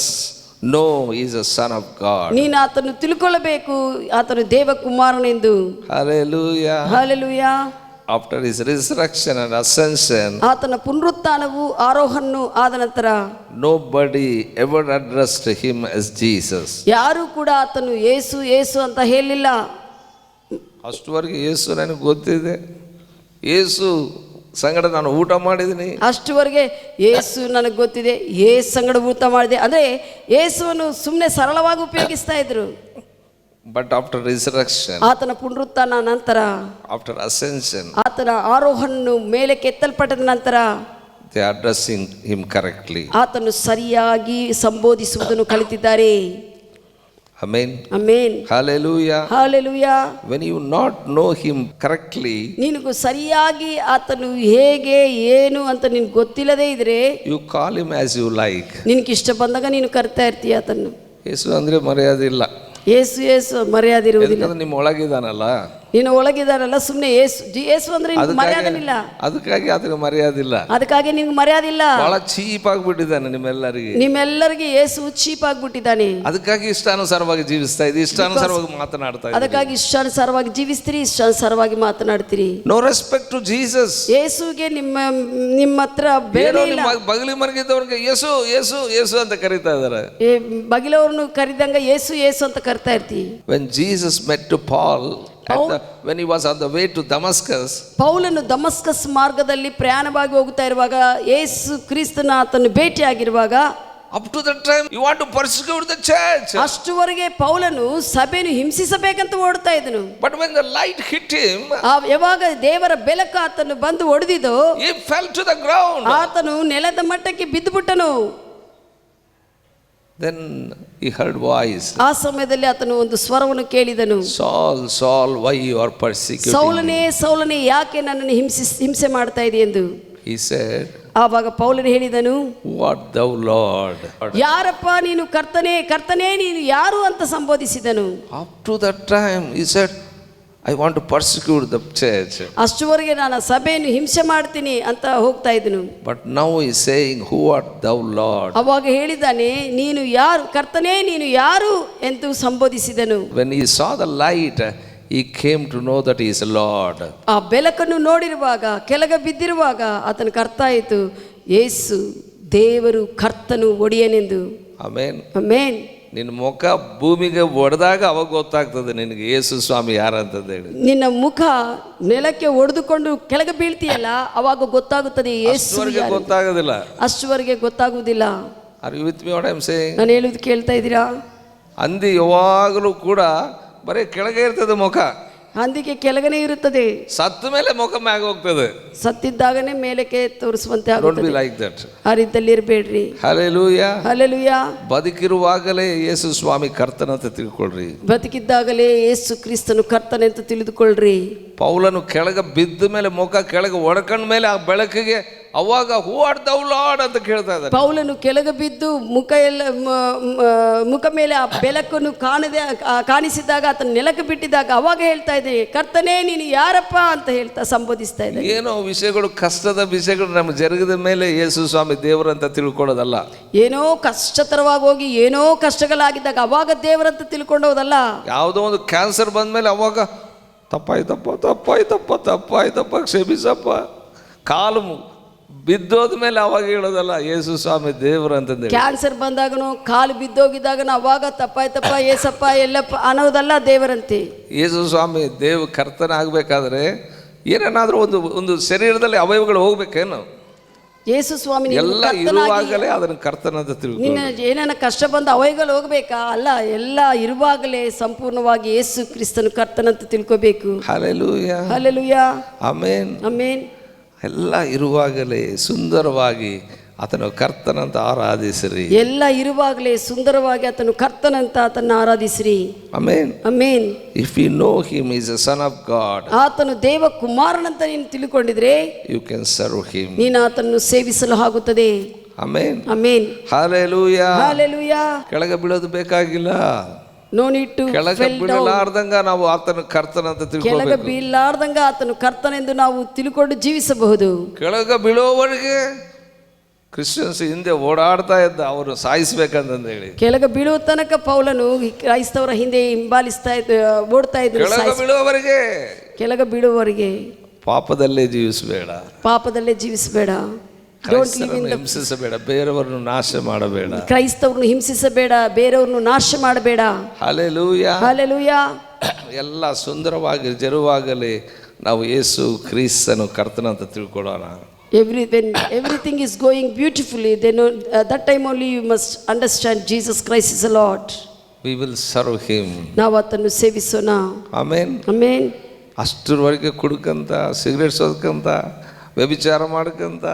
know he is a son of God. ನೀನು ಆತನ್ನು ತಿಳ್ಕೊಳ್ಳಬೇಕು, ಆತನು ದೇವ ಕುಮಾರನೆಂದು. Hallelujah. Hallelujah. After his resurrection and ascension, ಆತನ ಪುನರುತ್ಥಾನವು ಆರೋಹಣವು ಆದ ನಂತರ nobody ever addressed him as Jesus. ಯಾರು ಕೂಡ ಆತನು ಯೇಸು ಯೇಸು ಅಂತ ಹೇಳಿಲ್ಲ. ಅಷ್ಟುವರೆಗೆ ಯೇಸು ನನಗೆ ಗೊತ್ತಿದೆ, ಯೇಸು ಸಂಗಡ ನಾನು ಊಟ ಮಾಡಿದ್ದೀನಿ, ಅಷ್ಟುವರೆಗೆ ಯೇಸು ನನಗೆ ಗೊತ್ತಿದೆ, ಯೇಸು ಸಂಗಡ ಊಟ ಮಾಡಿದೆ ಅಂದ್ರೆ ಯೇಸುವನ್ನು ಸುಮ್ಮನೆ ಸರಳವಾಗಿ ಉಪಯೋಗಿಸ್ತಾ ಇದ್ರು. But after resurrection, ಆತನ ಪುನರುತ್ಥಾನ ನಂತರ, after ascension, ಆತನ ಆರೋಹಣನು ಮೇಲೆ ಕೆತ್ತಲ್ಪಟ್ಟ ನಂತರ they are addressing him correctly. ಆತನು ಸರಿಯಾಗಿ ಸಂಬೋಧಿಸುವುದನ್ನು ಕಲಿತಿದ್ದಾರೆ. Amen. Amen. Hallelujah. Hallelujah. When you not know him correctly, ನಿನಗೂ ಸರಿಯಾಗಿ ಆತನು ಹೇಗೆ ಏನು ಅಂತ ನಿನಗೆ ಗೊತ್ತಿಲ್ಲದೆ ಇದ್ರೆ you call him as you like. ನಿನಗೆ ಇಷ್ಟ ಬಂದಾಗ ನೀನು ಕರ್ತಾ ಇರ್ತೀಯ ಆತನ್ನು. ಯೇಸು ಅಂದ್ರೆ ಮರ್ಯಾದೆ ಇಲ್ಲ. ಯೇಸು ಯೇಸು ಮರ್ಯಾದೆ ಇರುವುದಿಲ್ಲ. ನಿಮ್ಮ ಒಳಗಿದಾನಲ್ಲ, ನೀನು ಒಳಗಿದಾನಲ್ಲ, ಸುಮ್ಮನೆ ಯೇಸು ಅಂದ್ರೆ ಮರ್ಯಾದನಿಲ್ಲ. ಅದಕ್ಕಾಗಿ ಅದಕ್ಕೆ ಮರ್ಯಾದಿಲ್ಲ. ಅದಕ್ಕಾಗಿ ನಿನ್ಗೆ ಮರ್ಯಾದಿಲ್ಲ. ಬಹಳ ಚೀಪ್ ಆಗಿಬಿಟ್ಟಿದ್ದಾನೆ ನಿಮ್ಮೆಲ್ಲರಿಗೆ ಯೇಸು ಚೀಪ್ ಆಗ್ಬಿಟ್ಟಿದ್ದಾನೆ. ಅದಕ್ಕಾಗಿ ಇಷ್ಟಾನುಸಾರವಾಗಿ ಜೀವಿಸ್ತಾ ಇದೆ, ಇಷ್ಟಾನುಸಾರವಾಗಿ ಮಾತನಾಡ್ತಾ ಇದೆ. ಅದಕ್ಕಾಗಿ ಇಷ್ಟಾನುಸಾರವಾಗಿ ಜೀವಿಸ್ತೀರಿ, ಇಷ್ಟಾನುಸಾರವಾಗಿ ಮಾತನಾಡ್ತೀರಿ. No respect to Jesus. ಯೇಸುಗೆ ನಿಮ್ಮ ಹತ್ರ ಬೆಲೆ ಇಲ್ಲ. ಬಗಲಿ ಮರಗಿದ್ದವ್ರಿಗೆ ಯೇಸು ಯೇಸು ಯೇಸು ಅಂತ ಕರೀತಾ ಇದ್ದಾರೆ. ಬಗಿಲವ್ರನ್ನು ಕರಿದಂಗ ಯೇಸು ಯೇಸು ಅಂತ ಕರ್ತಾ ಇರ್ತಿ. When Jesus met to Paul when he was on the way to Damascus, ಪೌಲನು ದಮಸ್ಕಸ್ ಮಾರ್ಗದಲ್ಲಿ ಪ್ರಯಾಣವಾಗಿ ಹೋಗ್ತಾ ಇರುವಾಗ ಯೇಸು ಕ್ರಿಸ್ತನ ಆತನು ಭೇಟಿಯಾಗಿರುವಾಗ, up to that time you want to persecute the church. ಅಷ್ಟುವರೆಗೆ ಪೌಲನು ಸಭೆಯನ್ನು ಹಿಂಸಿಸಬೇಕಂತ ಓಡ್ತಾ ಇದ್ದನು. But when the light hit him, ಯಾವಾಗ ದೇವರ ಬೆಳಕು ಆತನು ಬಂದು ಹೊಡೆದಿದೋ, he fell to the ground. ಆತನು ನೆಲದ ಮಟ್ಟಕ್ಕೆ ಬಿದ್ದುಬಿಟ್ಟನು. Then he heard voice. ಆ ಸಮಯದಲ್ಲಿ ಆತನು ಒಂದು ಸ್ವರವನ್ನು ಕೇಳಿದನು. Saul, Saul, why you are persecuting me? ಸೌಲನೇ ಸೌಲನೇ, ಯಾಕೆ ನನ್ನನ್ನು ಹಿಂಸೆ ಮಾಡ್ತಾ ಇದೆ ಎಂದು. He said, ಆವಾಗ ಪೌಲನು ಹೇಳಿದನು, what thou Lord? ಯಾರಪ್ಪ ನೀನು? ಕರ್ತನೇ ಕರ್ತನೇ ನೀನು ಯಾರು ಅಂತ ಸಂಬೋಧಿಸಿದನು. Up to that time he said, I want to persecute the church. ಅಷ್ಟುವರೆಗೆ ನಾನು ಸಭೆಯನ್ನು ಹಿಂಸೆ ಮಾಡ್ತೀನಿ ಅಂತ ಹೋಗ್ತಾ ಇದ್ದನು. But now he is saying, who art thou Lord? ಅವಾಗ ಹೇಳಿದಾನೆ, ನೀನು ಯಾರು? ಕರ್ತನೇ ನೀನು ಯಾರು ಎಂದು ಸಂಬೋಧಿಸಿದನು. When he saw the light, he came to know that he is Lord. ಆ ಬೆಳಕನ್ನು ನೋಡಿರುವಾಗ, ಕೆಳಗೆ ಬಿದ್ದಿರುವಾಗ ಆತನ ಅರ್ಥ ಆಯಿತು, ಯೇಸು ದೇವರು ಕರ್ತನು ಒಡೆಯನೆಂದು. ಆಮೆನ್. ಆಮೆನ್. ನಿನ್ನ ಮುಖ ಭೂಮಿಗೆ ಒಡೆದಾಗ ಅವಾಗ ಗೊತ್ತಾಗ್ತದೆ ನಿನಗೆ ಯೇಸು ಸ್ವಾಮಿ ಯಾರಂತಂದು ಹೇಳಿ. ನಿನ್ನ ಮುಖ ನೆಲಕ್ಕೆ ಒಡೆದುಕೊಂಡು ಕೆಳಗೆ ಬೀಳ್ತೀಯಲ್ಲ, ಅವಾಗ ಗೊತ್ತಾಗುತ್ತದೆ ಯೇಸು. ಗೊತ್ತಾಗೋದಿಲ್ಲ, ಅಷ್ಟುವರೆಗೆ ಗೊತ್ತಾಗುವುದಿಲ್ಲ. Are you with me what I am saying? ನಾನು ಹೇಳುವುದು ಕೇಳ್ತಾ ಇದ್ದೀರಾ? ಹಂದಿ ಯಾವಾಗಲೂ ಕೂಡ ಬರೀ ಕೆಳಗೆ ಇರ್ತದೆ ಮುಖ. ಹಂದಿಗೆ ಕೆಳಗನೆ ಇರುತ್ತದೆ, ಸತ್ತ ಮೇಲೆ ಮುಖ ಮ್ಯಾಗ ಹೋಗ್ತದೆ. ಸತ್ತಿದ್ದಾಗನೇ ಮೇಲಕ್ಕೆ ತೋರಿಸುವಂತೆ ಆಗುತ್ತದೆ. Don't be like that. ಆ ರೀತಿಯಲ್ಲಿ ಇರಬೇಡ್ರಿ. Hallelujah. Hallelujah. ಬದುಕಿರುವಾಗಲೇ ಯೇಸು ಸ್ವಾಮಿ ಕರ್ತನ ಅಂತ ತಿಳ್ಕೊಳ್ರಿ. ಬದುಕಿದ್ದಾಗಲೇ ಯೇಸು ಕ್ರಿಸ್ತನು ಕರ್ತನೆ ಅಂತ ತಿಳಿದುಕೊಳ್ಳ್ರಿ. ಪೌಲನು ಕೆಳಗೆ ಬಿದ್ದ ಮೇಲೆ ಮುಖ ಕೆಳಗೆ ಒಡ್ಕೊಂಡ ಮೇಲೆ ಆ ಬೆಳಕಿಗೆ ಅವಾಗ ಹೂ ಆರ್ ದೌ ಲಾರ್ಡ್ ಅಂತ ಕೇಳ್ತಾ ಇದ್ದಾರೆ. ಪೌಲನು ಕೆಳಗೆ ಬಿದ್ದು ಮುಖ ಮೇಲೆ ಆ ಬೆಳಕನ್ನು ಕಾಣಿಸಿದಾಗ ಆತನ ನೆಲಕ್ಕೆ ಬಿಟ್ಟಿದಾಗ ಅವಾಗ ಹೇಳ್ತಾ ಇದ್ದೆ, ಕರ್ತನೇ ನೀನು ಯಾರಪ್ಪ ಅಂತ ಹೇಳ್ತಾ ಸಂಬೋಧಿಸ್ತಾ ಇದ್ದೆ. ಏನೋ ವಿಷಯಗಳು, ಕಷ್ಟದ ವಿಷಯಗಳು ನಮ್ಗೆ ಜರುಗಿದ ಮೇಲೆ ಯೇಸು ಸ್ವಾಮಿ ದೇವರಂತ ತಿಳ್ಕೊಳ್ಳೋದಲ್ಲ. ಏನೋ ಕಷ್ಟತರವಾಗಿ ಹೋಗಿ ಏನೋ ಕಷ್ಟಗಳಾಗಿದ್ದಾಗ ಅವಾಗ ದೇವರಂತ ತಿಳ್ಕೊಂಡೋದಲ್ಲ. ಯಾವುದೋ ಒಂದು ಕ್ಯಾನ್ಸರ್ ಬಂದ್ಮೇಲೆ ಅವಾಗ ತಪ್ಪಾಯ್ತಪ್ಪ ಕ್ಷಮಿಸಪ್ಪ. ಕಾಲು ಬಿದ್ದೋದ ಮೇಲೆ ಅವಾಗ ಹೇಳೋದಲ್ಲ ಯೇಸು ಸ್ವಾಮಿ ದೇವರು ಅಂತಂದೇಳಿ. ಕ್ಯಾನ್ಸರ್ ಬಂದಾಗನು ಕಾಲು ಬಿದ್ದೋಗಿದ್ದಾಗ ಅವಾಗ ತಪ್ಪಾಯ್ತಪ್ಪ ಏಸಪ್ಪ ಎಲ್ಲಪ್ಪ ಅನ್ನೋದಲ್ಲ ದೇವರಂತೆ. ಯೇಸು ಸ್ವಾಮಿ ಕರ್ತನ ಆಗಬೇಕಾದ್ರೆ ಏನೇನಾದ್ರೂ ಒಂದು ಶರೀರದಲ್ಲಿ ಅವಯವಗಳು ಹೋಗ್ಬೇಕೇನು? ಯೇಸು ಸ್ವಾಮಿ ಎಲ್ಲ ಇರುವಾಗಲೇ ಅದನ್ನು ಕರ್ತನಂತ ತಿಳ್ಕೊ. ನಿನ್ನ ಏನೇನ ಕಷ್ಟ ಬಂದ ಅವೈಗಳು ಹೋಗ್ಬೇಕಾ? ಅಲ್ಲ, ಎಲ್ಲ ಇರುವಾಗಲೇ ಸಂಪೂರ್ಣವಾಗಿ ಯೇಸು ಕ್ರಿಸ್ತನು ಕರ್ತನಂತ ತಿಳ್ಕೋಬೇಕು. Hallelujah, hallelujah, amen, amen. ಎಲ್ಲ ಇರುವಾಗಲೇ ಸುಂದರವಾಗಿ ಆತನು ಕರ್ತನಂತ ಆರಾಧಿಸಿರಿ. ಎಲ್ಲ ಇರುವಾಗಲೇ ಸುಂದರವಾಗಿ ಆತನು ಕರ್ತನಂತ ಆತನ ಆರಾಧಿಸಿರಿ. Amen, amen. If you know him is a son of God, ಆತನು ದೇವ ಕುಮಾರನಂತ ನೀನು ತಿಳ್ಕೊಂಡಿದ್ರೆ ಯು ಕ್ಯಾನ್ ಸರ್ವ್ ಹಿಮ್, ನೀನು ಆತನನ್ನು ಸೇವಿಸಲು ಆಗುತ್ತದೆ. Amen, amen, hallelujah, hallelujah. ಕೆಳಗೆ ಬೀಳೋದು ಬೇಕಾಗಿಲ್ಲ. ನೋ ನೀಡ್ ಟು ಕೆಳಗೆ ಬೀಳಲಾರ್ದಂಗ ನಾವು ಆತನ ಕರ್ತನಂತ ಕೆಳಗೆ ತಿಳ್ಕೊಬೇಕು. ಬೀಳಲಾರ್ದಂಗ ಆತನು ಕರ್ತನೆಂದು ನಾವು ತಿಳ್ಕೊಂಡು ಜೀವಿಸಬಹುದು. ಕೆಳಗೆ ಬೀಳೋವರೆಗೆ ಕ್ರಿಶ್ಚಿಯನ್ಸ್ ಹಿಂದೆ ಓಡಾಡ್ತಾ ಇದ್ದ, ಅವರು ಸಾಯಿಸ್ಬೇಕಂತ ಹೇಳಿ. ಕೆಳಗೆ ಬೀಳುವ ತನಕ ಪೌಲನು ಕ್ರೈಸ್ತವರ ಹಿಂದೆ ಹಿಂಬಾಲಿಸ್ತಾ ಇದ್ದ, ಓಡ್ತಾ ಇದ್ದ. ಕೆಳಗೆ ಬೀಳುವವರೆಗೆ, ಕೆಳಗೆ ಬೀಳುವವರೆಗೆ ಪಾಪದಲ್ಲೇ ಜೀವಿಸಬೇಡ, ಪಾಪದಲ್ಲೇ ಜೀವಿಸಬೇಡ. ಹಿಂಸಿಸಬೇಡ, ಬೇರೆಯವ್ರನ್ನು ನಾಶ ಮಾಡಬೇಡ, ಕ್ರೈಸ್ತವ್ರನ್ನು ಹಿಂಸಿಸಬೇಡ, ಬೇರೆಯವ್ರನ್ನು ನಾಶ ಮಾಡಬೇಡ. Hallelujah, hallelujah. ಎಲ್ಲ ಸುಂದರವಾಗಿ ಜರುವಾಗಲಿ ನಾವು ಯೇಸು ಕ್ರಿಸ್ತನು ಕರ್ತನಂತ ತಿಳ್ಕೊಳ್ಳೋಣ. When everything is going beautifully, then that time only you must understand Jesus Christ is the Lord. We will serve him. ನಾವು ಆತನ್ನು ಸೇವಿಸೋಣ. Amen, amen. ಅಷ್ಟರವರೆಗೆ ಕುಡ್ಕಂತ, ಸಿಗರೇಟ್ ಸೋದ್ಕಂತ, ವ್ಯಭಿಚಾರ ಮಾಡ್ಕಂತ,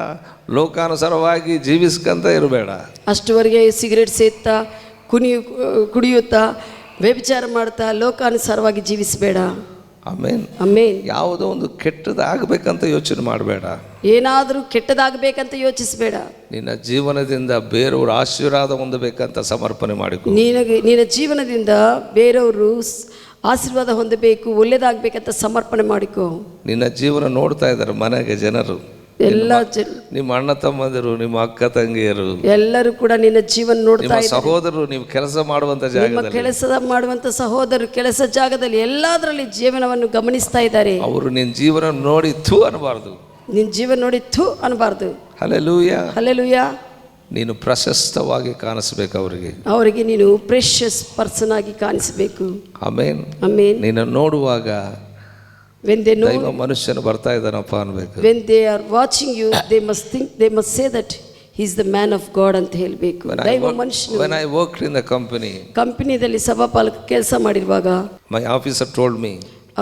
ಲೋಕಾನುಸಾರವಾಗಿ ಜೀವಿಸ್ಕಂತ ಇರಬೇಡ. ಅಷ್ಟುವರೆಗೆ ಸಿಗರೇಟ್ ಸೇದ್ತಾ, ಕುಡಿಯುತ್ತಾ, ವ್ಯಭಿಚಾರ ಮಾಡ್ತಾ, ಲೋಕಾನುಸಾರವಾಗಿ ಜೀವಿಸಬೇಡ. Amen, amen. ಯಾವುದೋ ಒಂದು ಕೆಟ್ಟದಾಗಬೇಕಂತ ಯೋಚನೆ ಮಾಡಬೇಡ. ಏನಾದರೂ ಕೆಟ್ಟದಾಗಬೇಕಂತ ಯೋಚಿಸಬೇಡ. ನಿನ್ನ ಜೀವನದಿಂದ ಬೇರೆಯವರು ಆಶೀರ್ವಾದ ಹೊಂದಬೇಕಂತ ಸಮರ್ಪಣೆ ಮಾಡಿಕೊ. ನಿನ್ನ ಜೀವನದಿಂದ ಬೇರೆಯವರು ಆಶೀರ್ವಾದ ಹೊಂದಬೇಕು, ಒಳ್ಳೇದಾಗಬೇಕಂತ ಸಮರ್ಪಣೆ ಮಾಡಿಕೊ. ನಿನ್ನ ಜೀವನ ನೋಡ್ತಾ ಇದ್ದಾರೆ ಮನೆಗೆ ಜನರು, ಎಲ್ಲ ನಿಮ್ಮ ಅಣ್ಣ ತಮ್ಮಂದಿರು, ನಿಮ್ಮ ಅಕ್ಕ ತಂಗಿಯರು, ಎಲ್ಲರೂ ಕೂಡ ನಿನ್ನ ಜೀವನ ನೋಡ್ತಾ ಇದ್ದಾರೆ. ಸಹೋದರರು, ನೀವು ಕೆಲಸ ಮಾಡುವಂತ ಜಾಗದಲ್ಲಿ, ಕೆಲಸ ಮಾಡುವಂತ ಸಹೋದರರು ಕೆಲಸ ಜಾಗದಲ್ಲಿ ಎಲ್ಲದರಲ್ಲಿ ಜೀವನವನ್ನು ಗಮನಿಸ್ತಾ ಇದ್ದಾರೆ. ಅವರು ನಿನ್ನ ಜೀವನ ನೋಡಿ ಥೂ ಅನ್ನಬಾರ್ದು, ನಿನ್ನ ಜೀವನ ನೋಡಿ ಥೂ ಅನ್ನಬಾರ್ದು. Hallelujah, hallelujah. ನೀನು ಪ್ರಶಸ್ತವಾಗಿ ಕಾಣಿಸ್ಬೇಕು ಅವರಿಗೆ ನೀನು ಪ್ರೆಷಸ್ ಪರ್ಸನ್ ಆಗಿ ಕಾಣಿಸಬೇಕು. Amen, amen. ನಿನ್ನ ನೋಡುವಾಗ when they know, ದೈವ ಮನುಷ್ಯನು ಬರ್ತಾ ಇದ್ದಾನಪ್ಪ ಅನ್ಬೇಕು. when they are watching you, they must say that he is the man of God ಅಂತ ಹೇಳಬೇಕು. ದೈವ ಮನುಷ್ಯನು. When I worked in the company, ಕಂಪನಿಯಲ್ಲಿ ಸಭಾಪಾಲಕ ಕೆಲಸ ಮಾಡಿರುವಾಗ, my officer told me,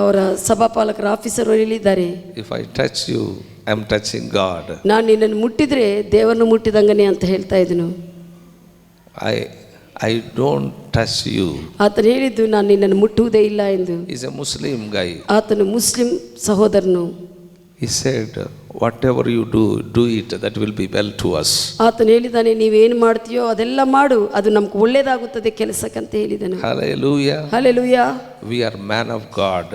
ಅವರ ಸಭಾಪಾಲಕರ ಆಫೀಸರ್ ಹೇಳಿದ್ದಾರೆ, if I touch you, I am touching God. ನಾನು ನಿನ್ನನ್ನು ಮುಟ್ಟಿದ್ರೆ ದೇವರನ್ನು ಮುಟ್ಟಿದಂಗನೆ ಅಂತ ಹೇಳ್ತಾ ಇದ್ದನು. I don't touch you. ಆತನು ಹೇಳಿದ್ದು ನಾನು ನಿನ್ನನ್ನು ಮುಟ್ಟುವುದೇ ಇಲ್ಲ ಎಂದು. He is a Muslim guy. ಆತನು ಮುಸ್ಲಿಂ ಸಹೋದರನು. He said, whatever you do it, that will be well to us. ಆತನು ಹೇಳಿದಾನೆ, ನೀವೇನು ಮಾಡ್ತೀಯೋ ಅದೆಲ್ಲ ಮಾಡು, ಅದು ನಮ್ಗೆ ಒಳ್ಳೇದಾಗುತ್ತದೆ ಕೆಲಸಕ್ಕಂತ ಹೇಳಿದನು. Hallelujah. Hallelujah. We are man of God.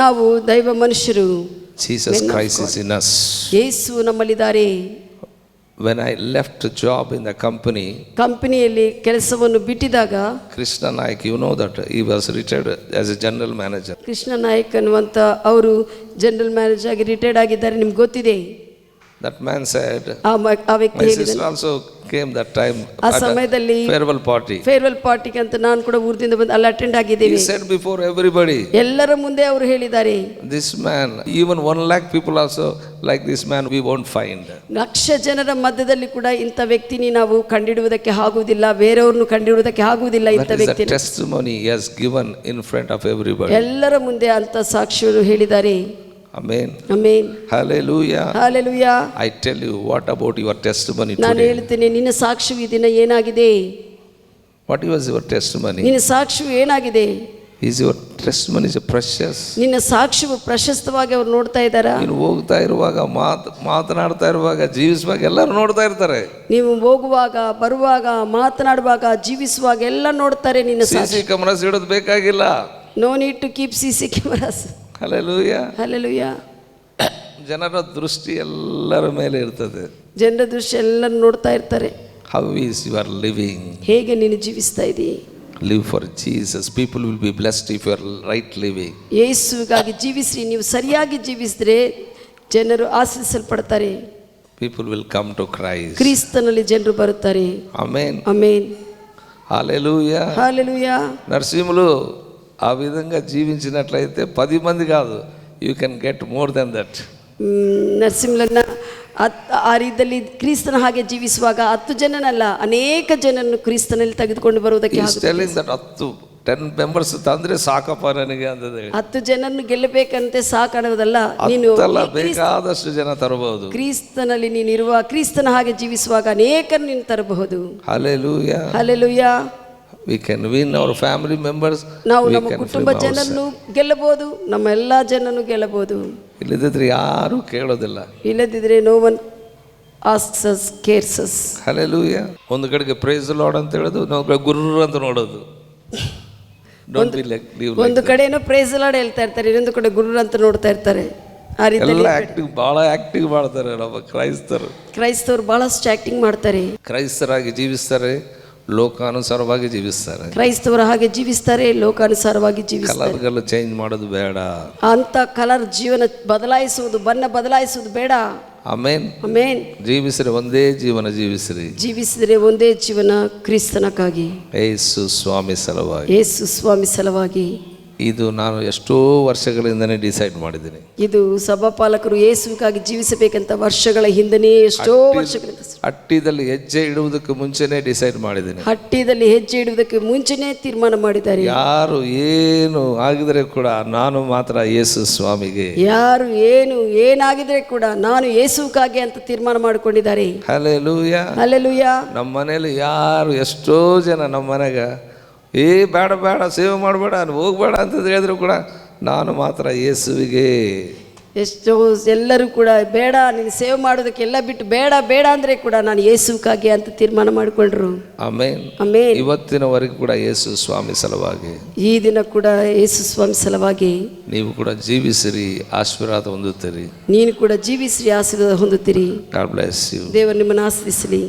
ನಾವು ದೈವ ಮನುಷ್ಯರು. Jesus Christ is in us. Yesu ನಮ್ಮಲ್ಲಿದ್ದಾರೆ. When I left the job in the company, ಕಂಪನಿಯಲ್ಲಿ ಕೆಲಸವನ್ನು ಬಿಟ್ಟಿದಾಗ, Krishna Naik, you know that he was retired as a general manager. Krishna Nayak ಅನ್ನುವಂಥ ಅವರು general manager ಆಗಿ retired ಆಗಿದ್ದಾರೆ, ನಿಮ್ಗೆ ಗೊತ್ತಿದೆ. That man said, ಆ ವ್ಯಕ್ತಿ my ಹೇಳಿದನು, sister also came that time ಆ at ಸಮಯದಲ್ಲಿ the farewell party. ಫೇರ್ವೆಲ್ ಪಾರ್ಟಿಗೆ ಅಂತ ನಾನು ಕೂಡ ಊರದಿಂದ ಬಂದು ಅಲ್ಲಿ ಅಟೆಂಡ್ ಆಗಿದ್ದೇವೆ. He said before everybody, ಎಲ್ಲರ ಮುಂದೆ ಅವರು ಹೇಳಿದ್ದಾರೆ, this man, even 1 lakh people also like this man we won't find. 1,00,000 ಜನರ ಮಧ್ಯದಲ್ಲಿ ಕೂಡ ಇಂಥ ವ್ಯಕ್ತಿನಿ ನಾವು ಕಂಡಿಡುವುದಕ್ಕೆ ಆಗುವುದಿಲ್ಲ, ಬೇರೆಯವ್ರನ್ನು ಕಂಡಿಡುವುದಕ್ಕೆ ಆಗುವುದಿಲ್ಲ ಇಂಥ That is ವ್ಯಕ್ತಿ. the testimony he has given in front of everybody. ಎಲ್ಲರ ಮುಂದೆ ಅಂತ ಸಾಕ್ಷಿಯನ್ನು ಹೇಳಿದ್ದಾರೆ. Amen. Amen. Hallelujah. Hallelujah. I tell you, what about your testimony ನಾನು today? ಹೇಳ್ತೇನೆ, ನಿನ್ನ ಸಾಕ್ಷಿಯು ಈ ದಿನ ಏನಾಗಿದೆ? What was your testimony? ನಿನ್ನ ಸಾಕ್ಷಿಯು ಏನಾಗಿದೆ? Is your testimony precious? ನಿನ್ನ ಸಾಕ್ಷಿಯು ಪ್ರಶಸ್ತವಾಗಿ ಅವ್ರು ನೋಡ್ತಾ ಇದ್ದಾರಾ? ನೀನು ಹೋಗ್ತಾ ಇರುವಾಗ, ಮಾತನಾಡ್ತಾ ಇರುವಾಗ, ಜೀವಿಸುವಾಗ ಎಲ್ಲರೂ ನೋಡ್ತಾ ಇರ್ತಾರೆ. ನೀವು ಹೋಗುವಾಗ, ಬರುವಾಗ, ಮಾತನಾಡುವಾಗ, ಜೀವಿಸುವಾಗ ಎಲ್ಲ ನೋಡ್ತಾರೆ ನಿನ್ನ ಸಾಕ್ಷಿ. ಸಿಸಿ ಕ್ಯಾಮೆರಾಸ್ ಇಡೋದು ಬೇಕಾಗಿಲ್ಲ. No need to keep CC cameras. Hallelujah. Hallelujah. ಜನರ ದೃಷ್ಟಿ ಎಲ್ಲರ ಮೇಲೆ ಇರ್ತದೆ. ಜನರ ದೃಷ್ಟಿ ಎಲ್ಲರೂ ನೋಡ್ತಾ ಇರ್ತಾರೆ. How is you are living? ಹೇಗೆ ನೀನು ಜೀವಿಸ್ತಾ ಇದ್ದೀ? Live for Jesus. People will be blessed if you are right living. ಯೇಸುವಿಗಾಗಿ ಜೀವಿಸ್ರಿ. ನೀವು ಸರಿಯಾಗಿ ಜೀವಿಸಿದ್ರೆ ಜನರು ಆಶೀರ್ವಿಸಲ್ಪಡ್ತಾರೆ. People will come to Christ. ಕ್ರಿಸ್ತನಲ್ಲಿ ಜನರು ಬರುತ್ತಾರೆ. Amen. Amen. Hallelujah. Hallelujah. Narasimhulu ఆ విధంగా జీవించినట్లయితే 10 మంది కాదు, you can get more than that. ನರಸಿಂಹಲನ್ನ ಆ ರೀತಿಯಲ್ಲಿ ಕ್ರಿಸ್ತನ ಹಾಗೆ ಜೀವಿಸುವಾಗ 10 ಜನನಲ್ಲ, ಅನೇಕ ಜನರನ್ನು ಕ್ರಿಸ್ತನಲ್ಲಿ ತೆಗೆದುಕೊಂಡು ಬರುವುದಕ್ಕೆ ಟೆಲ್ಲಿಂಗ್ ದಟ್ 10 ಮೆಂಬರ್ಸ್ ತಂದ್ರೆ ಸಾಕಪ್ಪ ನನಗೆ ಅಂತಂದ್ರೆ 10 ಜನರನ್ನು ಗೆಲ್ಲಬೇಕಂತೆ ಸಾಕಾಣುವುದಲ್ಲ, ನೀನು ಬೇಕಾದಷ್ಟು ಜನ ತರಬಹುದು. ಕ್ರಿಸ್ತನಲ್ಲಿ ನೀನಿರುವ ಕ್ರಿಸ್ತನ ಹಾಗೆ ಜೀವಿಸುವಾಗ ಅನೇಕರನ್ನು ನೀನು ತರಬಹುದು. Hallelujah. Hallelujah. We can win our family members. ನಾವು ನಮ್ಮ ಕುಟುಂಬ ಜನರನ್ನು ಗೆಲ್ಲಬಹುದು, ನಮ್ಮ ಎಲ್ಲಾ ಜನರನ್ನು ಗೆಲ್ಲಬಹುದು. ಇಲ್ಲದಿದ್ರೆ ಯಾರು ಕೇಳೋದಿಲ್ಲ. ಇಲ್ಲದಿದ್ರೆ no one asks us, cares us. Hallelujah. ಒಂದು ಕಡೆಗೆ ಪ್ರೈಸ್ ಲಾರ್ಡ್ ಅಂತ ಹೇಳೋದು, ನಾವು ಗುರ್ರ ಅಂತ ನೋಡೋದು. ಒಂದು ಕಡೆನೋ ಪ್ರೈಸ್ ಲಾರ್ಡ್ ಹೇಳ್ತಾ ಇರ್ತಾರೆ, ಇನ್ನೊಂದು ಕಡೆ ಗುರು ಅಂತ ನೋಡ್ತಾ ಇರ್ತಾರೆ. ಆ ರೀತಿ ಬಹಳ ಆಕ್ಟಿವ್ ಮಾಡ್ತಾರೆ ನಮ್ಮ ಕ್ರೈಸ್ತರು ಬಹಳಷ್ಟು ಆಕ್ಟಿಂಗ್ ಮಾಡ್ತಾರೆ. ಕ್ರೈಸ್ತರಾಗಿ ಜೀವಿಸ್ತಾರೆ, ಲೋಕಾನುಸಾರವಾಗಿ ಜೀವಿಸ್ತಾರೆ. ಕ್ರೈಸ್ತವರ ಹಾಗೆ ಜೀವಿಸ್ತಾರೆ, ಲೋಕಾನುಸಾರವಾಗಿ ಜೀವಿಸ್ತಾರೆ. ಕಲರ್ಗಳು ಚೇಂಜ್ ಮಾಡೋದು ಬೇಡ. ಅಂತ ಕಲರ್ ಜೀವನ ಬದಲಾಯಿಸುವುದು, ಬಣ್ಣ ಬದಲಾಯಿಸುವುದು ಬೇಡ. ಆಮೆನ್. ಆಮೆನ್. ಜೀವಿಸಿದ್ರೆ ಒಂದೇ ಜೀವನ ಜೀವಿಸಿರಿ. ಜೀವಿಸಿದ್ರೆ ಒಂದೇ ಜೀವನ ಕ್ರಿಸ್ತನಕ್ಕಾಗಿ, ಯೇಸು ಸ್ವಾಮಿ ಸಲುವಾಗಿ. ಯೇಸು ಸ್ವಾಮಿ ಸಲುವಾಗಿ. ಇದು ನಾನು ಎಷ್ಟೋ ವರ್ಷಗಳಿಂದನೇ ಡಿಸೈಡ್ ಮಾಡಿದ್ದೀನಿ. ಇದು ಸಭಾಪಾಲಕರು ಯೇಸುವಿಗಾಗಿ ಜೀವಿಸಬೇಕಂತ ವರ್ಷಗಳ ಹಿಂದನೇ, ಎಷ್ಟೋ ವರ್ಷಗಳಿಂದ ಹಟ್ಟಿದಲ್ಲಿ ಹೆಜ್ಜೆ ಇಡುವುದಕ್ಕೆ ಮುಂಚೆನೇ ಡಿಸೈಡ್ ಮಾಡಿದ್ದೀನಿ. ಹಟ್ಟಿದಲ್ಲಿ ಹೆಜ್ಜೆ ಇಡುವುದಕ್ಕೆ ಮುಂಚೆನೇ ತೀರ್ಮಾನ ಮಾಡಿದ್ದಾರೆ. ಯಾರು ಏನು ಆಗಿದ್ರೆ ಕೂಡ ನಾನು ಮಾತ್ರ ಯೇಸು ಸ್ವಾಮಿಗೆ. ಯಾರು ಏನಾಗಿದ್ರೆ ಕೂಡ ನಾನು ಯೇಸುವಿಗಾಗಿ ಅಂತ ತೀರ್ಮಾನ ಮಾಡಿಕೊಂಡಿದ್ದಾರೆ. ಹಲ್ಲೆಲೂಯಾ. ಹಲ್ಲೆಲೂಯಾ. ನಮ್ಮ ಮನೇಲಿ ಯಾರು ಎಷ್ಟೋ ಜನ ನಮ್ಮ ಮನೆಗ ಬೇಡ ಬೇಡ ಸೇವೆ ಮಾಡಬೇಡ, ಹೋಗ್ಬೇಡ ಅಂತ ಹೇಳಿದ್ರು ಕೂಡ ನಾನು ಮಾತ್ರ ಯೇಸುವಿಗೆ. ಎಷ್ಟೋ ಎಲ್ಲರೂ ಕೂಡ ಬೇಡ ನೀನು ಸೇವೆ ಮಾಡೋದಕ್ಕೆ ಎಲ್ಲ ಬಿಟ್ಟು ಬೇಡ ಬೇಡ ಅಂದರೆ ಕೂಡ ನಾನು ಯೇಸುವಿಗಾಗಿ ಅಂತ ತೀರ್ಮಾನ ಮಾಡಿಕೊಂಡ್ರು. ಆಮೆನ್. ಆಮೆನ್. ಇವತ್ತಿನವರೆಗೂ ಕೂಡ ಯೇಸು ಸ್ವಾಮಿ ಸಲುವಾಗಿ, ಈ ದಿನ ಕೂಡ ಯೇಸು ಸ್ವಾಮಿ ಸಲುವಾಗಿ ನೀವು ಕೂಡ ಜೀವಿಸಿರಿ, ಆಶೀರ್ವಾದ ಹೊಂದುತ್ತೀರಿ. ನೀನು ಕೂಡ ಜೀವಿಸಿರಿ, ಆಶೀರ್ವಾದ ಹೊಂದುತ್ತೀರಿ. God bless you. ದೇವರು ನಿಮ್ಮನ್ನು ಆಶೀರ್ವದಿಸಲಿ.